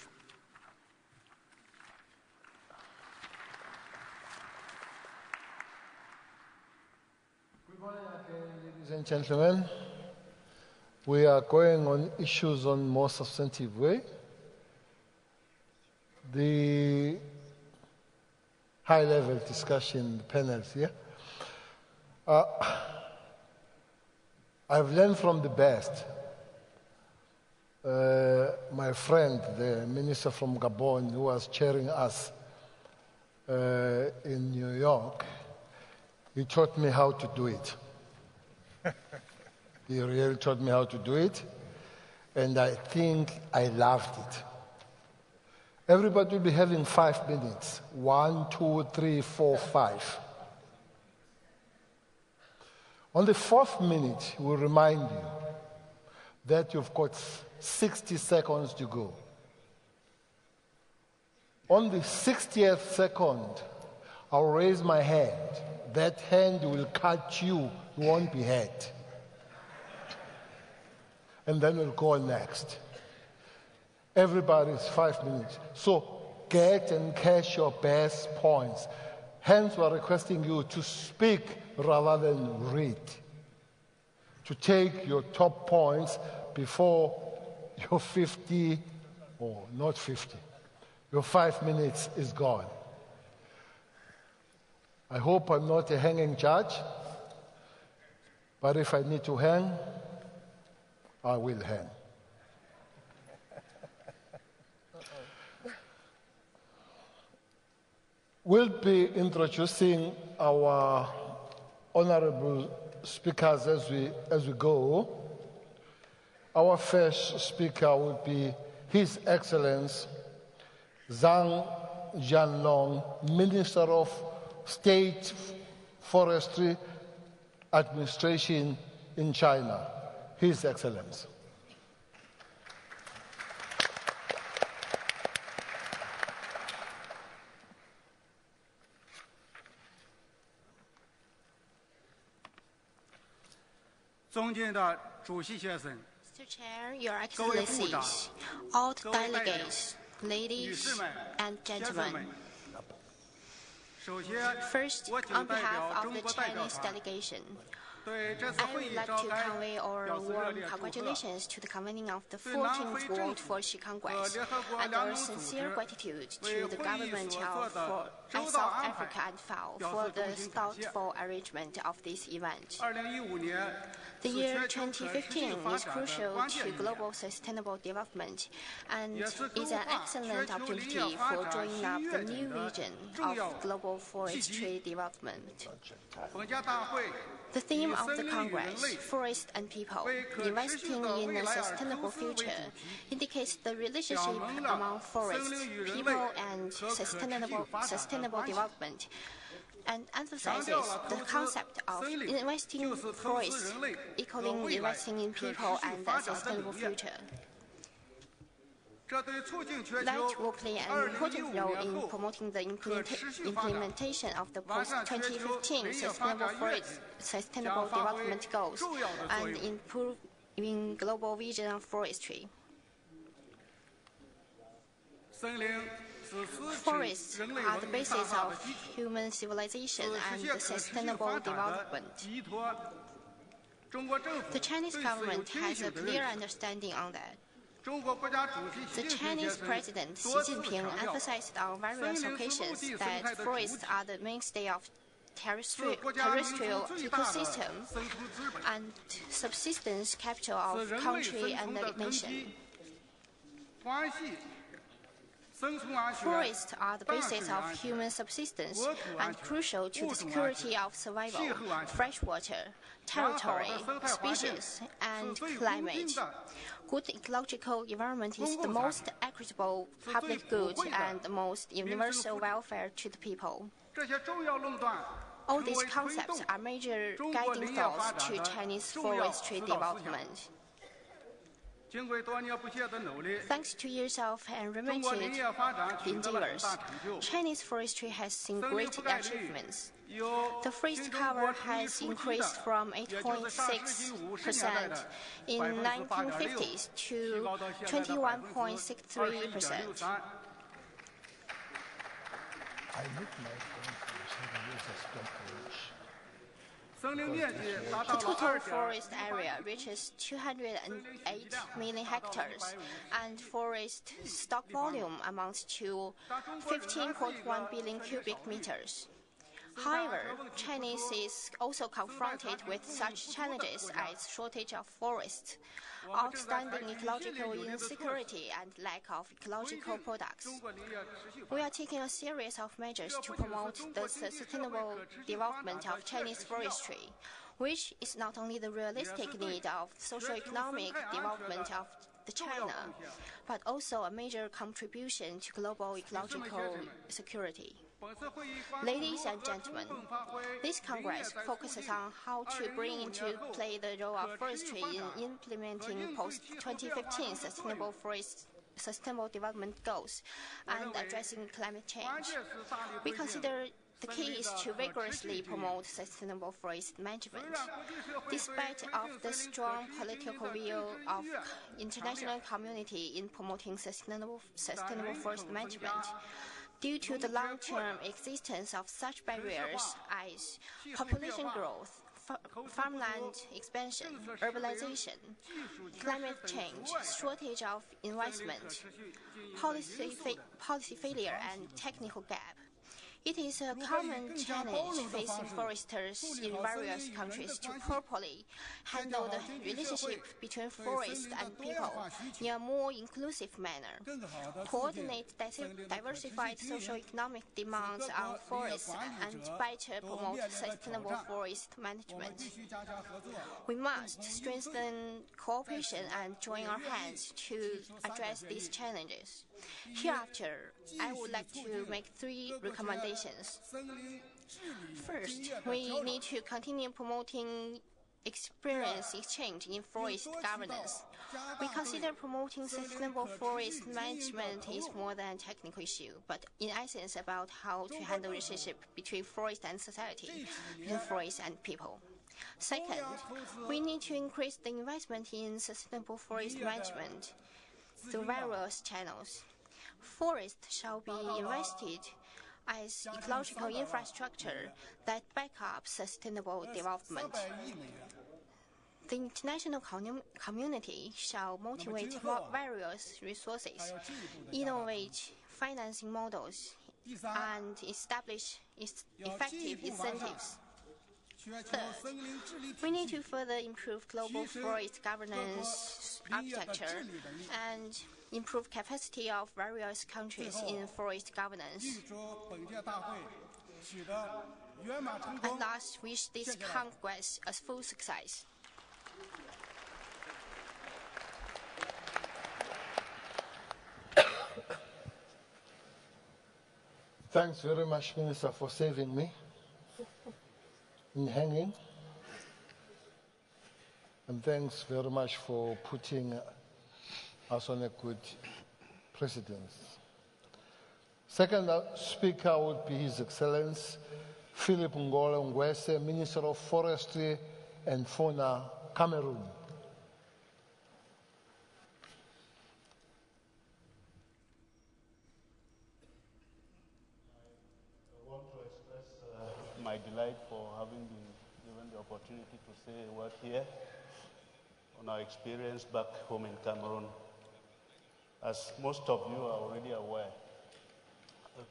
Good morning, ladies Ladies and gentlemen, we are going on issues on more substantive way. The high-level discussion panels here. I've learned from the best. My friend, the minister from Gabon, who was chairing us in New York, he taught me how to do it. He really taught me how to do it, and I think I loved it. Everybody will be having 5 minutes. 1, 2, 3, 4, 5. On the 4th minute, we'll remind you that you've got 60 seconds to go. On the 60th second, I'll raise my hand. That hand will cut you, you won't be hurt. And then we'll go next. Everybody's 5 minutes. So get and catch your best points. Hence, we're requesting you to speak rather than read. To take your top points before your 50, or not 50, your 5 minutes is gone. I hope I'm not a hanging judge, but if I need to hang, I will hang. We'll be introducing our honorable speakers as we go. Our first speaker will be His Excellency Zhang Jianlong, Minister of State Forestry Administration in China. His Excellency. Mr. Chair, Your Excellencies, all the delegates, ladies and gentlemen. First, on behalf of the Chinese delegation, I would like to convey our warm congratulations to the convening of the 14th World Forestry Congress and our sincere gratitude to the government of South Africa and FAO for the thoughtful arrangement of this event. The year 2015 is crucial to global sustainable development and is an excellent opportunity for drawing up the new vision of global forestry development. The theme of the Congress, Forest and People, Investing in a Sustainable Future, indicates the relationship among forests, people, and sustainable development, and emphasizes the concept of investing in forests equaling investing in people and a sustainable future. That will play an important role in promoting the implementation of the post-2015 Sustainable Development Goals and improving global vision of forestry. Forests are the basis of human civilization and sustainable development. The Chinese government has a clear understanding on that. The Chinese President Xi Jinping emphasized on various occasions that forests are the mainstay of terrestrial ecosystem and subsistence capital of country and nation. Forests are the basis of human subsistence and crucial to the security of survival, freshwater, territory, species, and climate. Good ecological environment is the most equitable public good and the most universal welfare to the people. All these concepts are major guiding thoughts to Chinese forestry development. Thanks to years of unremitted endeavors, Chinese forestry has seen great achievements. The forest cover has increased from 8.6% in 1950s to 21.63%. The total forest area reaches 208 million hectares, and forest stock volume amounts to 15.1 billion cubic meters. However, China is also confronted with such challenges as shortage of forests, outstanding ecological insecurity, and lack of ecological products. We are taking a series of measures to promote the sustainable development of Chinese forestry, which is not only the realistic need of socio-economic development of China, but also a major contribution to global ecological security. Ladies and gentlemen, this Congress focuses on how to bring into play the role of forestry in implementing post-2015 sustainable development goals and addressing climate change. We consider the key is to vigorously promote sustainable forest management. Despite of the strong political will of international community in promoting sustainable forest management, due to the long-term existence of such barriers as population growth, farmland expansion, urbanization, climate change, shortage of investment, policy failure, and technical gap, it is a common challenge facing foresters in various countries to properly handle the relationship between forest and people in a more inclusive manner, coordinate diversified socio-economic demands on forests, and better promote sustainable forest management. We must strengthen cooperation and join our hands to address these challenges. Hereafter, I would like to make 3 recommendations. First, we need to continue promoting experience exchange in forest governance. We consider promoting sustainable forest management is more than a technical issue, but in essence about how to handle the relationship between forest and society, between forest and people. Second, we need to increase the investment in sustainable forest management through various channels. Forests shall be invested as ecological infrastructure that back up sustainable development. The international community shall motivate various resources, innovate financing models, and establish effective incentives. Third, we need to further improve global forest governance architecture and improve capacity of various countries in forest governance. And last, wish this Congress a full success. Thanks very much, Minister, for saving me in hanging. And thanks very much for putting us on a good precedence. Second speaker would be His Excellency Philip Ngolo Ngwese, Minister of Forestry and Fauna, Cameroon. I want to express my delight for having been given the opportunity to say a word here on our experience back home in Cameroon. As most of you are already aware,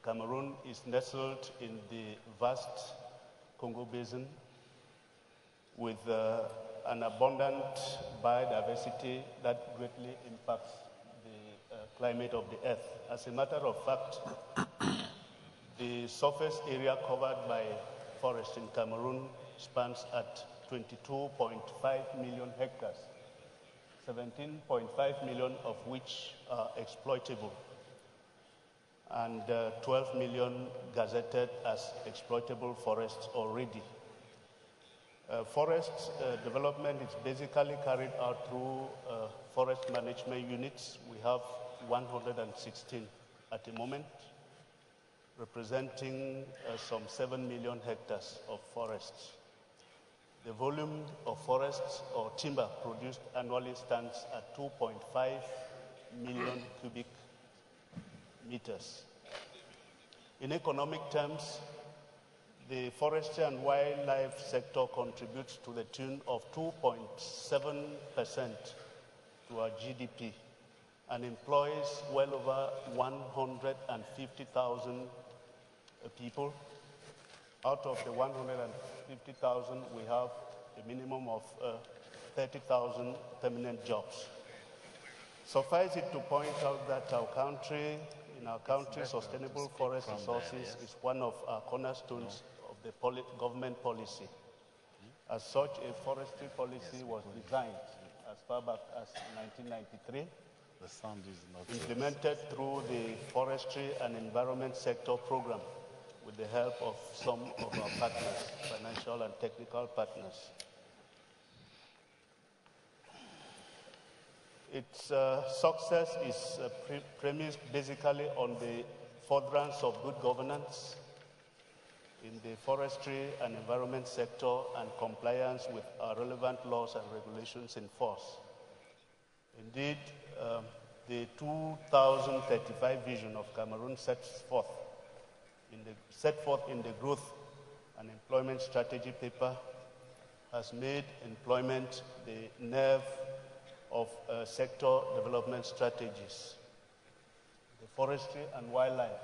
Cameroon is nestled in the vast Congo Basin with an abundant biodiversity that greatly impacts the climate of the earth. As a matter of fact, the surface area covered by forests in Cameroon spans at 22.5 million hectares, 17.5 million of which are exploitable, and 12 million gazetted as exploitable forests already. Forest development is basically carried out through forest management units. We have 116 at the moment, representing some 7 million hectares of forests. The volume of forests or timber produced annually stands at 2.5 million cubic meters. In economic terms, the forestry and wildlife sector contributes to the tune of 2.7% to our GDP and employs well over 150,000 people. Out of the 150,000, we have a minimum of 30,000 permanent jobs. Suffice it to point out that in our country, sustainable forest resources is one of our cornerstones of the government policy. As such, a forestry policy was designed as far back as 1993, implemented through the Forestry and Environment Sector Program with the help of some of our partners, financial and technical partners. Its success is premised basically on the furtherance of good governance in the forestry and environment sector and compliance with our relevant laws and regulations in force. Indeed, the 2035 vision of Cameroon set forth in the growth and employment strategy paper has made employment the nerve of sector development strategies. The forestry and wildlife,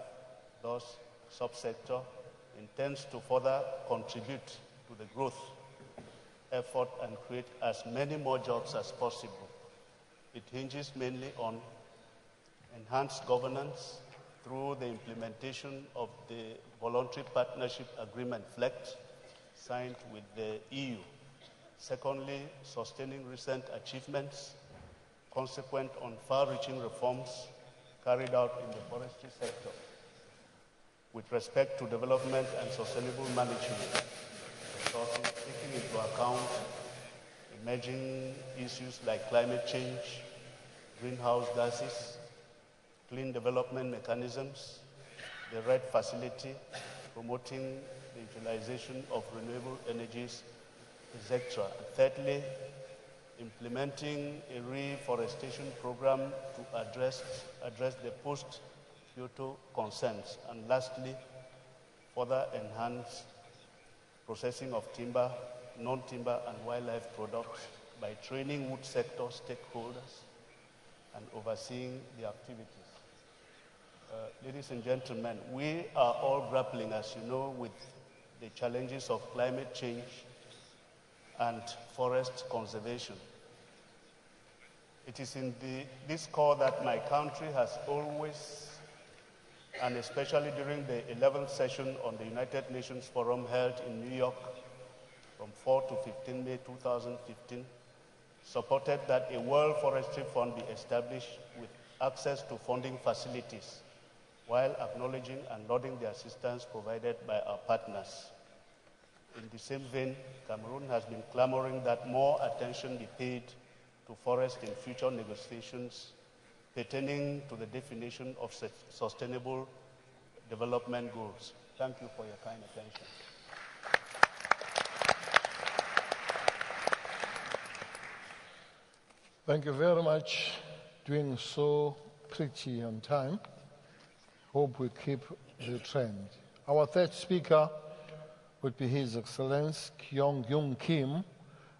thus subsector, intends to further contribute to the growth effort and create as many more jobs as possible. It hinges mainly on enhanced governance through the implementation of the Voluntary Partnership Agreement, FLECT, signed with the EU. Secondly, sustaining recent achievements consequent on far-reaching reforms carried out in the forestry sector with respect to development and sustainable management, resources taking into account emerging issues like climate change, greenhouse gases, clean development mechanisms, the RED facility, promoting the utilization of renewable energies, etc. And thirdly, implementing a reforestation program to address the post-Kyoto concerns. And lastly, further enhance processing of timber, non-timber and wildlife products by training wood sector stakeholders and overseeing the activities. Ladies and gentlemen, we are all grappling, as you know, with the challenges of climate change and forest conservation. It is in this core that my country has always, and especially during the 11th session on the United Nations Forum held in New York from 4 to 15 May 2015, supported that a World Forestry Fund be established with access to funding facilities, while acknowledging and lauding the assistance provided by our partners. In the same vein, Cameroon has been clamoring that more attention be paid to forest in future negotiations pertaining to the definition of sustainable development goals. Thank you for your kind attention. Thank you very much. Doing so pretty on time. Hope we keep the trend. Our third speaker would be His Excellency Kyung Yung Kim,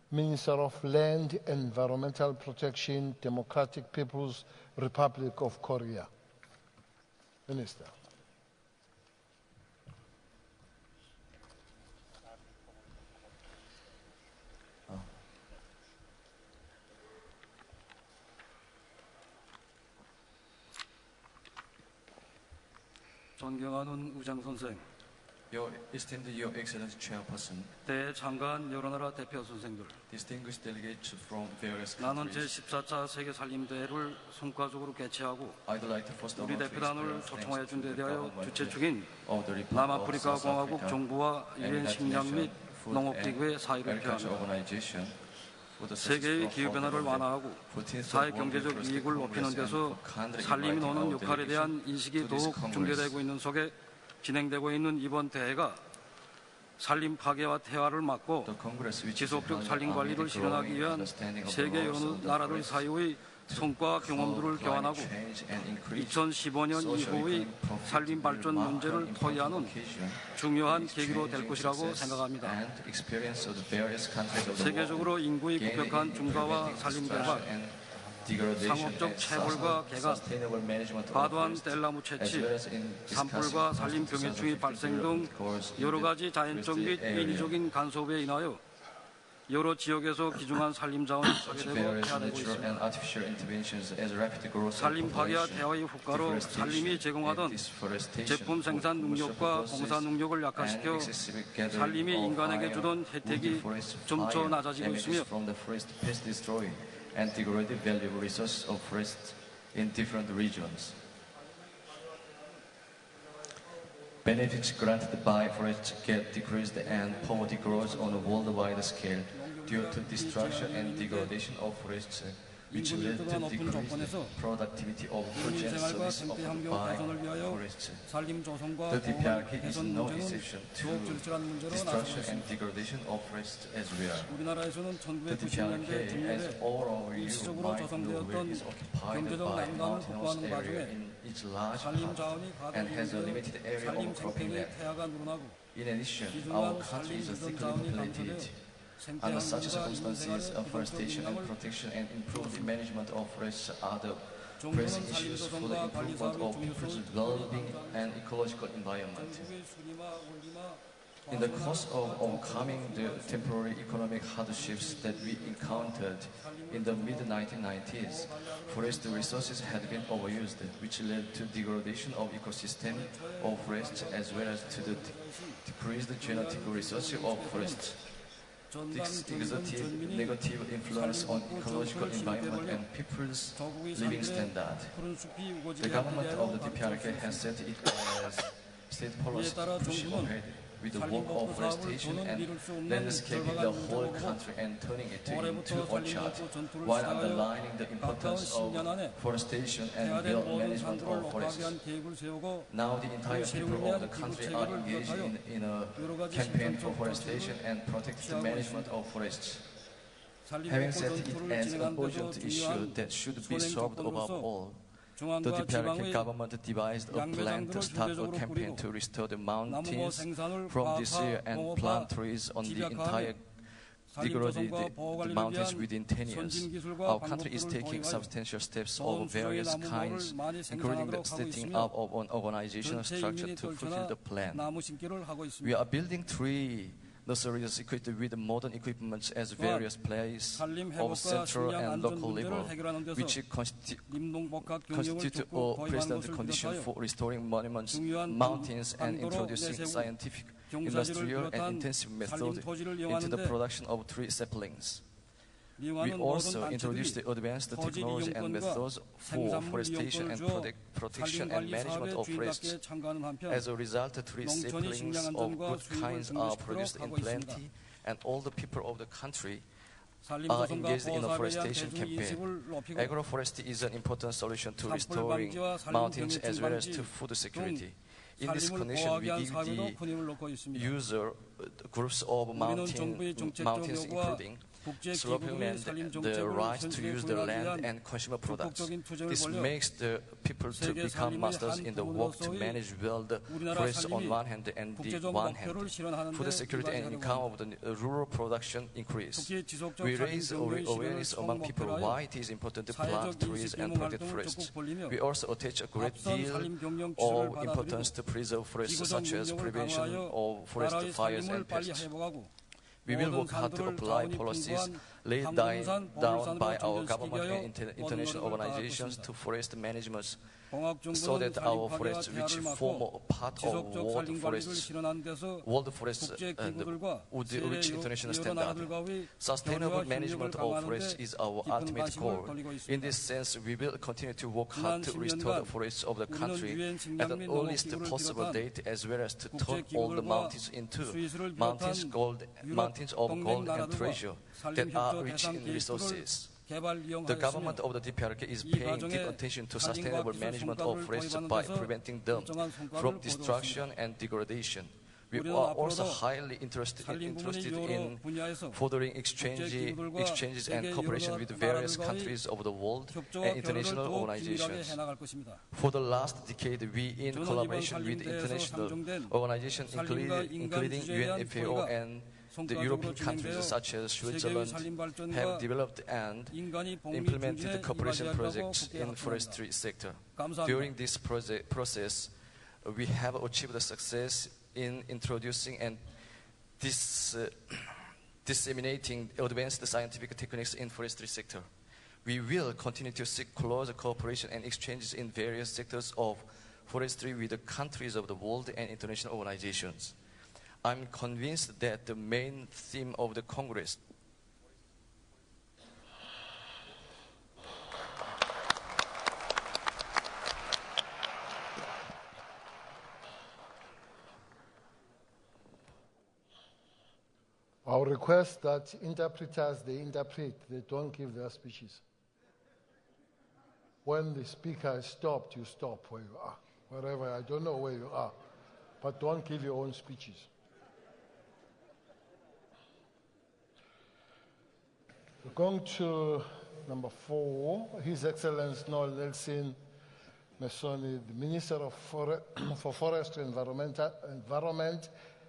Minister of Land, Environmental Protection, Democratic People's Republic of Korea. Minister. 존경하는 우장 선생, Your esteemed Your Excellency Chairperson, 대장관 여러 나라 대표 선생들, distinguished delegates from various 나는 countries, 제14차 세계 산림대회를 성과적으로 개최하고 I'd like to first of 우리 all to 대표단을 express 초청해 준 데 thanks to the 대하여 government 주최 중인 of the Republic of 남아프리카 South 공화국 Africa 정부와 and 유엔 United 식량 및 Nations Food 농업기구의 and 사의를 Agriculture 표합니다. Organization for the 세계의 successful 기후변화를 outcome of 완화하고 the 14th 사회 World 경제적 Forestry 이익을 높이는 Congress 데서 and for kindly 산림이 inviting 노는 our 역할에 대한 delegation 인식이 to this 더욱 Congress. 중대되고 있는 속에 진행되고 있는 이번 대회가 산림 파괴와 태화를 막고 지속적 산림 관리를 실현하기 위한 세계 여러 나라들 사이의 성과 경험들을 교환하고 2015년 이후의 산림 발전 문제를 토의하는 중요한 계기로 될 것이라고 생각합니다. 세계적으로 인구의 급격한 증가와 산림 개발, 상업적 채굴과 개간, 과도한 뗄나무 채취, 산불과 산림 병해충의 발생 등 여러 가지 자연적 및 인위적인 간섭에 인하여 여러 지역에서 귀중한 산림 자원이 파괴되고 폐하되고 있습니다. 산림 파괴와 대화의 효과로 산림이 제공하던 제품 생산 능력과 공사 능력을 약화시켜 산림이 인간에게 주던 혜택이 점차 낮아지고 있으며 and degrade the valuable resources of forests in different regions. Benefits granted by forests get decreased and poverty grows on a worldwide scale due to destruction and degradation of forests, which led to decreased productivity of goods and services offered by forests. The DPRK is no exception to destruction and degradation of forests as well. The DPRK, as all of you might know, is occupied by mountainous area in its large part and has a limited area of cropping land. In addition, our country is thickly populated. Under such circumstances, afforestation and protection and improved management of forests are the pressing issues for the improvement of people's well-being and ecological environment. In the course of overcoming the temporary economic hardships that we encountered in the mid-1990s, forest resources had been overused, which led to degradation of ecosystem of forests as well as to the decreased genetic resources of forests. This exerted negative influence on ecological environment and people's living standard. The government of the DPRK has set it as state policy to push ahead with the work of forestation and landscaping the whole country and turning it into orchard, while underlining the importance of forestation and well management of forests. Now the entire people of the country are engaged in a campaign for forestation and protective management of forests. Having set it as an urgent issue that should be solved above all, the DPRK government devised a plan to start a campaign to restore the mountains from this year and plant trees on the entire degraded mountains within 10 years. Our country is taking substantial steps of various kinds, including the setting up of an organizational structure to fulfill the plan. We are building tree nurseries equipped with modern equipment as various places of central and local level, which constitute a present condition for restoring monuments, mountains, and introducing scientific, industrial, and intensive methods into the production of tree saplings. We also introduced the advanced technology and methods for forestation and protection and management of forests. As a result, tree saplings of good kinds are produced in plenty, and all the people of the country are engaged in a forestation campaign. Agroforestry is an important solution to restoring mountains as well as to food security. In this condition, we give the user groups of mountains including sloping land the right to use the land and consumer products. This makes the people to become masters in the work to manage well the forests on one hand and the one hand. Food security and income of the rural production increase. We raise awareness among people why it is important to plant trees and protect forests. We also attach a great deal of importance to preserve forests, such as prevention of forest fires and pests. We will work hard to apply policies laid down by our government and international organizations to forest management so that our forests, which form a part of world forests would reach international standard. Sustainable management of forests is our ultimate goal. In this sense, we will continue to work hard to restore the forests of the country at an earliest possible date, as well as to turn all the mountains into mountains of gold and treasure that are rich in resources. The government of the DPRK is paying deep attention to sustainable management of forests by preventing them from destruction and degradation. We are also highly interested in furthering exchanges and cooperation with various countries of the world and international organizations. For the last decade, we, in collaboration with international organizations including UN, FAO, and the European countries such as Switzerland, have developed and implemented cooperation projects in forestry sector. During this process, we have achieved success in introducing and disseminating advanced scientific techniques in forestry sector. We will continue to seek closer cooperation and exchanges in various sectors of forestry with the countries of the world and international organizations. I'm convinced that the main theme of the Congress I'll request that interpreters, they interpret, they don't give their speeches. When the speaker is stopped, you stop where you are. Wherever, I don't know where you are. But don't give your own speeches. We're going to number 4, His Excellency Noel Nelson Mesoni, the Minister for Forestry, Environment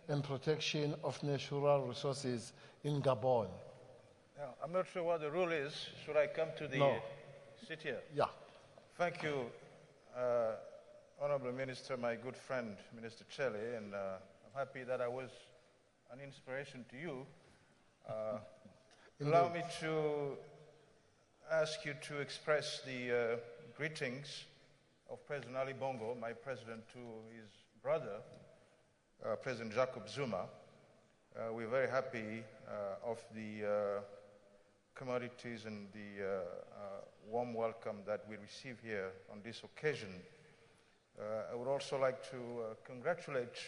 and Protection of Natural Resources in Gabon. Now, I'm not sure what the rule is. Should I come to the sit here? Yeah. Thank you, Honorable Minister, my good friend, Minister Chele, and I'm happy that I was an inspiration to you. Allow me to ask you to express the greetings of President Ali Bongo, my president, to his brother, President Jacob Zuma. We're very happy of the commodities and the warm welcome that we receive here on this occasion. I would also like to congratulate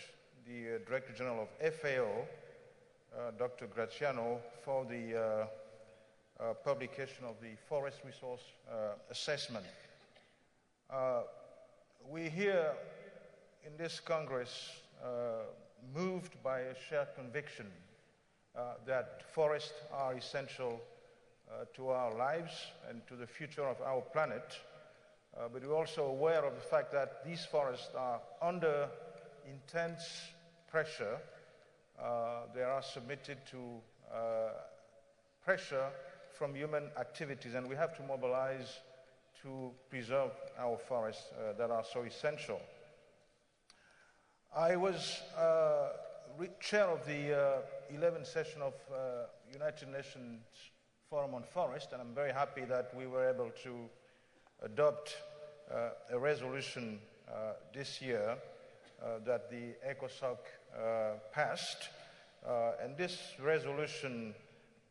the Director General of FAO, Dr. Graziano, for the publication of the Forest Resource Assessment. We here in this Congress moved by a shared conviction that forests are essential to our lives and to the future of our planet. But we're also aware of the fact that these forests are under intense pressure. They are submitted to pressure from human activities, and we have to mobilize to preserve our forests that are so essential. I was chair of the 11th session of United Nations Forum on Forest, and I'm very happy that we were able to adopt a resolution this year that the ECOSOC passed. And this resolution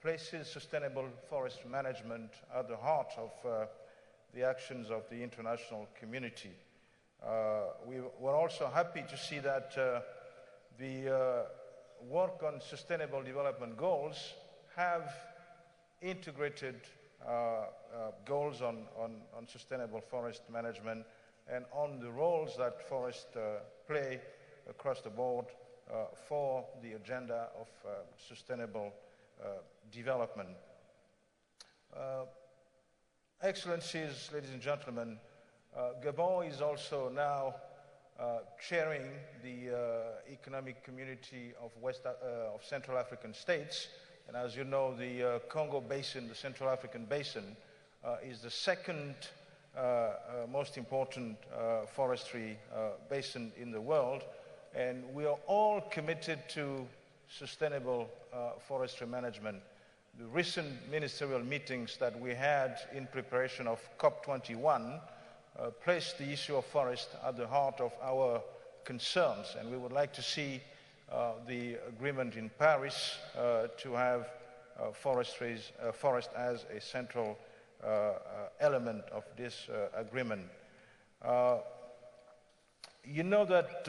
places sustainable forest management at the heart of the actions of the international community. We were also happy to see that the work on sustainable development goals have integrated goals on sustainable forest management and on the roles that forests play across the board for the agenda of sustainable development. Excellencies, ladies and gentlemen, Gabon is also now chairing the Economic Community of Central African States. And as you know, the Congo Basin, the Central African Basin, is the second most important forestry basin in the world. And we are all committed to sustainable forestry management. The recent ministerial meetings that we had in preparation of COP21 placed the issue of forest at the heart of our concerns, and we would like to see the agreement in Paris to have forest as a central element of this agreement. You know that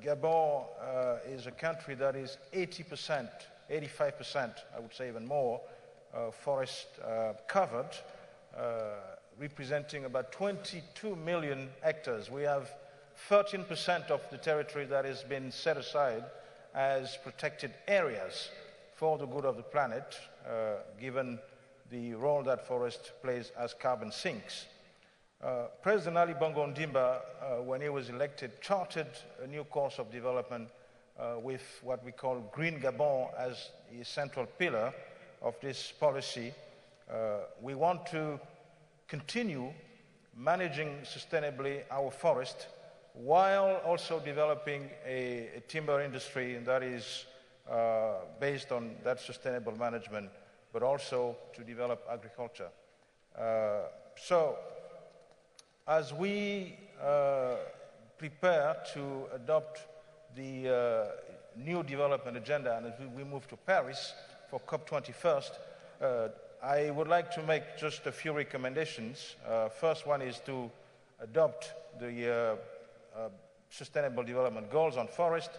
Gabon is a country that is 80%, 85%, I would say even more, forest covered, representing about 22 million hectares. We have 13% of the territory that has been set aside as protected areas for the good of the planet, given the role that forest plays as carbon sinks. President Ali Bongo Ondimba, when he was elected, charted a new course of development with what we call Green Gabon as a central pillar of this policy. We want to continue managing sustainably our forest while also developing a timber industry that is based on that sustainable management, but also to develop agriculture. So, as we prepare to adopt the new development agenda and as we move to Paris for COP21, I would like to make just a few recommendations. First one is to adopt the Sustainable Development Goals on forest,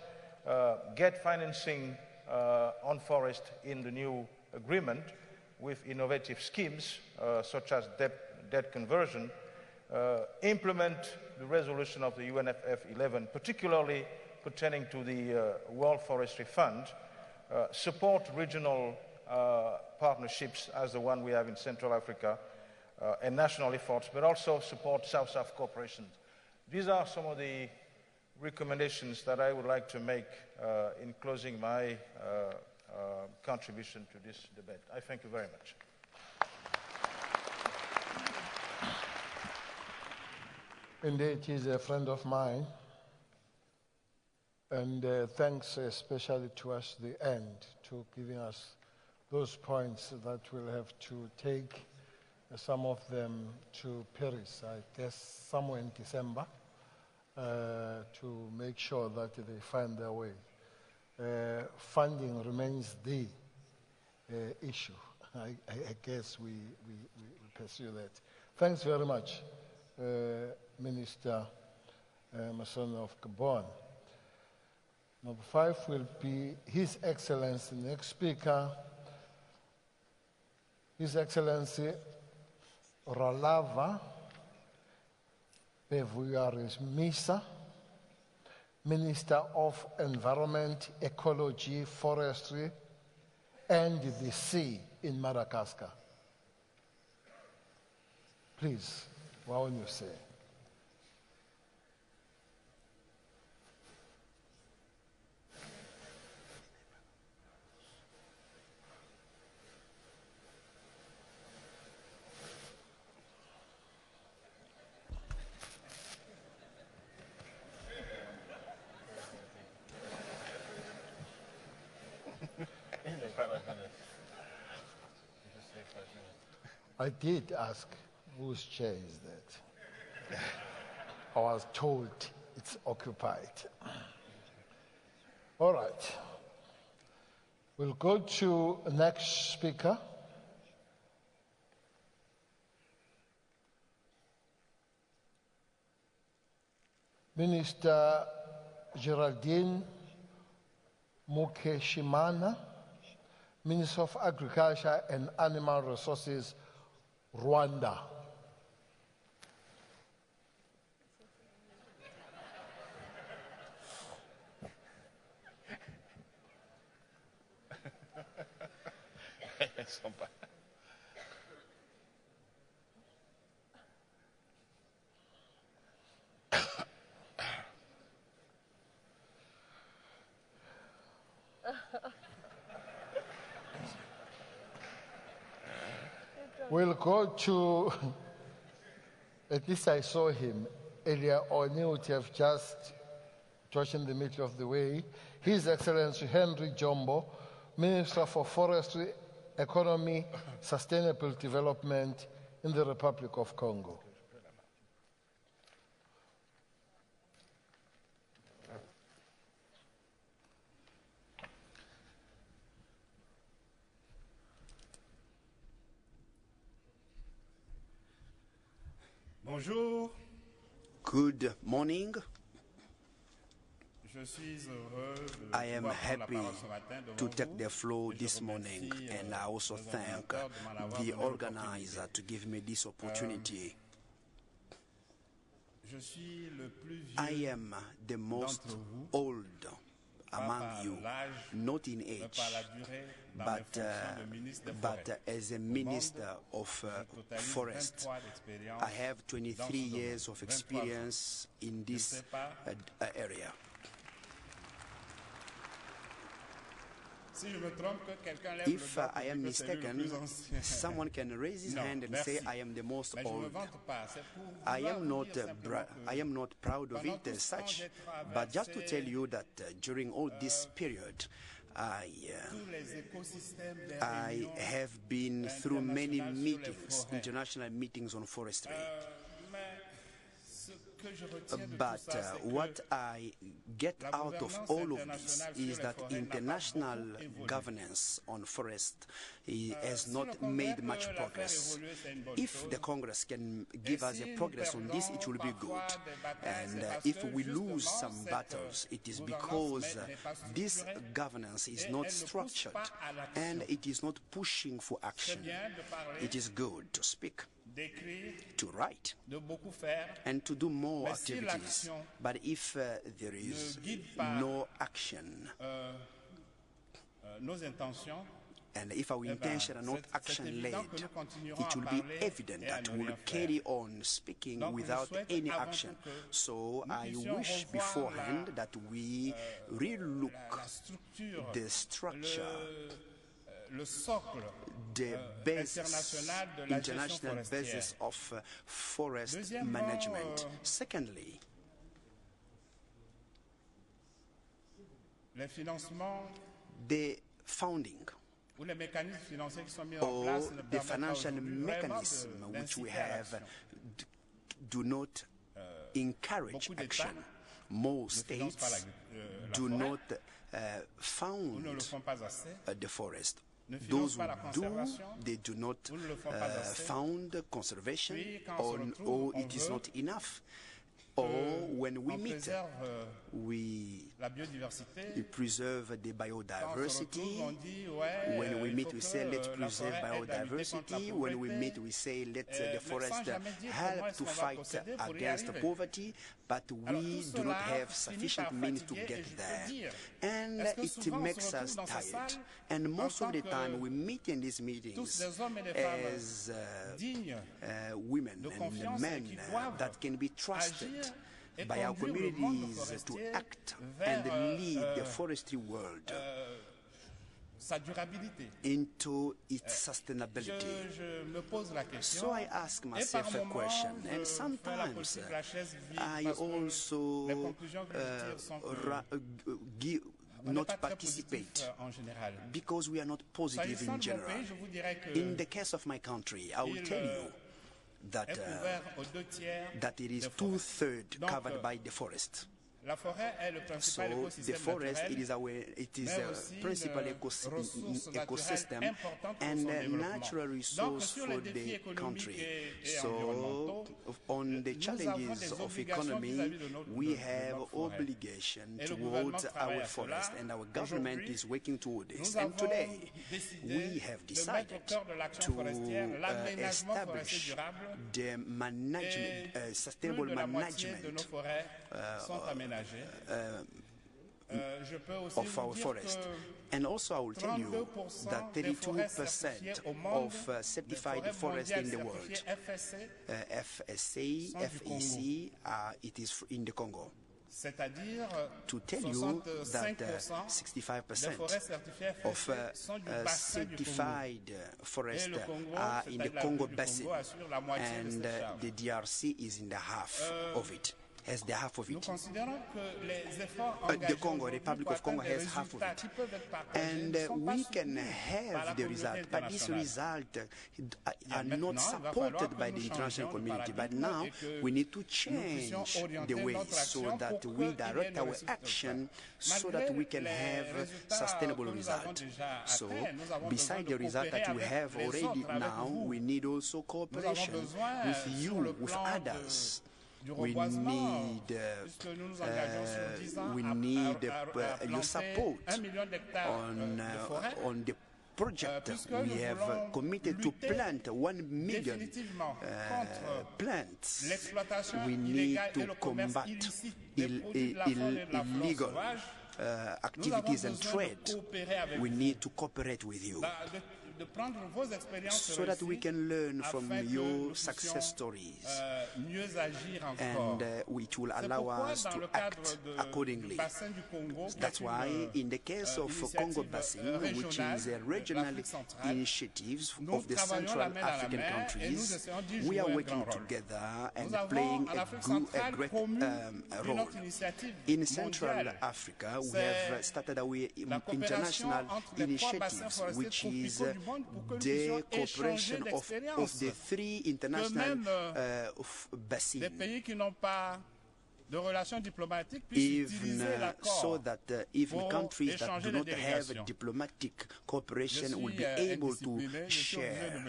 get financing on forest in the new agreement with innovative schemes such as debt conversion, implement the resolution of the UNFF11, particularly pertaining to the World Forestry Fund, support regional partnerships as the one we have in Central Africa and national efforts, but also support South-South cooperation. These are some of the recommendations that I would like to make in closing my contribution to this debate. I thank you very much. Indeed, he's a friend of mine, and thanks especially towards the end to giving us those points that we'll have to take some of them to Paris, I guess somewhere in December, to make sure that they find their way. Funding remains the issue. I guess we pursue that. Thanks very much, Minister Masson of Gabon. Number 5 will be His Excellency, next speaker, His Excellency Rolava Bevuyaris Misa, Minister of Environment, Ecology, Forestry, and the Sea in Madagascar. Please, what will you say? I did ask whose chair is that. I was told it's occupied. All right. We'll go to the next speaker. Minister Geraldine Mukeshimana, Minister of Agriculture and Animal Resources, Rwanda. We'll go to, at least I saw him earlier on, he would have just touched in the middle of the way. His Excellency Henry Jombo, Minister for Forestry, Economy, Sustainable Development in the Republic of Congo. Bonjour. Good morning. Je suis heureux de I am pouvoir prendre la happy parole ce matin devant to vous. take the floor Et je this morning, remercie, and I also les thank organisateurs de m'en avoir the donné organizer to give me this opportunity. Je suis le plus I vieux am the most d'entre vous. old among you, not in age, but as a minister of forest. I have 23 years of experience in this area. If I am mistaken, someone can raise his hand and say I am the most old. I am not proud of it as such, but just to tell you that during all this period, I have been through many meetings, international meetings on forestry. But what I get out of all of this is that international governance on forest has not made much progress. If the Congress can give us a progress on this, it will be good. And if we lose some battles, it is because this governance is not structured and it is not pushing for action. It is good to speak, to write, and to do more activities. But if there is no action, and if our intentions are not action-led, it will be evident that we will carry on speaking without any action. So I wish beforehand that we relook the structure, the basis, international basis of forest management. Secondly, the founding or the financial mechanism which we have do not encourage action. Most states do not found the forest. Those who do, they do not found conservation, or it is not enough. Or when we meet, we preserve the biodiversity. When we meet, we say, let's preserve biodiversity. When we meet, we say, let the forest help to fight against poverty. But we do not have sufficient means to get there. And it makes us tired. And most of the time, we meet in these meetings as women and men that can be trusted by our communities to act and lead the forestry world into its sustainability. So I ask myself a question, and sometimes I also not participate because we are not positive in general. In the case of my country, I will tell you that it is 2/3 covered by the forest. So the forest, it is a principal ecosystem and a natural resource for the country. So on the challenges of economy, we have obligation towards our forest, and our government is working toward this. And today, we have decided to establish the management, sustainable management of our forest. And also I will tell you that 32% of certified forests in the world, FSA, FAC, it is in the Congo. To tell you that 65% of certified forests are in the Congo basin, and the DRC is in the half of it. Has the half of it. The Congo, Republic of Congo has half of it. And we can have the result, but this result are not supported by the international community. But now we need to change the way so that we direct our action so that we can have sustainable result. So beside the result that we have already now, we need also cooperation with you, with others. We need your support on the project. We have committed to plant 1 million plants. We need to combat illegal activities and trade. We need to cooperate with you so that we can learn from your success stories and which will allow us to act accordingly. That's why in the case of Congo Basin, which is a regional initiative of the Central African countries, we are working together and playing a great role. In Central Africa, we have started our international initiatives, which is the cooperation of the 3 international basins, even so that even countries that do not have diplomatic cooperation will be able to share.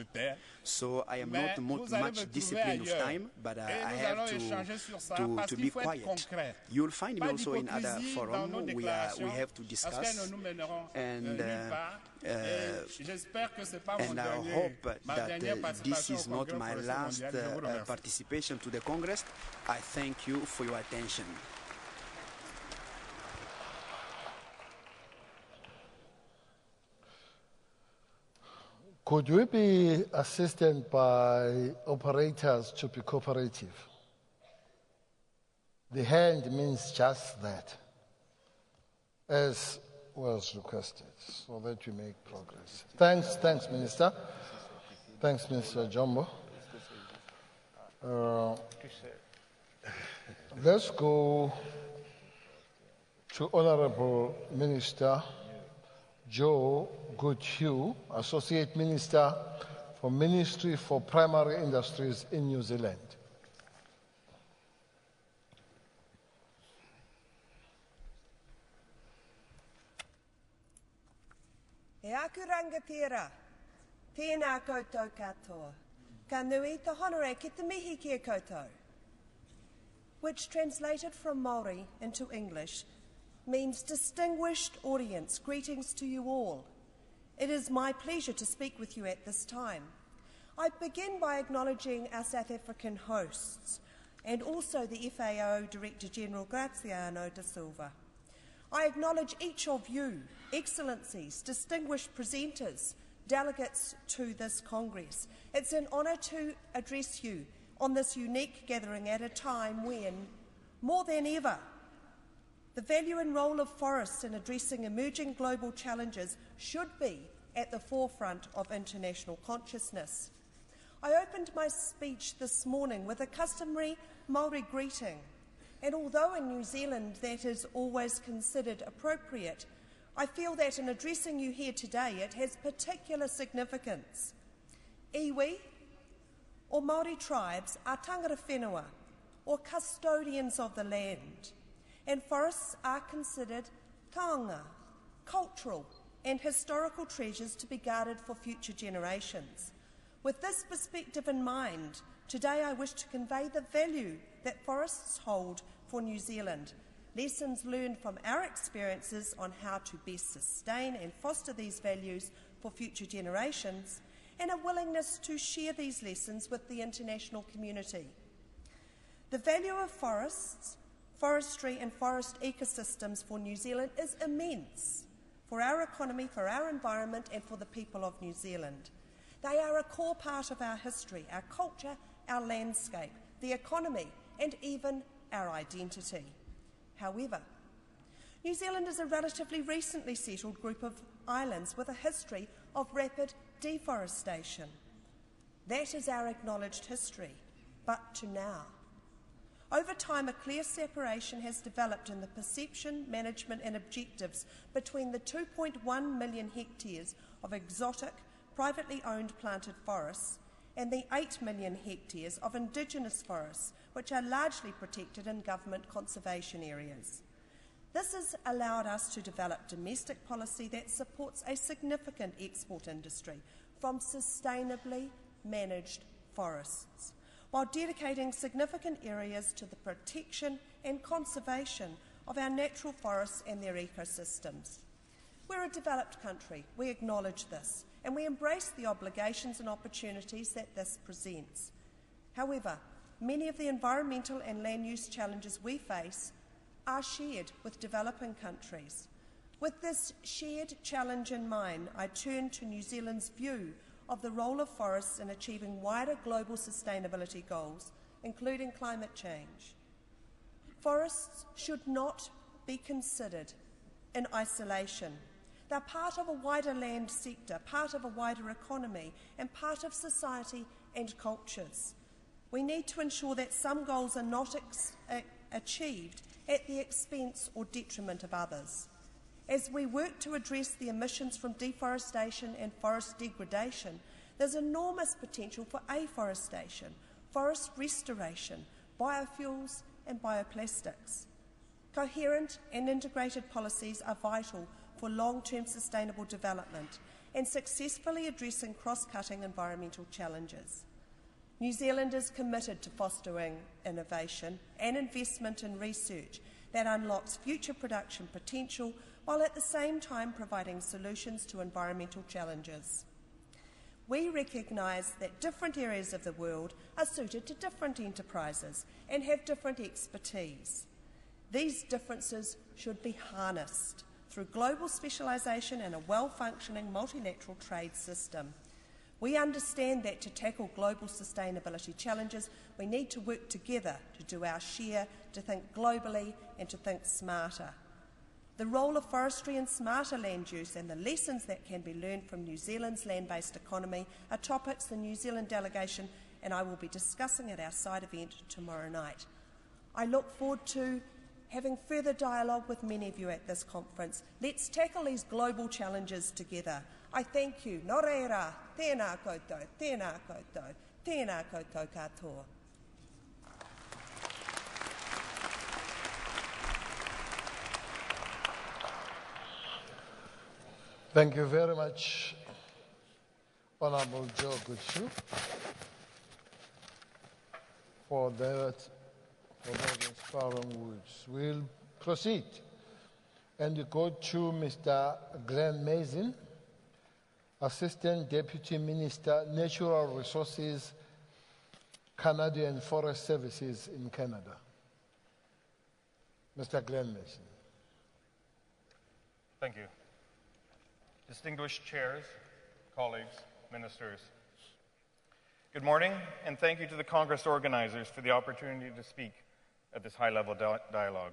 So I am not much disciplined of time, but I have to be quiet. You'll find me also in other forums. We have to discuss, and I hope that this is not my last participation to the Congress. I thank you for your attention. Could we be assisted by operators to be cooperative? The hand means just that, as was requested, so that we make progress. Thanks, Minister. Thanks, Mr. Jumbo. Let's go to Honorable Minister Joe Goodhue, Associate Minister for Ministry for Primary Industries in New Zealand. E aku rangatira, tēnā koutou katoa, ka nui te honore ki te mihi ki a koutou, which translated from Māori into English means distinguished audience, greetings to you all. It is my pleasure to speak with you at this time. I begin by acknowledging our South African hosts and also the FAO Director General Graziano da Silva. I acknowledge each of you, Excellencies, distinguished presenters, delegates to this Congress. It's an honour to address you on this unique gathering at a time when, more than ever, the value and role of forests in addressing emerging global challenges should be at the forefront of international consciousness. I opened my speech this morning with a customary Māori greeting, and although in New Zealand that is always considered appropriate, I feel that in addressing you here today it has particular significance. Iwi, or Māori tribes, are tangata whenua, or custodians of the land, and forests are considered taonga, cultural and historical treasures to be guarded for future generations. With this perspective in mind, today I wish to convey the value that forests hold for New Zealand, lessons learned from our experiences on how to best sustain and foster these values for future generations, and a willingness to share these lessons with the international community. The value of forests, forestry and forest ecosystems for New Zealand is immense for our economy, for our environment and for the people of New Zealand. They are a core part of our history, our culture, our landscape, the economy and even our identity. However, New Zealand is a relatively recently settled group of islands with a history of rapid deforestation. That is our acknowledged history, but to now. Over time, a clear separation has developed in the perception, management and objectives between the 2.1 million hectares of exotic, privately owned planted forests and the 8 million hectares of indigenous forests, which are largely protected in government conservation areas. This has allowed us to develop domestic policy that supports a significant export industry from sustainably managed forests, while dedicating significant areas to the protection and conservation of our natural forests and their ecosystems. We're a developed country, we acknowledge this, and we embrace the obligations and opportunities that this presents. However, many of the environmental and land use challenges we face are shared with developing countries. With this shared challenge in mind, I turn to New Zealand's view of the role of forests in achieving wider global sustainability goals, including climate change. Forests should not be considered in isolation. They're part of a wider land sector, part of a wider economy, and part of society and cultures. We need to ensure that some goals are not achieved at the expense or detriment of others. As we work to address the emissions from deforestation and forest degradation, there's enormous potential for afforestation, forest restoration, biofuels and bioplastics. Coherent and integrated policies are vital for long-term sustainable development and successfully addressing cross-cutting environmental challenges. New Zealand is committed to fostering innovation and investment in research that unlocks future production potential while at the same time providing solutions to environmental challenges. We recognise that different areas of the world are suited to different enterprises and have different expertise. These differences should be harnessed through global specialisation and a well-functioning multilateral trade system. We understand that to tackle global sustainability challenges, we need to work together to do our share, to think globally and to think smarter. The role of forestry in smarter land use and the lessons that can be learned from New Zealand's land-based economy are topics the New Zealand delegation and I will be discussing at our side event tomorrow night. I look forward to having further dialogue with many of you at this conference. Let's tackle these global challenges together. I thank you. Nō reira, tēnā koutou, tēnā koutou, tēnā koutou katoa. Thank you very much, Honourable Joe Gutshu, for those inspiring words. We'll proceed and go to Mr. Glenn Mazin, Assistant Deputy Minister, Natural Resources, Canadian Forest Services in Canada. Mr. Glenn Mazin. Thank you. Distinguished chairs, colleagues, ministers. Good morning, and thank you to the Congress organizers for the opportunity to speak at this high-level dialogue.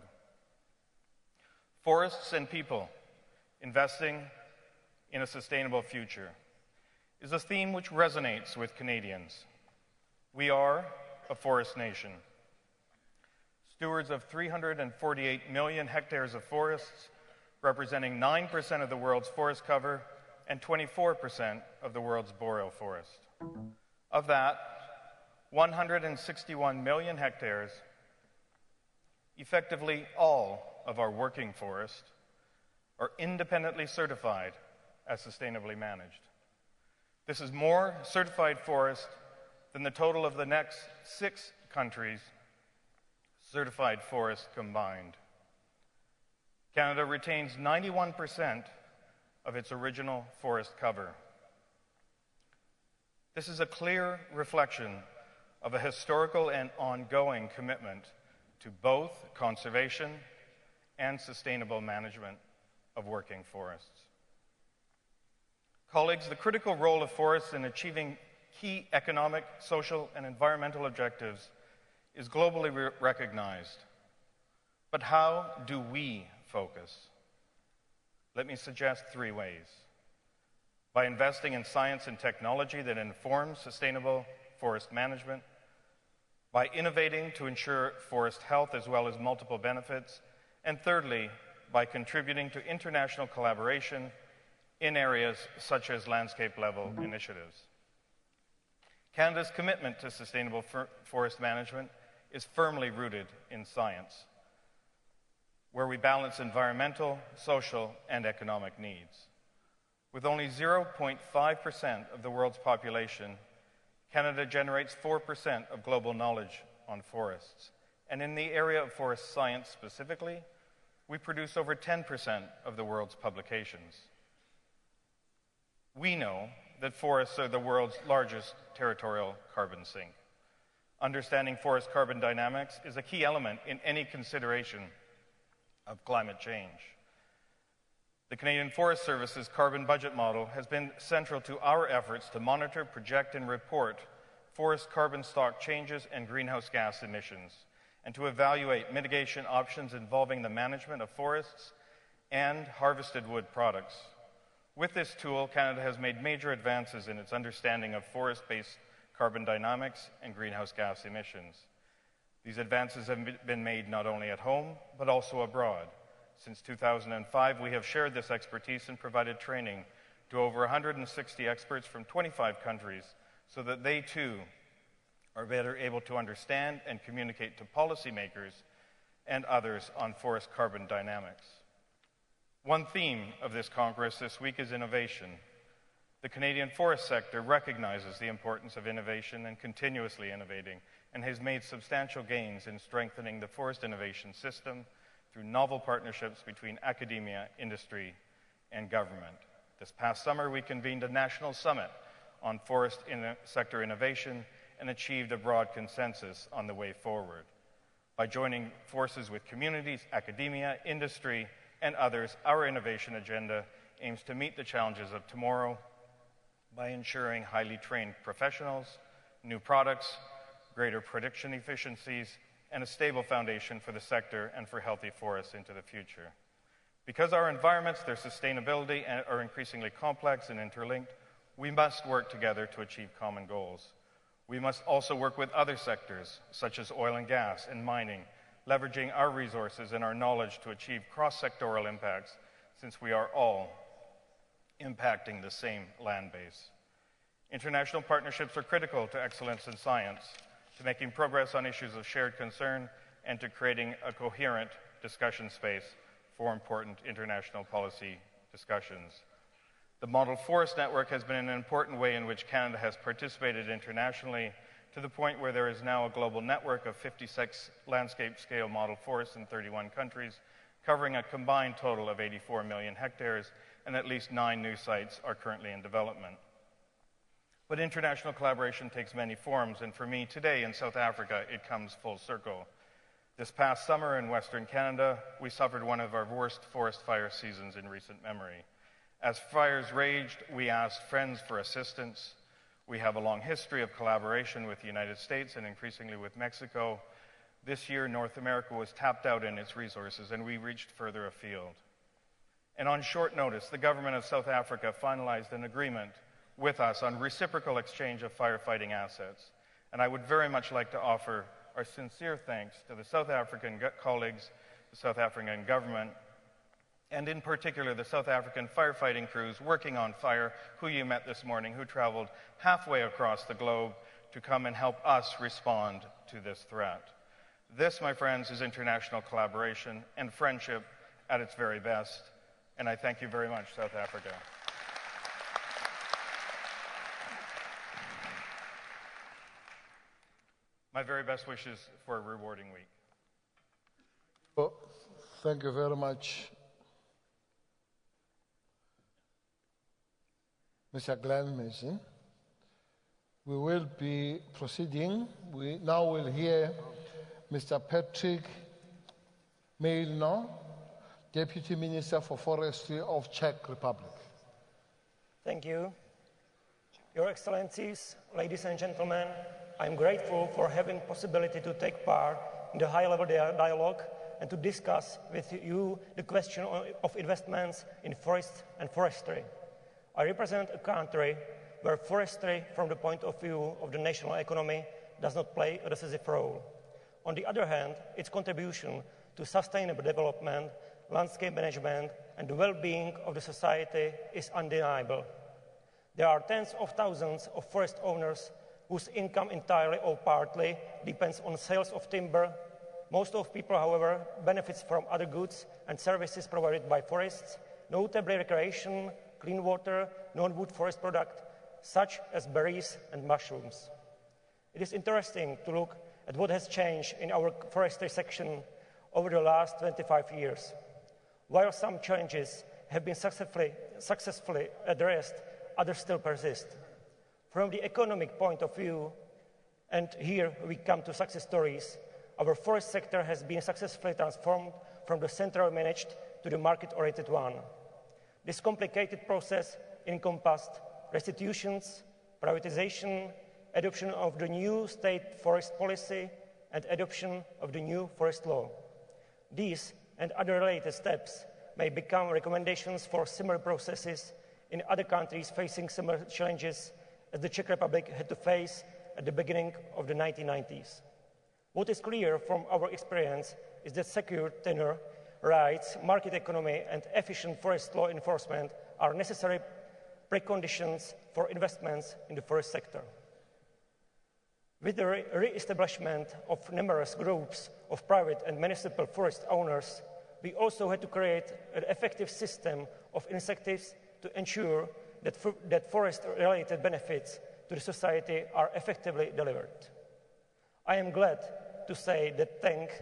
Forests and people investing in a sustainable future is a theme which resonates with Canadians. We are a forest nation, stewards of 348 million hectares of forests, representing 9% of the world's forest cover and 24% of the world's boreal forest. Of that, 161 million hectares, effectively all of our working forest, are independently certified as sustainably managed. This is more certified forest than the total of the next 6 countries' certified forests combined. Canada retains 91% of its original forest cover. This is a clear reflection of a historical and ongoing commitment to both conservation and sustainable management of working forests. Colleagues, the critical role of forests in achieving key economic, social, and environmental objectives is globally recognized. But how do we focus? Let me suggest 3 ways. By investing in science and technology that informs sustainable forest management, by innovating to ensure forest health as well as multiple benefits, and thirdly, by contributing to international collaboration in areas such as landscape-level initiatives. Canada's commitment to sustainable forest management is firmly rooted in science, where we balance environmental, social, and economic needs. With only 0.5% of the world's population, Canada generates 4% of global knowledge on forests. And in the area of forest science specifically, We produce over 10% of the world's publications. We know that forests are the world's largest territorial carbon sink. Understanding forest carbon dynamics is a key element in any consideration of climate change. The Canadian Forest Service's carbon budget model has been central to our efforts to monitor, project, and report forest carbon stock changes and greenhouse gas emissions, and to evaluate mitigation options involving the management of forests and harvested wood products. With this tool, Canada has made major advances in its understanding of forest-based carbon dynamics and greenhouse gas emissions. These advances have been made not only at home, but also abroad. Since 2005, we have shared this expertise and provided training to over 160 experts from 25 countries so that they too are better able to understand and communicate to policymakers and others on forest carbon dynamics. One theme of this Congress this week is innovation. The Canadian forest sector recognizes the importance of innovation and continuously innovating, and has made substantial gains in strengthening the forest innovation system through novel partnerships between academia, industry, and government. This past summer, we convened a national summit on forest sector innovation and achieved a broad consensus on the way forward. By joining forces with communities, academia, industry, and others, our innovation agenda aims to meet the challenges of tomorrow by ensuring highly trained professionals, new products, greater production efficiencies, and a stable foundation for the sector and for healthy forests into the future. Because our environments, their sustainability, are increasingly complex and interlinked, we must work together to achieve common goals. We must also work with other sectors, such as oil and gas and mining, leveraging our resources and our knowledge to achieve cross-sectoral impacts, since we are all impacting the same land base. International partnerships are critical to excellence in science, to making progress on issues of shared concern, and to creating a coherent discussion space for important international policy discussions. The Model Forest Network has been an important way in which Canada has participated internationally, to the point where there is now a global network of 56 landscape-scale model forests in 31 countries, covering a combined total of 84 million hectares, and at least 9 new sites are currently in development. But international collaboration takes many forms, and for me today in South Africa, it comes full circle. This past summer in Western Canada, we suffered one of our worst forest fire seasons in recent memory. As fires raged, we asked friends for assistance. We have a long history of collaboration with the United States and increasingly with Mexico. This year, North America was tapped out in its resources, and we reached further afield. And on short notice, the government of South Africa finalized an agreement with us on reciprocal exchange of firefighting assets. And I would very much like to offer our sincere thanks to the South African colleagues, the South African government, and in particular the South African firefighting crews working on fire, who you met this morning, who traveled halfway across the globe to come and help us respond to this threat. This, my friends, is international collaboration and friendship at its very best, and I thank you very much, South Africa. My very best wishes for a rewarding week. Well, thank you very much, Mr. Glenn Mason. We will be proceeding. We now will hear Mr. Patrick Milno, Deputy Minister for Forestry of Czech Republic. Thank you. Your Excellencies, ladies and gentlemen, I'm grateful for having the possibility to take part in the high-level dialogue and to discuss with you the question of investments in forests and forestry. I represent a country where forestry, from the point of view of the national economy, does not play a decisive role. On the other hand, its contribution to sustainable development, landscape management, and the well-being of the society is undeniable. There are tens of thousands of forest owners whose income entirely or partly depends on sales of timber. Most of people, however, benefits from other goods and services provided by forests, notably recreation, clean water, non-wood forest products, such as berries and mushrooms. It is interesting to look at what has changed in our forestry section over the last 25 years. While some challenges have been successfully addressed, others still persist. From the economic point of view, and here we come to success stories, our forest sector has been successfully transformed from the central managed to the market-oriented one. This complicated process encompassed restitutions, privatization, adoption of the new state forest policy, and adoption of the new forest law. These and other related steps may become recommendations for similar processes in other countries facing similar challenges as the Czech Republic had to face at the beginning of the 1990s. What is clear from our experience is that secure tenure rights, market economy, and efficient forest law enforcement are necessary preconditions for investments in the forest sector. With the re-establishment of numerous groups of private and municipal forest owners, we also had to create an effective system of incentives to ensure that forest-related benefits to the society are effectively delivered. I am glad to say that thanks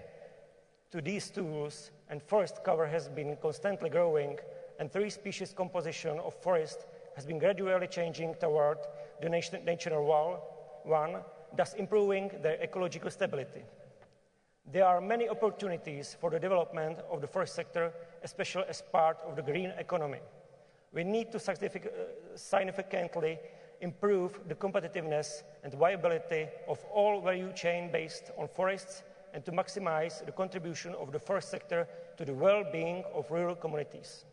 to these tools, and forest cover has been constantly growing, and three species composition of forest has been gradually changing toward the natural one, thus improving their ecological stability. There are many opportunities for the development of the forest sector, especially as part of the green economy. We need to significantly improve the competitiveness and viability of all value chain based on forests and to maximize the contribution of the forest sector to the well-being of rural communities.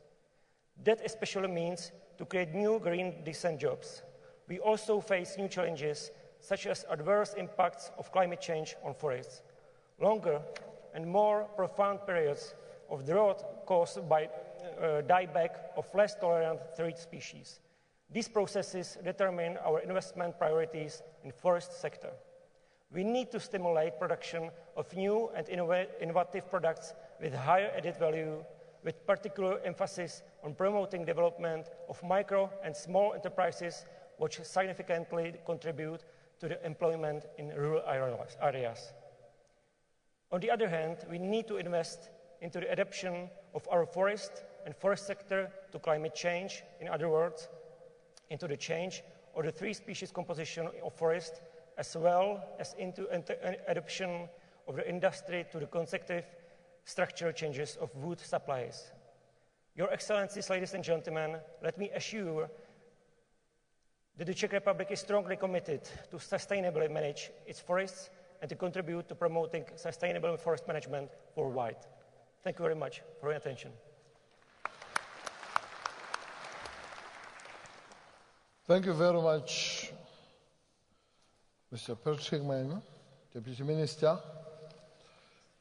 That especially means to create new green decent jobs. We also face new challenges such as adverse impacts of climate change on forests, longer and more profound periods of drought caused by dieback of less tolerant threat species. These processes determine our investment priorities in the forest sector. We need to stimulate production of new and innovative products with higher added value, with particular emphasis on promoting development of micro and small enterprises which significantly contribute to the employment in rural areas. On the other hand, we need to invest into the adaptation of our forest and forest sector to climate change, in other words, into the change of the three species composition of forest, as well as into adoption of the industry to the consecutive structural changes of wood supplies. Your Excellencies, ladies and gentlemen, let me assure that the Czech Republic is strongly committed to sustainably manage its forests and to contribute to promoting sustainable forest management worldwide. Thank you very much for your attention. Thank you very much, Mr. Perchigman, Deputy Minister.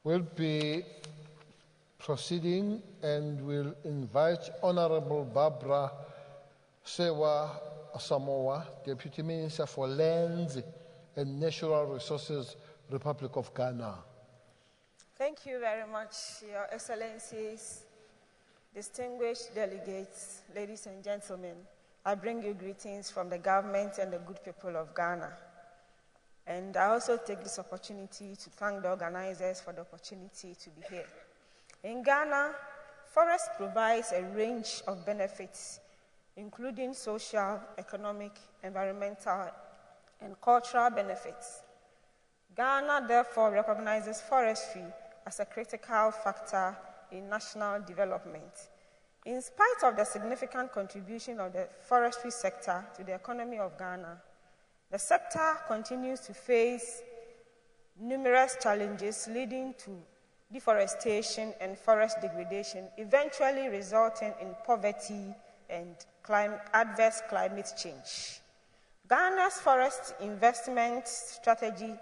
We'll be proceeding and will invite Honorable Barbara Sewa Samoa, Deputy Minister for Lands and Natural Resources, Republic of Ghana. Thank you very much, Your Excellencies, distinguished delegates, ladies and gentlemen. I bring you greetings from the government and the good people of Ghana. And I also take this opportunity to thank the organizers for the opportunity to be here. In Ghana, forest provides a range of benefits, including social, economic, environmental, and cultural benefits. Ghana therefore recognizes forestry as a critical factor in national development. In spite of the significant contribution of the forestry sector to the economy of Ghana, the sector continues to face numerous challenges leading to deforestation and forest degradation, eventually resulting in poverty and adverse climate change. Ghana's forest investment strategy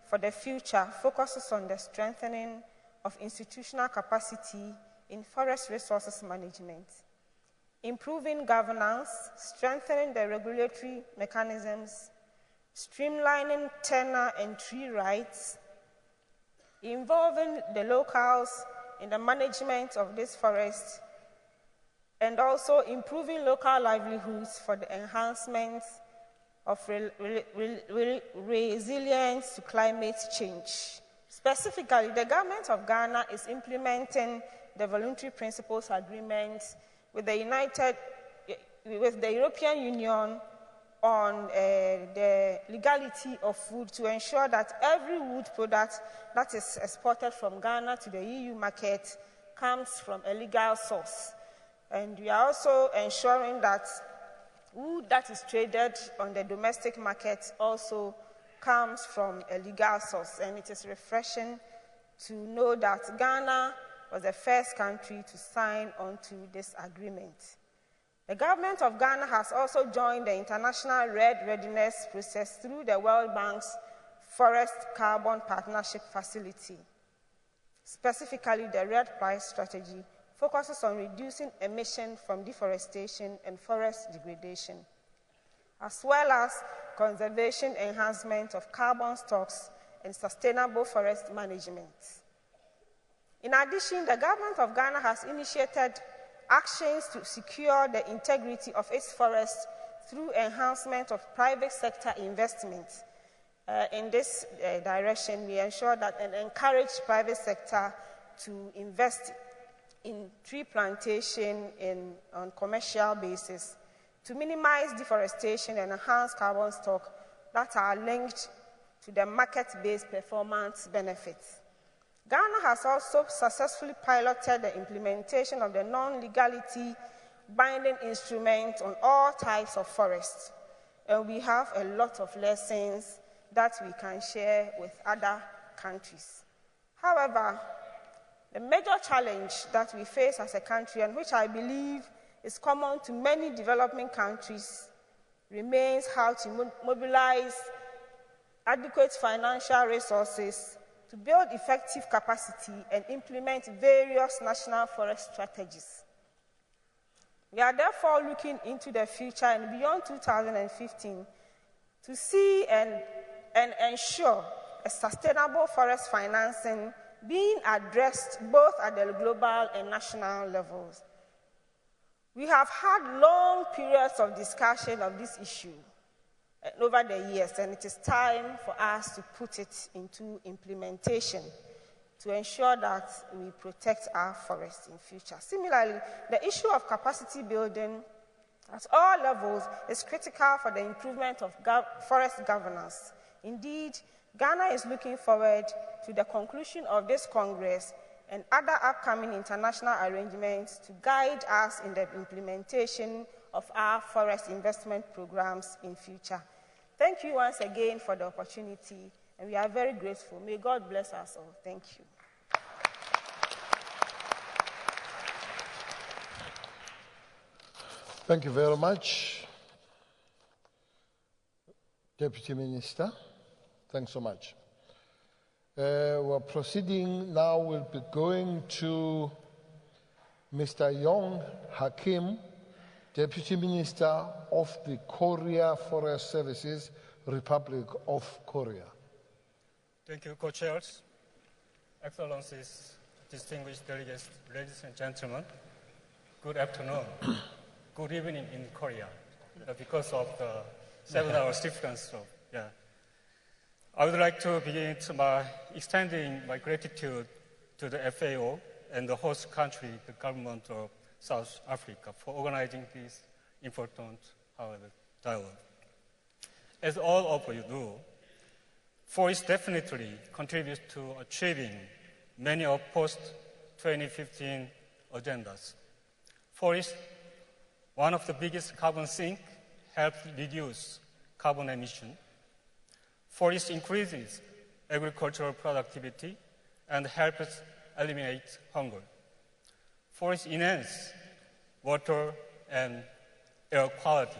for the future focuses on the strengthening of institutional capacity in forest resources management, improving governance, strengthening the regulatory mechanisms, streamlining tenure and tree rights, involving the locals in the management of this forest, and also improving local livelihoods for the enhancement of resilience to climate change. Specifically, the government of Ghana is implementing the Voluntary Principles Agreement with the European Union on the legality of food to ensure that every wood product that is exported from Ghana to the EU market comes from a legal source. And we are also ensuring that wood that is traded on the domestic market also comes from a legal source. And it is refreshing to know that Ghana was the first country to sign onto this agreement. The government of Ghana has also joined the International Red Readiness process through the World Bank's Forest Carbon Partnership Facility. Specifically, the Red Price strategy focuses on reducing emissions from deforestation and forest degradation, as well as conservation enhancement of carbon stocks and sustainable forest management. In addition, the government of Ghana has initiated actions to secure the integrity of its forests through enhancement of private sector investment. In this direction, we ensure that and encourage private sector to invest in tree plantation on commercial basis to minimize deforestation and enhance carbon stock that are linked to the market-based performance benefits. Ghana has also successfully piloted the implementation of the non-legality binding instrument on all types of forests, and we have a lot of lessons that we can share with other countries. However, the major challenge that we face as a country, and which I believe is common to many developing countries, remains how to mobilize adequate financial resources to build effective capacity and implement various national forest strategies. We are therefore looking into the future and beyond 2015 to see and ensure a sustainable forest financing being addressed both at the global and national levels. We have had long periods of discussion of this issue over the years, and it is time for us to put it into implementation to ensure that we protect our forests in future. Similarly, the issue of capacity building at all levels is critical for the improvement of forest governance. Indeed, Ghana is looking forward to the conclusion of this Congress and other upcoming international arrangements to guide us in the implementation of our forest investment programs in future. Thank you once again for the opportunity, and we are very grateful. May God bless us all. Thank you. Thank you very much, Deputy Minister. Thanks so much. We're proceeding now. We'll be going to Mr. Yong Hakim, Deputy Minister of the Korea Forest Services, Republic of Korea. Thank you, co-chairs, excellencies, distinguished delegates, ladies and gentlemen. Good afternoon. Good evening in Korea, because of the 7 hours difference. So, yeah. I would like to begin by extending my gratitude to the FAO and the host country, the government of South Africa, for organizing this important dialogue. As all of you know, forest definitely contributes to achieving many of post-2015 agendas. Forest, one of the biggest carbon sinks, helps reduce carbon emission. Forest increases agricultural productivity and helps eliminate hunger. Forest enhance water and air quality.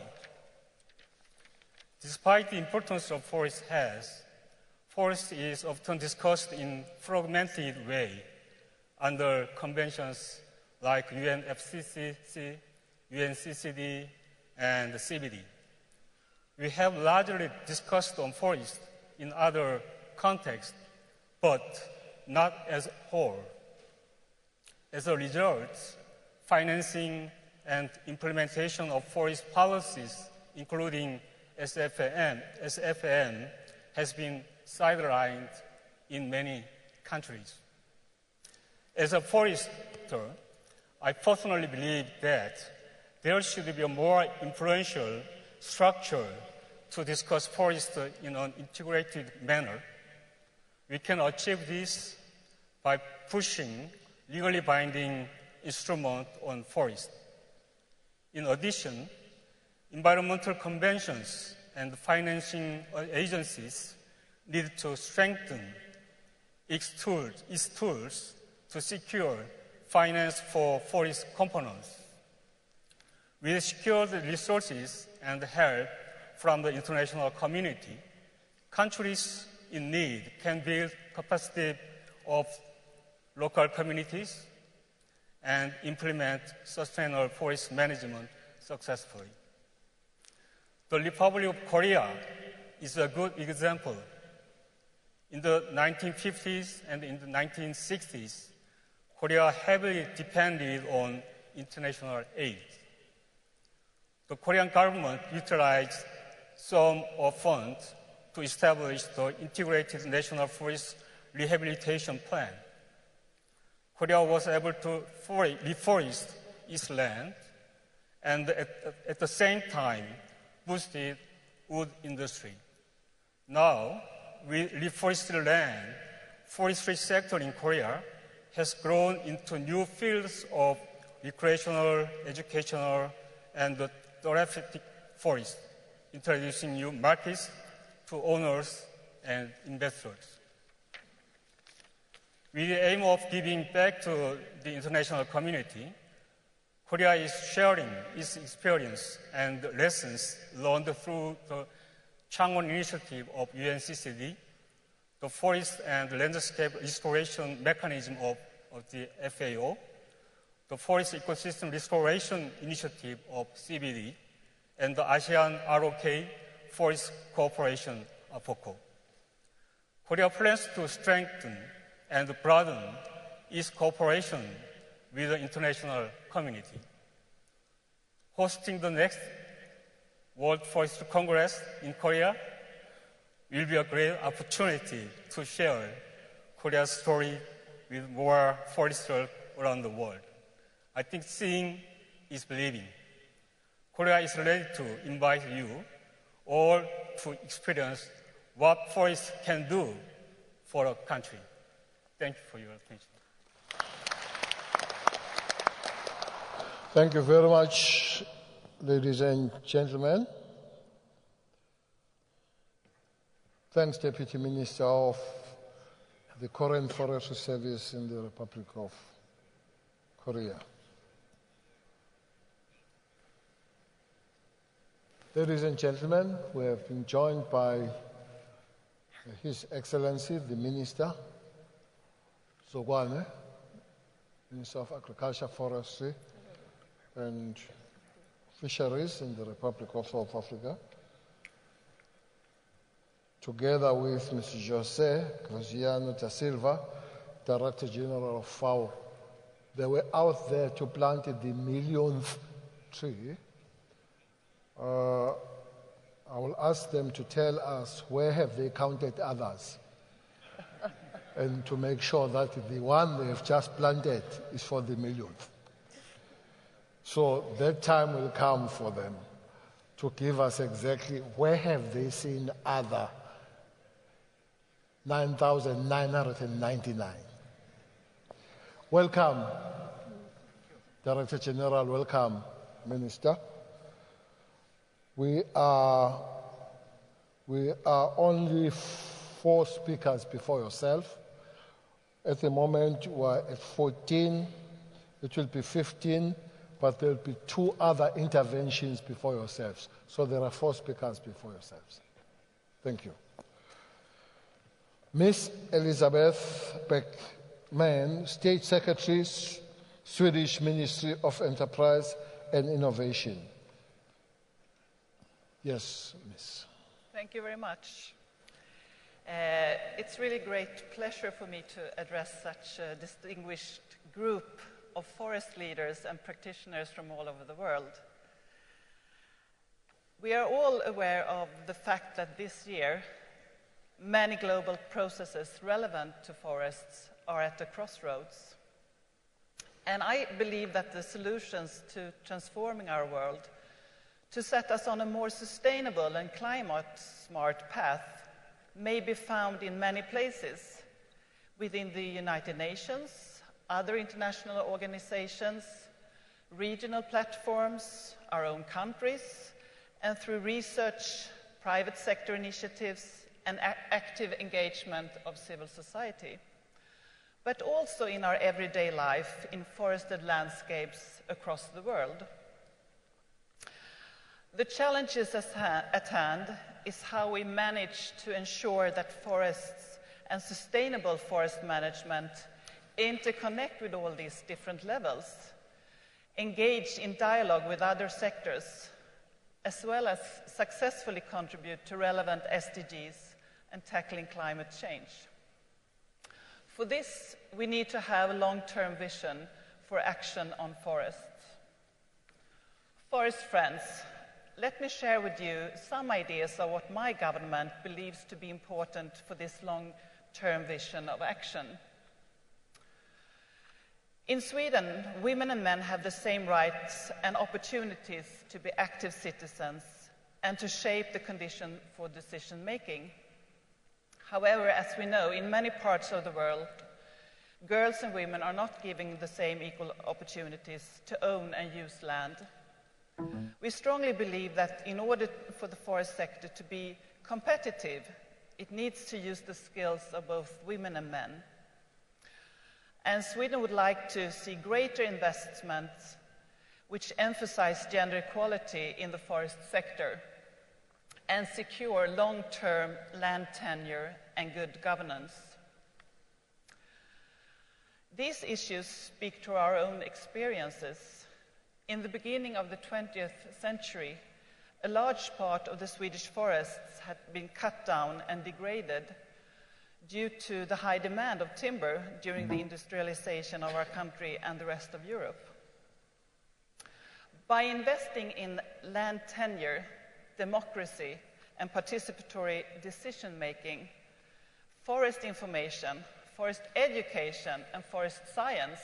Despite the importance of forest has, forest is often discussed in fragmented way under conventions like UNFCCC, UNCCD, and CBD. We have largely discussed on forest in other contexts, but not as a whole. As a result, financing and implementation of forest policies, including SFM, has been sidelined in many countries. As a forester, I personally believe that there should be a more influential structure to discuss forest in an integrated manner. We can achieve this by pushing legally binding instruments on forest. In addition, environmental conventions and financing agencies need to strengthen its tools to secure finance for forest components. With secured resources and help from the international community, countries in need can build capacity of local communities and implement sustainable forest management successfully. The Republic of Korea is a good example. In the 1950s and in the 1960s, Korea heavily depended on international aid. The Korean government utilized some of funds to establish the Integrated National Forest Rehabilitation Plan. Korea was able to reforest its land and at the same time boosted wood industry. Now, with reforested land, forestry sector in Korea has grown into new fields of recreational, educational, and therapeutic forest, introducing new markets to owners and investors. With the aim of giving back to the international community, Korea is sharing its experience and lessons learned through the Changwon initiative of UNCCD, the Forest and Landscape Restoration Mechanism of the FAO, the Forest Ecosystem Restoration Initiative of CBD, and the ASEAN ROK Forest Cooperation (APOCO). Korea plans to strengthen and broaden its cooperation with the international community. Hosting the next World Forest Congress in Korea will be a great opportunity to share Korea's story with more foresters around the world. I think seeing is believing. Korea is ready to invite you all to experience what forests can do for a country. Thank you for your attention. Thank you very much, ladies and gentlemen. Thanks, Deputy Minister of the Korean Forestry Service in the Republic of Korea. Ladies and gentlemen, we have been joined by His Excellency, the Minister, Zogwane, Minister of Agriculture, Forestry, and Fisheries in the Republic of South Africa, together with Mr. José Graziano da Silva, Director General of FAO. They were out there to plant the millionth tree. I will ask them to tell us where have they counted others and to make sure that the one they have just planted is for the millionth. So that time will come for them to give us exactly where have they seen other 9,999. Welcome, Director General, welcome, Minister. We are only 4 speakers before yourself. At the moment, we're at 14. It will be 15, but there will be 2 other interventions before yourselves. So there are 4 speakers before yourselves. Thank you. Ms. Elizabeth Beckman, State Secretary, Swedish Ministry of Enterprise and Innovation. Yes, Ms. Thank you very much. It's really great pleasure for me to address such a distinguished group of forest leaders and practitioners from all over the world. We are all aware of the fact that this year, many global processes relevant to forests are at a crossroads. And I believe that the solutions to transforming our world, to set us on a more sustainable and climate-smart path, may be found in many places, within the United Nations, other international organizations, regional platforms, our own countries, and through research, private sector initiatives, and active engagement of civil society, but also in our everyday life in forested landscapes across the world. The challenges at hand is how we manage to ensure that forests and sustainable forest management interconnect with all these different levels, engage in dialogue with other sectors, as well as successfully contribute to relevant SDGs and tackling climate change. For this, we need to have a long-term vision for action on forests. Forest friends, let me share with you some ideas of what my government believes to be important for this long-term vision of action. In Sweden, women and men have the same rights and opportunities to be active citizens and to shape the condition for decision-making. However, as we know, in many parts of the world, girls and women are not given the same equal opportunities to own and use land. We strongly believe that in order for the forest sector to be competitive, it needs to use the skills of both women and men. And Sweden would like to see greater investments which emphasize gender equality in the forest sector and secure long-term land tenure and good governance. These issues speak to our own experiences. In the beginning of the 20th century, a large part of the Swedish forests had been cut down and degraded due to the high demand of timber during the industrialization of our country and the rest of Europe. By investing in land tenure, democracy, and participatory decision-making, forest information, forest education, and forest science,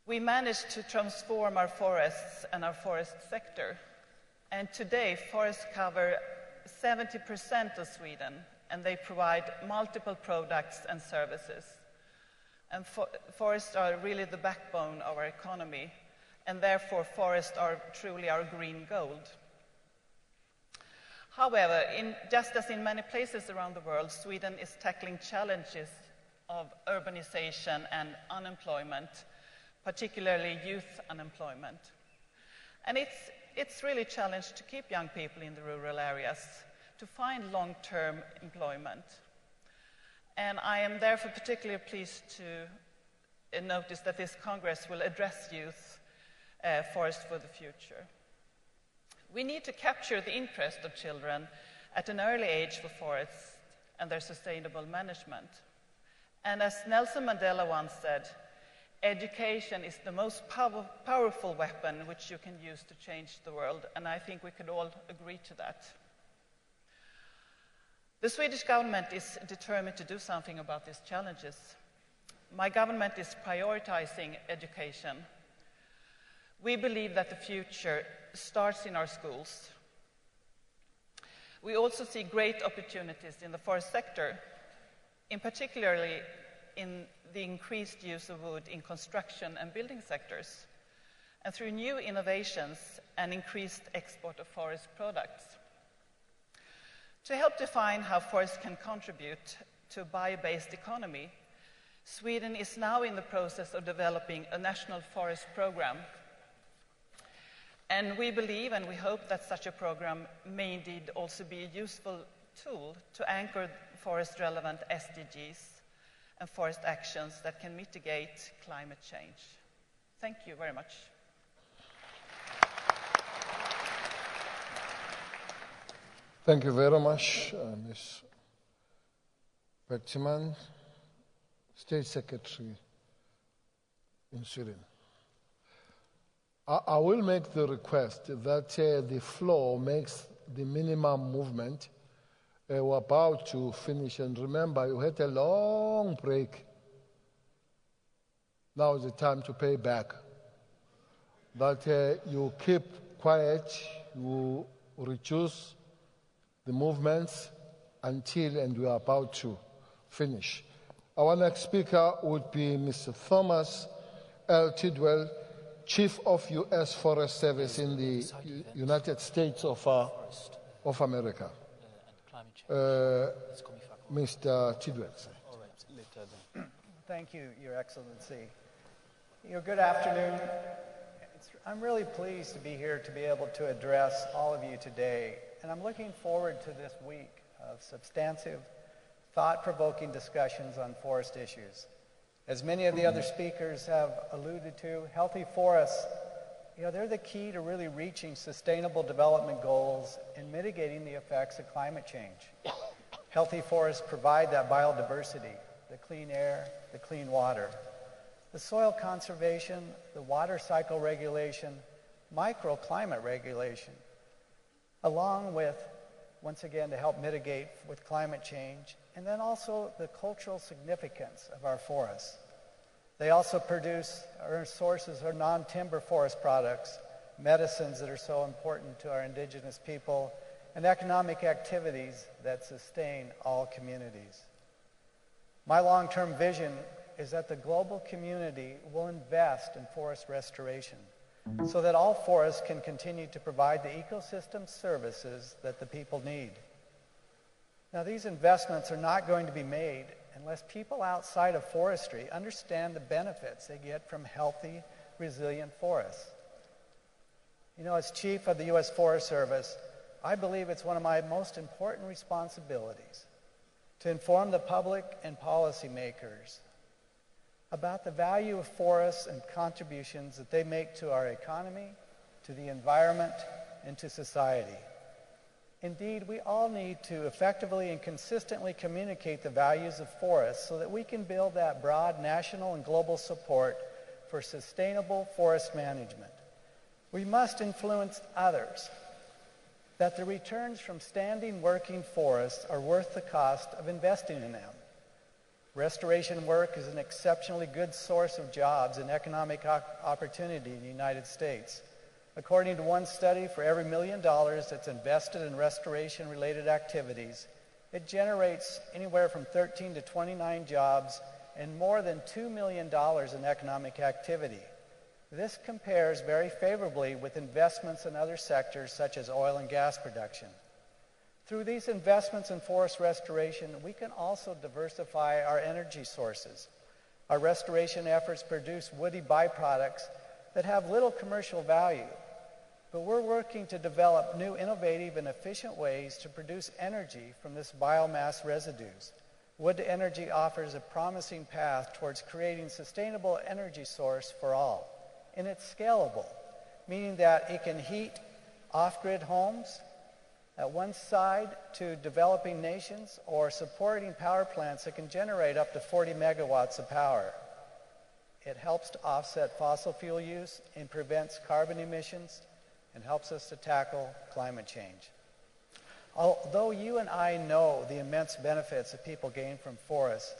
we managed to transform our forests and our forest sector. And today, forests cover 70% of Sweden, and they provide multiple products and services. And forests are really the backbone of our economy, and therefore forests are truly our green gold. However, just as in many places around the world, Sweden is tackling challenges of urbanization and unemployment, particularly youth unemployment. And it's really a challenge to keep young people in the rural areas, to find long-term employment. And I am therefore particularly pleased to notice that this Congress will address youth forest for the future. We need to capture the interest of children at an early age for forests and their sustainable management. And as Nelson Mandela once said, education is the most powerful weapon which you can use to change the world, and I think we could all agree to that. The Swedish government is determined to do something about these challenges. My government is prioritizing education. We believe that the future starts in our schools. We also see great opportunities in the forest sector, in particularly in the increased use of wood in construction and building sectors, and through new innovations and increased export of forest products. To help define how forests can contribute to a bio-based economy, Sweden is now in the process of developing a national forest program. And we believe and we hope that such a program may indeed also be a useful tool to anchor forest-relevant SDGs and forest actions that can mitigate climate change. Thank you very much. Thank you very much, Ms. Bertiman, State Secretary in Sweden. I will make the request that the floor makes the minimum movement. We're about to finish, and remember, you had a long break. now is the time to pay back. That you keep quiet, you reduce the movements until, and we are about to finish. Our next speaker would be Mr. Thomas L. Tidwell, Chief of U.S. Forest Service in the United States of America. Mr. Tidwell. Thank you, Your Excellency. Good afternoon. I'm really pleased to be here to be able to address all of you today, and I'm looking forward to this week of substantive, thought-provoking discussions on forest issues. As many of the other speakers have alluded to, healthy forests, they're the key to really reaching sustainable development goals and mitigating the effects of climate change. Healthy forests provide that biodiversity, the clean air, the clean water, the soil conservation, the water cycle regulation, microclimate regulation, along with, once again, to help mitigate with climate change, and then also the cultural significance of our forests. They also produce or sources of non-timber forest products, medicines that are so important to our indigenous people, and economic activities that sustain all communities. My long-term vision is that the global community will invest in forest restoration so that all forests can continue to provide the ecosystem services that the people need. Now, these investments are not going to be made unless people outside of forestry understand the benefits they get from healthy, resilient forests. As Chief of the U.S. Forest Service, I believe it's one of my most important responsibilities to inform the public and policymakers about the value of forests and contributions that they make to our economy, to the environment, and to society. Indeed, we all need to effectively and consistently communicate the values of forests so that we can build that broad national and global support for sustainable forest management. We must influence others that the returns from standing working forests are worth the cost of investing in them. Restoration work is an exceptionally good source of jobs and economic opportunity in the United States. According to one study, for every $1 million that's invested in restoration-related activities, it generates anywhere from 13 to 29 jobs and more than $2 million in economic activity. This compares very favorably with investments in other sectors such as oil and gas production. Through these investments in forest restoration, we can also diversify our energy sources. Our restoration efforts produce woody byproducts that have little commercial value, but we're working to develop new innovative and efficient ways to produce energy from this biomass residues. Wood energy offers a promising path towards creating sustainable energy source for all, and it's scalable, meaning that it can heat off-grid homes at one side to developing nations or supporting power plants that can generate up to 40 megawatts of power. It helps to offset fossil fuel use and prevents carbon emissions and helps us to tackle climate change. Although you and I know the immense benefits that people gain from forests,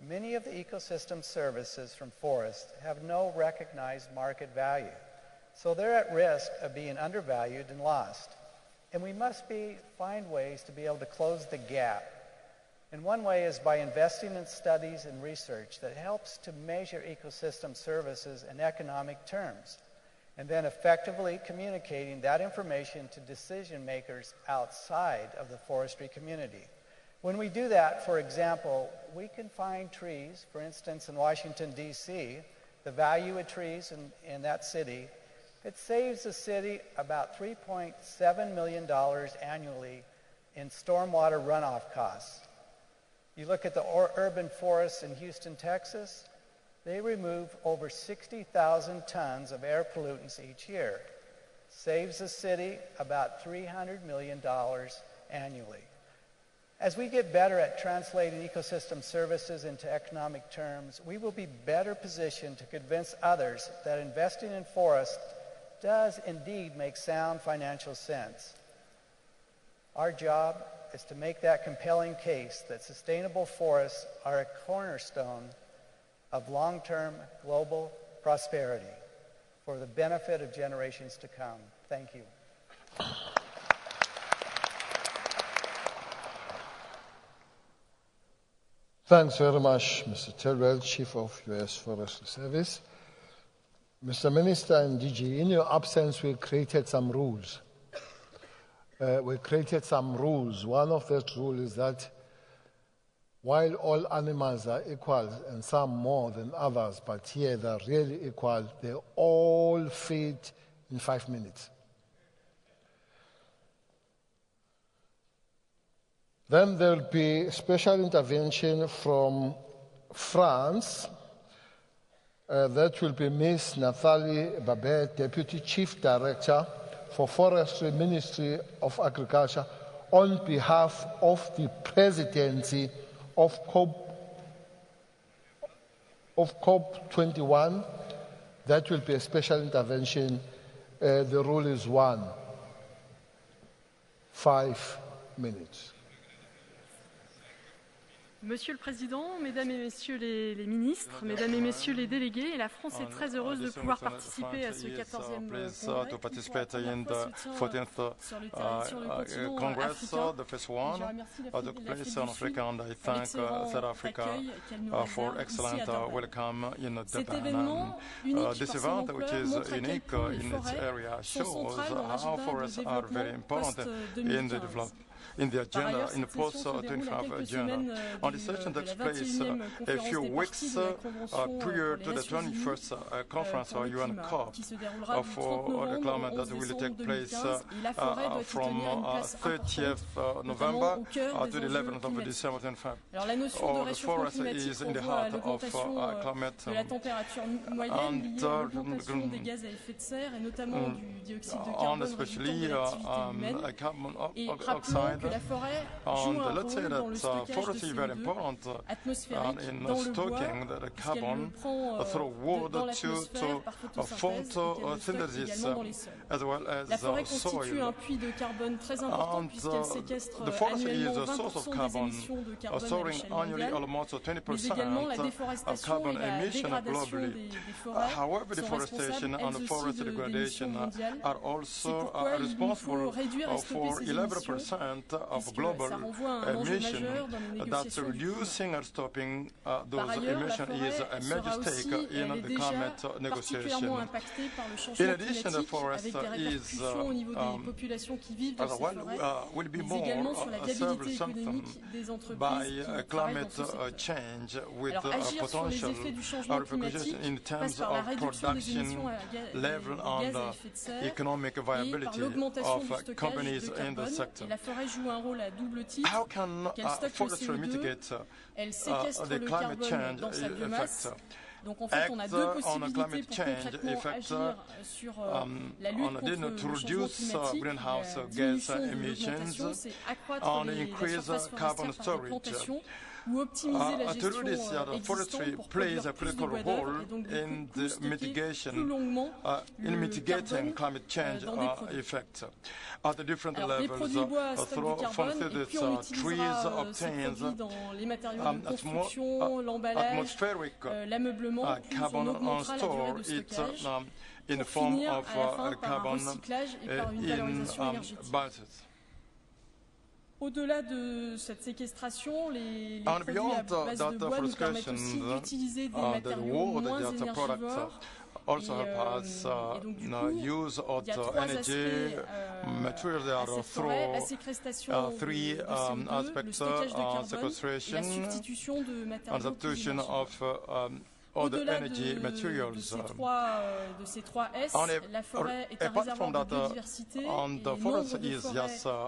many of the ecosystem services from forests have no recognized market value. So they're at risk of being undervalued and lost. And we must find ways to be able to close the gap. And one way is by investing in studies and research that helps to measure ecosystem services in economic terms, and then effectively communicating that information to decision makers outside of the forestry community. When we do that, for example, we can find trees, for instance, in Washington, D.C., the value of trees in that city, it saves the city about $3.7 million annually in stormwater runoff costs. You look at the urban forests in Houston, Texas, they remove over 60,000 tons of air pollutants each year. Saves the city about $300 million annually. As we get better at translating ecosystem services into economic terms, we will be better positioned to convince others that investing in forests does indeed make sound financial sense. Our job is to make that compelling case that sustainable forests are a cornerstone of long-term global prosperity for the benefit of generations to come. Thank you. Thanks very much, Mr. Tedwell, Chief of U.S. Forestry Service. Mr. Minister and DG, in your absence, we created some rules. One of those rules is that while all animals are equal and some more than others, but here they're really equal, they all fit in 5 minutes. Then there will be special intervention from France. That will be Ms. Nathalie Babet, Deputy Chief Director for Forestry, Ministry of Agriculture, on behalf of the Presidency of COP21. That will be a special intervention. The rule is 5 minutes. Monsieur le Président, Mesdames et Messieurs les ministres, Mesdames et Messieurs les délégués, la France est très heureuse de pouvoir participer à ce 14e congrès Congress, the first one, took place in Africa, and I thank South Africa for excellent welcome in Durban. This event, which is unique in its area, shows how forests are very important in the development. In the agenda, in the post-25 agenda. On this session takes place a few weeks prior to the 21st conference of UN COP for the climate that will take place from 30th November to the 11th of December 25. The forest is in the heart of climate and especially carbon oxide. And let's say that forest is very important in stoking the carbon through wood to photosynthesis as well as soil. And the forest is a source of carbon, storing annually almost 20% of carbon emission globally. However, deforestation and forest degradation are also responsible for 11% of global emission. That's reducing or stopping those emissions is a major stake in the climate negotiation. In addition, the forest is will be more served by climate change with potential repercussions in terms of production level and economic viability of companies in the sector. How can forestry mitigate the climate change effects? Donc en fait, on a deux possibilités pour concrètement agir sur la lutte contre le changement climatique. La diminution c'est accroître les espaces forestiers par des plantations ou optimiser la gestion existante pour produire plus de bois d'œuvre et donc du coup stocker plus longuement le carbone dans des produits. Alors les produits bois stockent du carbone et puis on utilisera ces produits dans les matériaux de construction, l'emballage, l'ameublement, puis on augmentera la durée de stockage pour finir à la fin par un recyclage et par une valorisation énergétique. Au-delà de cette séquestration, les produits à base de bois nous permettent aussi d'utiliser des matériaux moins énergivores. Also help us use of energy materials that are through three aspects: sequestration, and substitution of other energy materials. De ces trois S, la forêt est un réservoir de biodiversité et nombre de forêts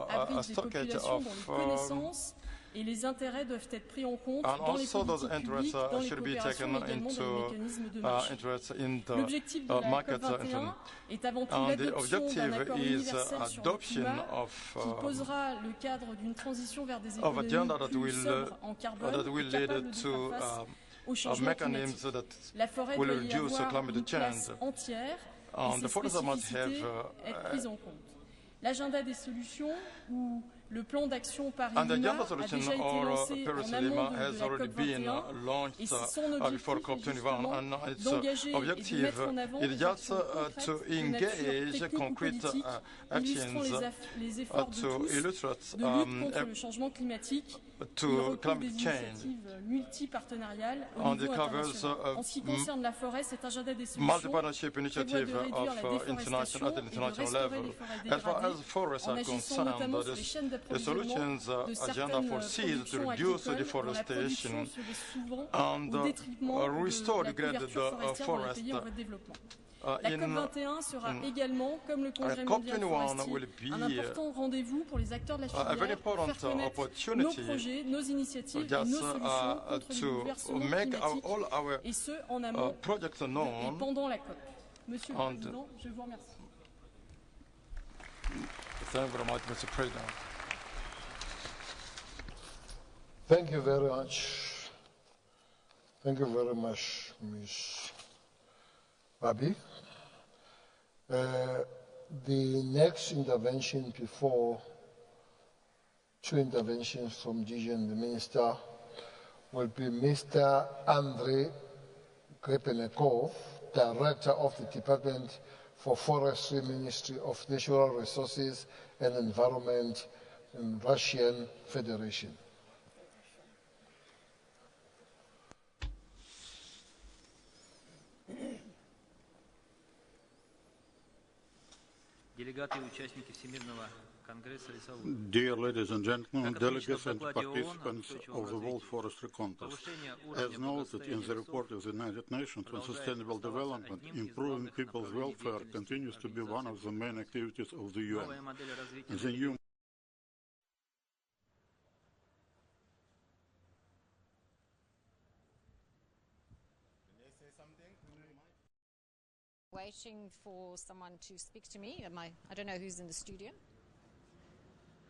abritent des populations dont les connaissances et les intérêts doivent être pris en compte dans les politiques publiques, dans les coopérations, mais également dans les mécanismes de marché. L'objectif de la COP21 est avant tout l'adoption d'un accord universel sur le climat qui posera le cadre d'une transition vers des économies plus sobres en carbone et capables de faire face au changement climatique. La forêt doit y avoir une place entière et ses spécificités être prises en compte. L'agenda des solutions ou Le plan d'action And the Paris-Lima Agenda a Solution déjà été or lancé Paris en amont Lima de has la already been COP21 launched et son before objectif est COP21, justement and its d'engager et de objective mettre en avant is des just actions concrètes to de nature engage technique ou concrete politique illustrant actions les efforts de to tous illustrate de lutte contre le changement climatique. Il to recouvre climate des change. initiatives multipartenariales au And niveau it covers international. En ce qui concerne la forêt, cet agenda des solutions multi-partnership prévoit initiative de réduire la of déforestation at the et de international restaurer level. les forêts As far dégradées as forests en are agissant notamment sur les concerned, chaînes the d'approvisionnement solutions de agenda certaines foresees to productions reduce agricoles dont la production deforestation se fait souvent and au détriment restore de la degraded couverture forestière dans les forest. pays en voie de développement. La COP21 sera également, comme le Congrès COP21 mondial will forestier, be un important rendez-vous pour les acteurs de la a very filière pour important faire connaître nos opportunity projets, nos initiatives et just nos solutions contre le to bouleversement make climatique, all our et ce, en amont projects et known. pendant la COP. Monsieur le And Président, je vous remercie. Thank you very much, Mr. President. Thank you very much. Thank you very much, Ms. Babi. The next intervention before two interventions from DG and the Minister will be Mr. Andrei Grebenekov, Director of the Department for Forestry, Ministry of Natural Resources and Environment in Russian Federation. Dear ladies and gentlemen, delegates and participants of the World Forestry Contest, as noted in the report of the United Nations on Sustainable Development, improving people's welfare continues to be one of the main activities of the UN. The new Waiting for someone to speak to me. I don't know who's in the studio.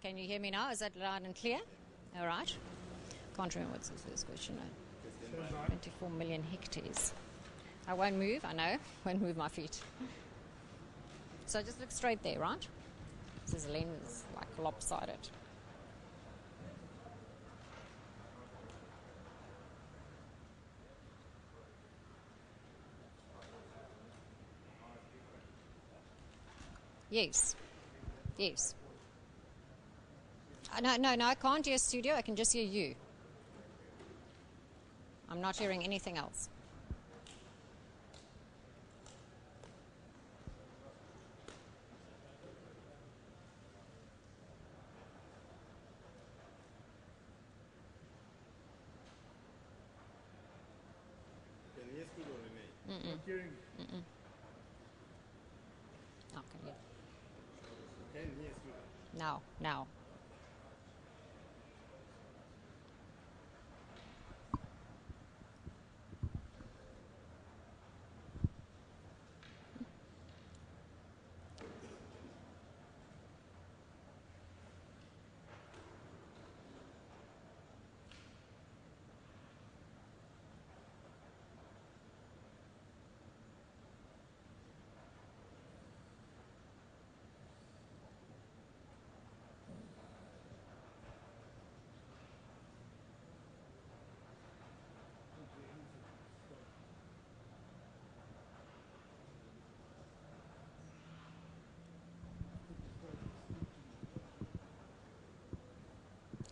Can you hear me now? Is that loud and clear? All right. Can't remember what's the first question. 24 million hectares. I won't move, I know. Won't move my feet. So just look straight there, right? This lens is like lopsided. Yes. Yes. No, I can't hear studio. I can just hear you. I'm not hearing anything else. Okay, yeah. Now.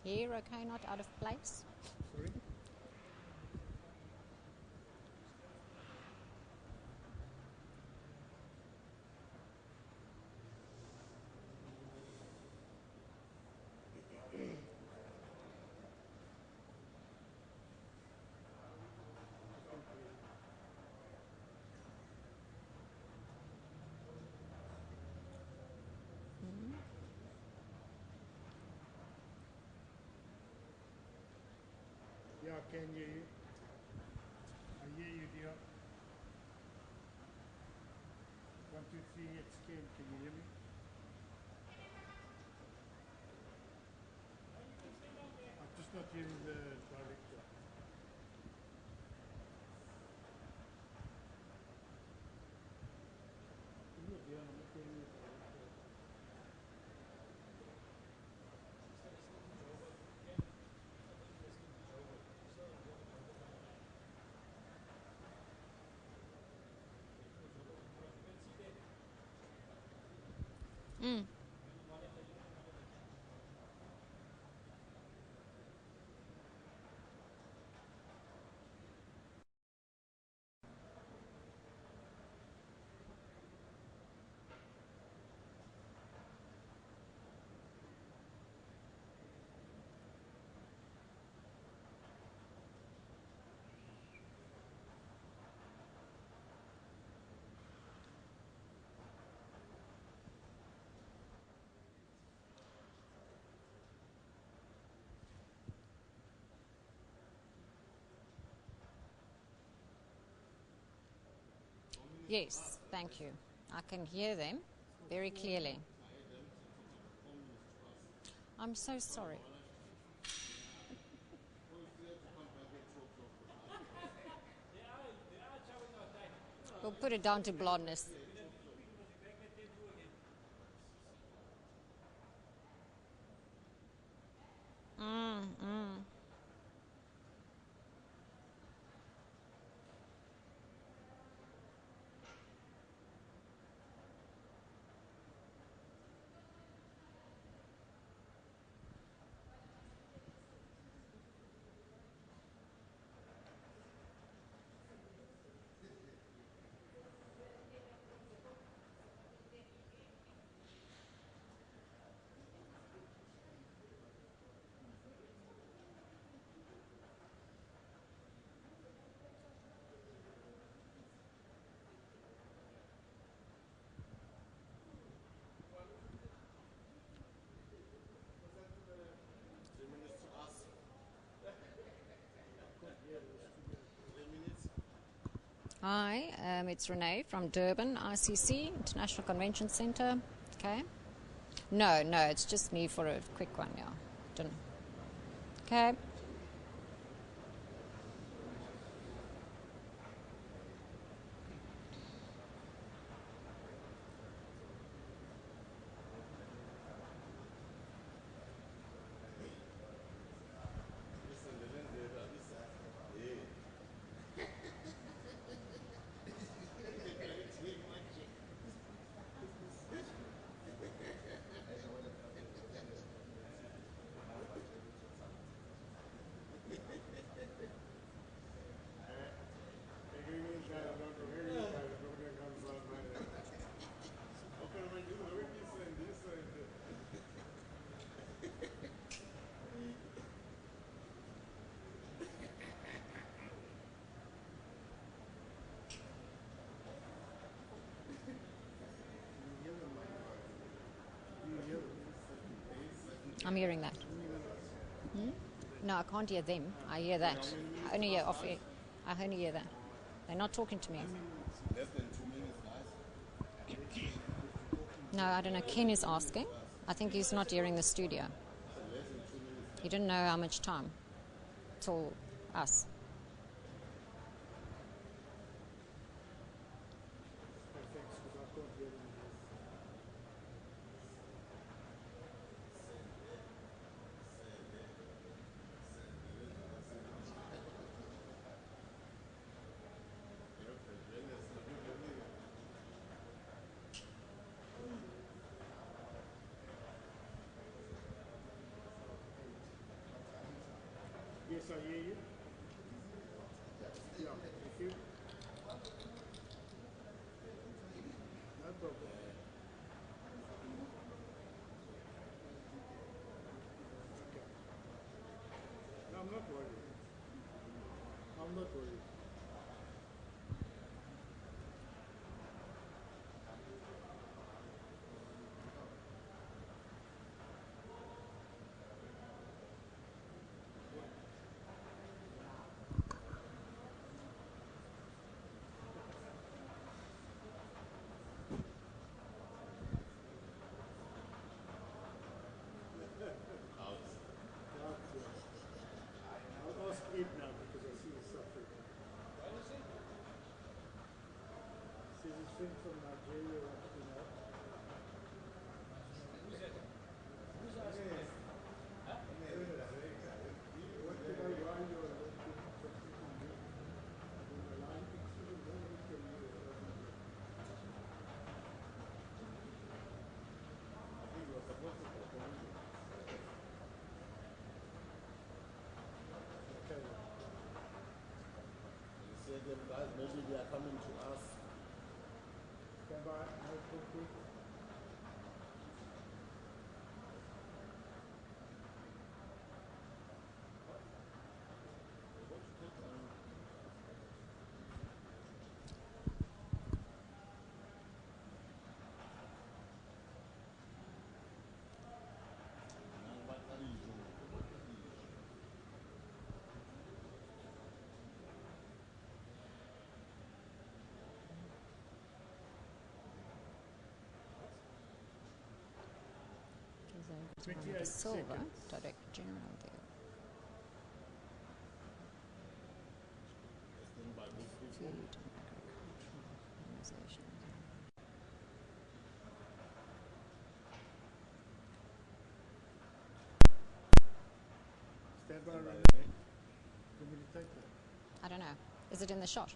Here, okay, not out of place. Sorry? Yeah, can you? I hear you, dear. 1, 2, 3, it's Ken. Can you hear me? I'm just not hearing the director. Yeah, I'm not hearing the director. Yes, thank you. I can hear them very clearly. I'm so sorry. We'll put it down to blondness. Hi, it's Renee from Durban, ICC, International Convention Centre. Okay. No, it's just me for a quick one, yeah. Didn't. Okay. I'm hearing that. No, I can't hear them. I hear that. I only hear off air. I only hear that. They're not talking to me. Less than 2 minutes, nice. No, I don't know. Ken is asking. I think he's not hearing the studio. He didn't know how much time till us. Yes, I hear you. Yeah, thank you. No problem. Okay. No, I'm not worried. I'm not worried. I'll ask Ed now because I see he's suffering. Says his friend from Nigeria wants to know. What did I write you are working on the line? Them guys, maybe they are coming to us. Stand by, no talking. Silva, Director General there. Food and Agricultural Organization. Stand by right now. Can we take that? I don't know. Is it in the shot?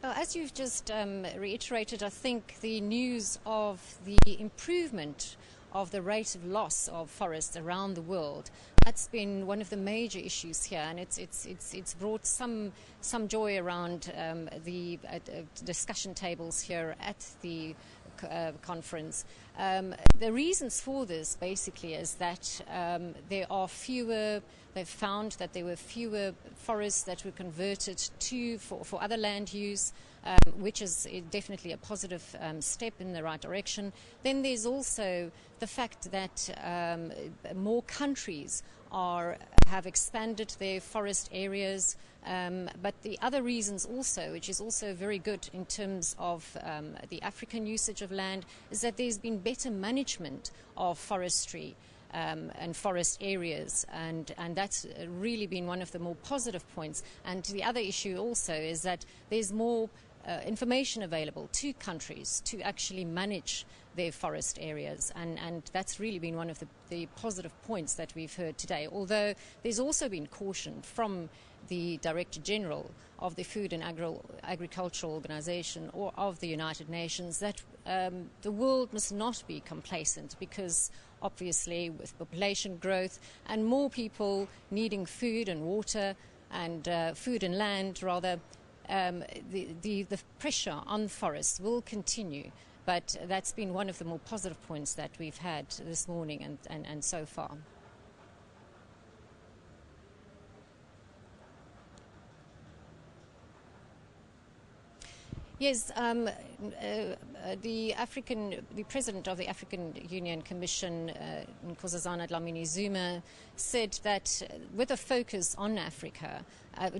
Well, as you've just reiterated, I think the news of the improvement of the rate of loss of forests around the world, that's been one of the major issues here, and it's brought some joy around the discussion tables here at the conference. The reasons for this basically is that there are fewer. They've found that there were fewer forests that were converted for other land use, which is definitely a positive step in the right direction. Then there's also the fact that more countries have expanded their forest areas. But the other reasons also, which is also very good in terms of the African usage of land, is that there's been better management of forestry and forest areas, and that's really been one of the more positive points. And the other issue also is that there's more information available to countries to actually manage their forest areas, and that's really been one of the positive points that we've heard today. Although there's also been caution from the Director General of the Food and Agricultural Organization or of the United Nations that the world must not be complacent, because obviously with population growth and more people needing food and water and food and land rather, the pressure on forests will continue. But that's been one of the more positive points that we've had this morning and so far. Yes, the President of the African Union Commission, Nkosazana Dlamini-Zuma, said that with a focus on Africa,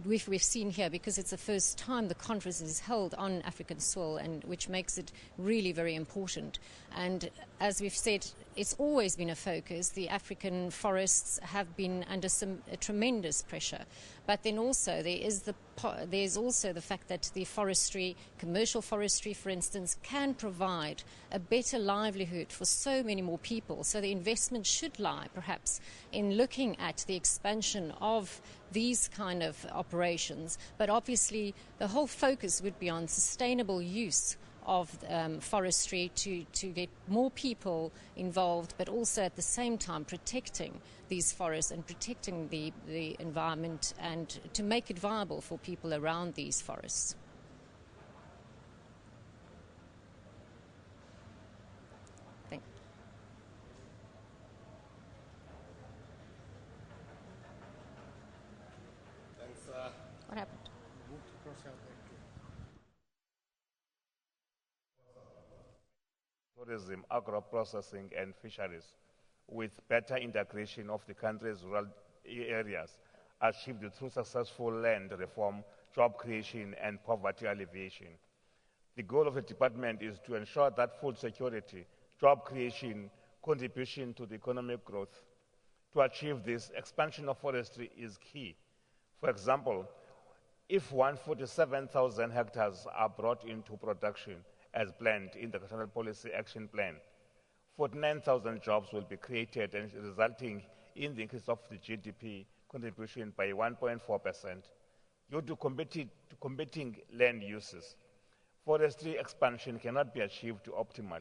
we've seen here, because it's the first time the conference is held on African soil, and which makes it really very important. And as we've said, it's always been a focus. The African forests have been under some tremendous pressure. But then also there's also the fact that the forestry, commercial forestry, for instance, can provide a better livelihood for so many more people. So the investment should lie, perhaps, in looking at the expansion of these kind of operations. But obviously, the whole focus would be on sustainable use of forestry to get more people involved, but also at the same time protecting these forests and protecting the environment, and to make it viable for people around these forests. Thank you. Thanks. What happened? Tourism, agro-processing and fisheries, with better integration of the country's rural areas, achieved through successful land reform, job creation and poverty alleviation. The goal of the department is to ensure that food security, job creation, contribution to the economic growth. To achieve this, expansion of forestry is key. For example, if 147,000 hectares are brought into production as planned in the National Policy Action Plan, 49,000 jobs will be created, and resulting in the increase of the GDP contribution by 1.4%. Due to competing land uses, forestry expansion cannot be achieved optimally.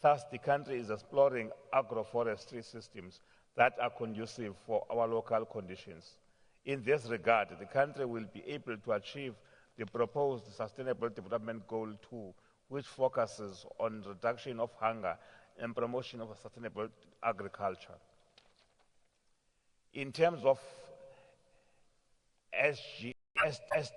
Thus, the country is exploring agroforestry systems that are conducive for our local conditions. In this regard, the country will be able to achieve the proposed Sustainable Development Goal 2, which focuses on reduction of hunger and promotion of sustainable agriculture. In terms of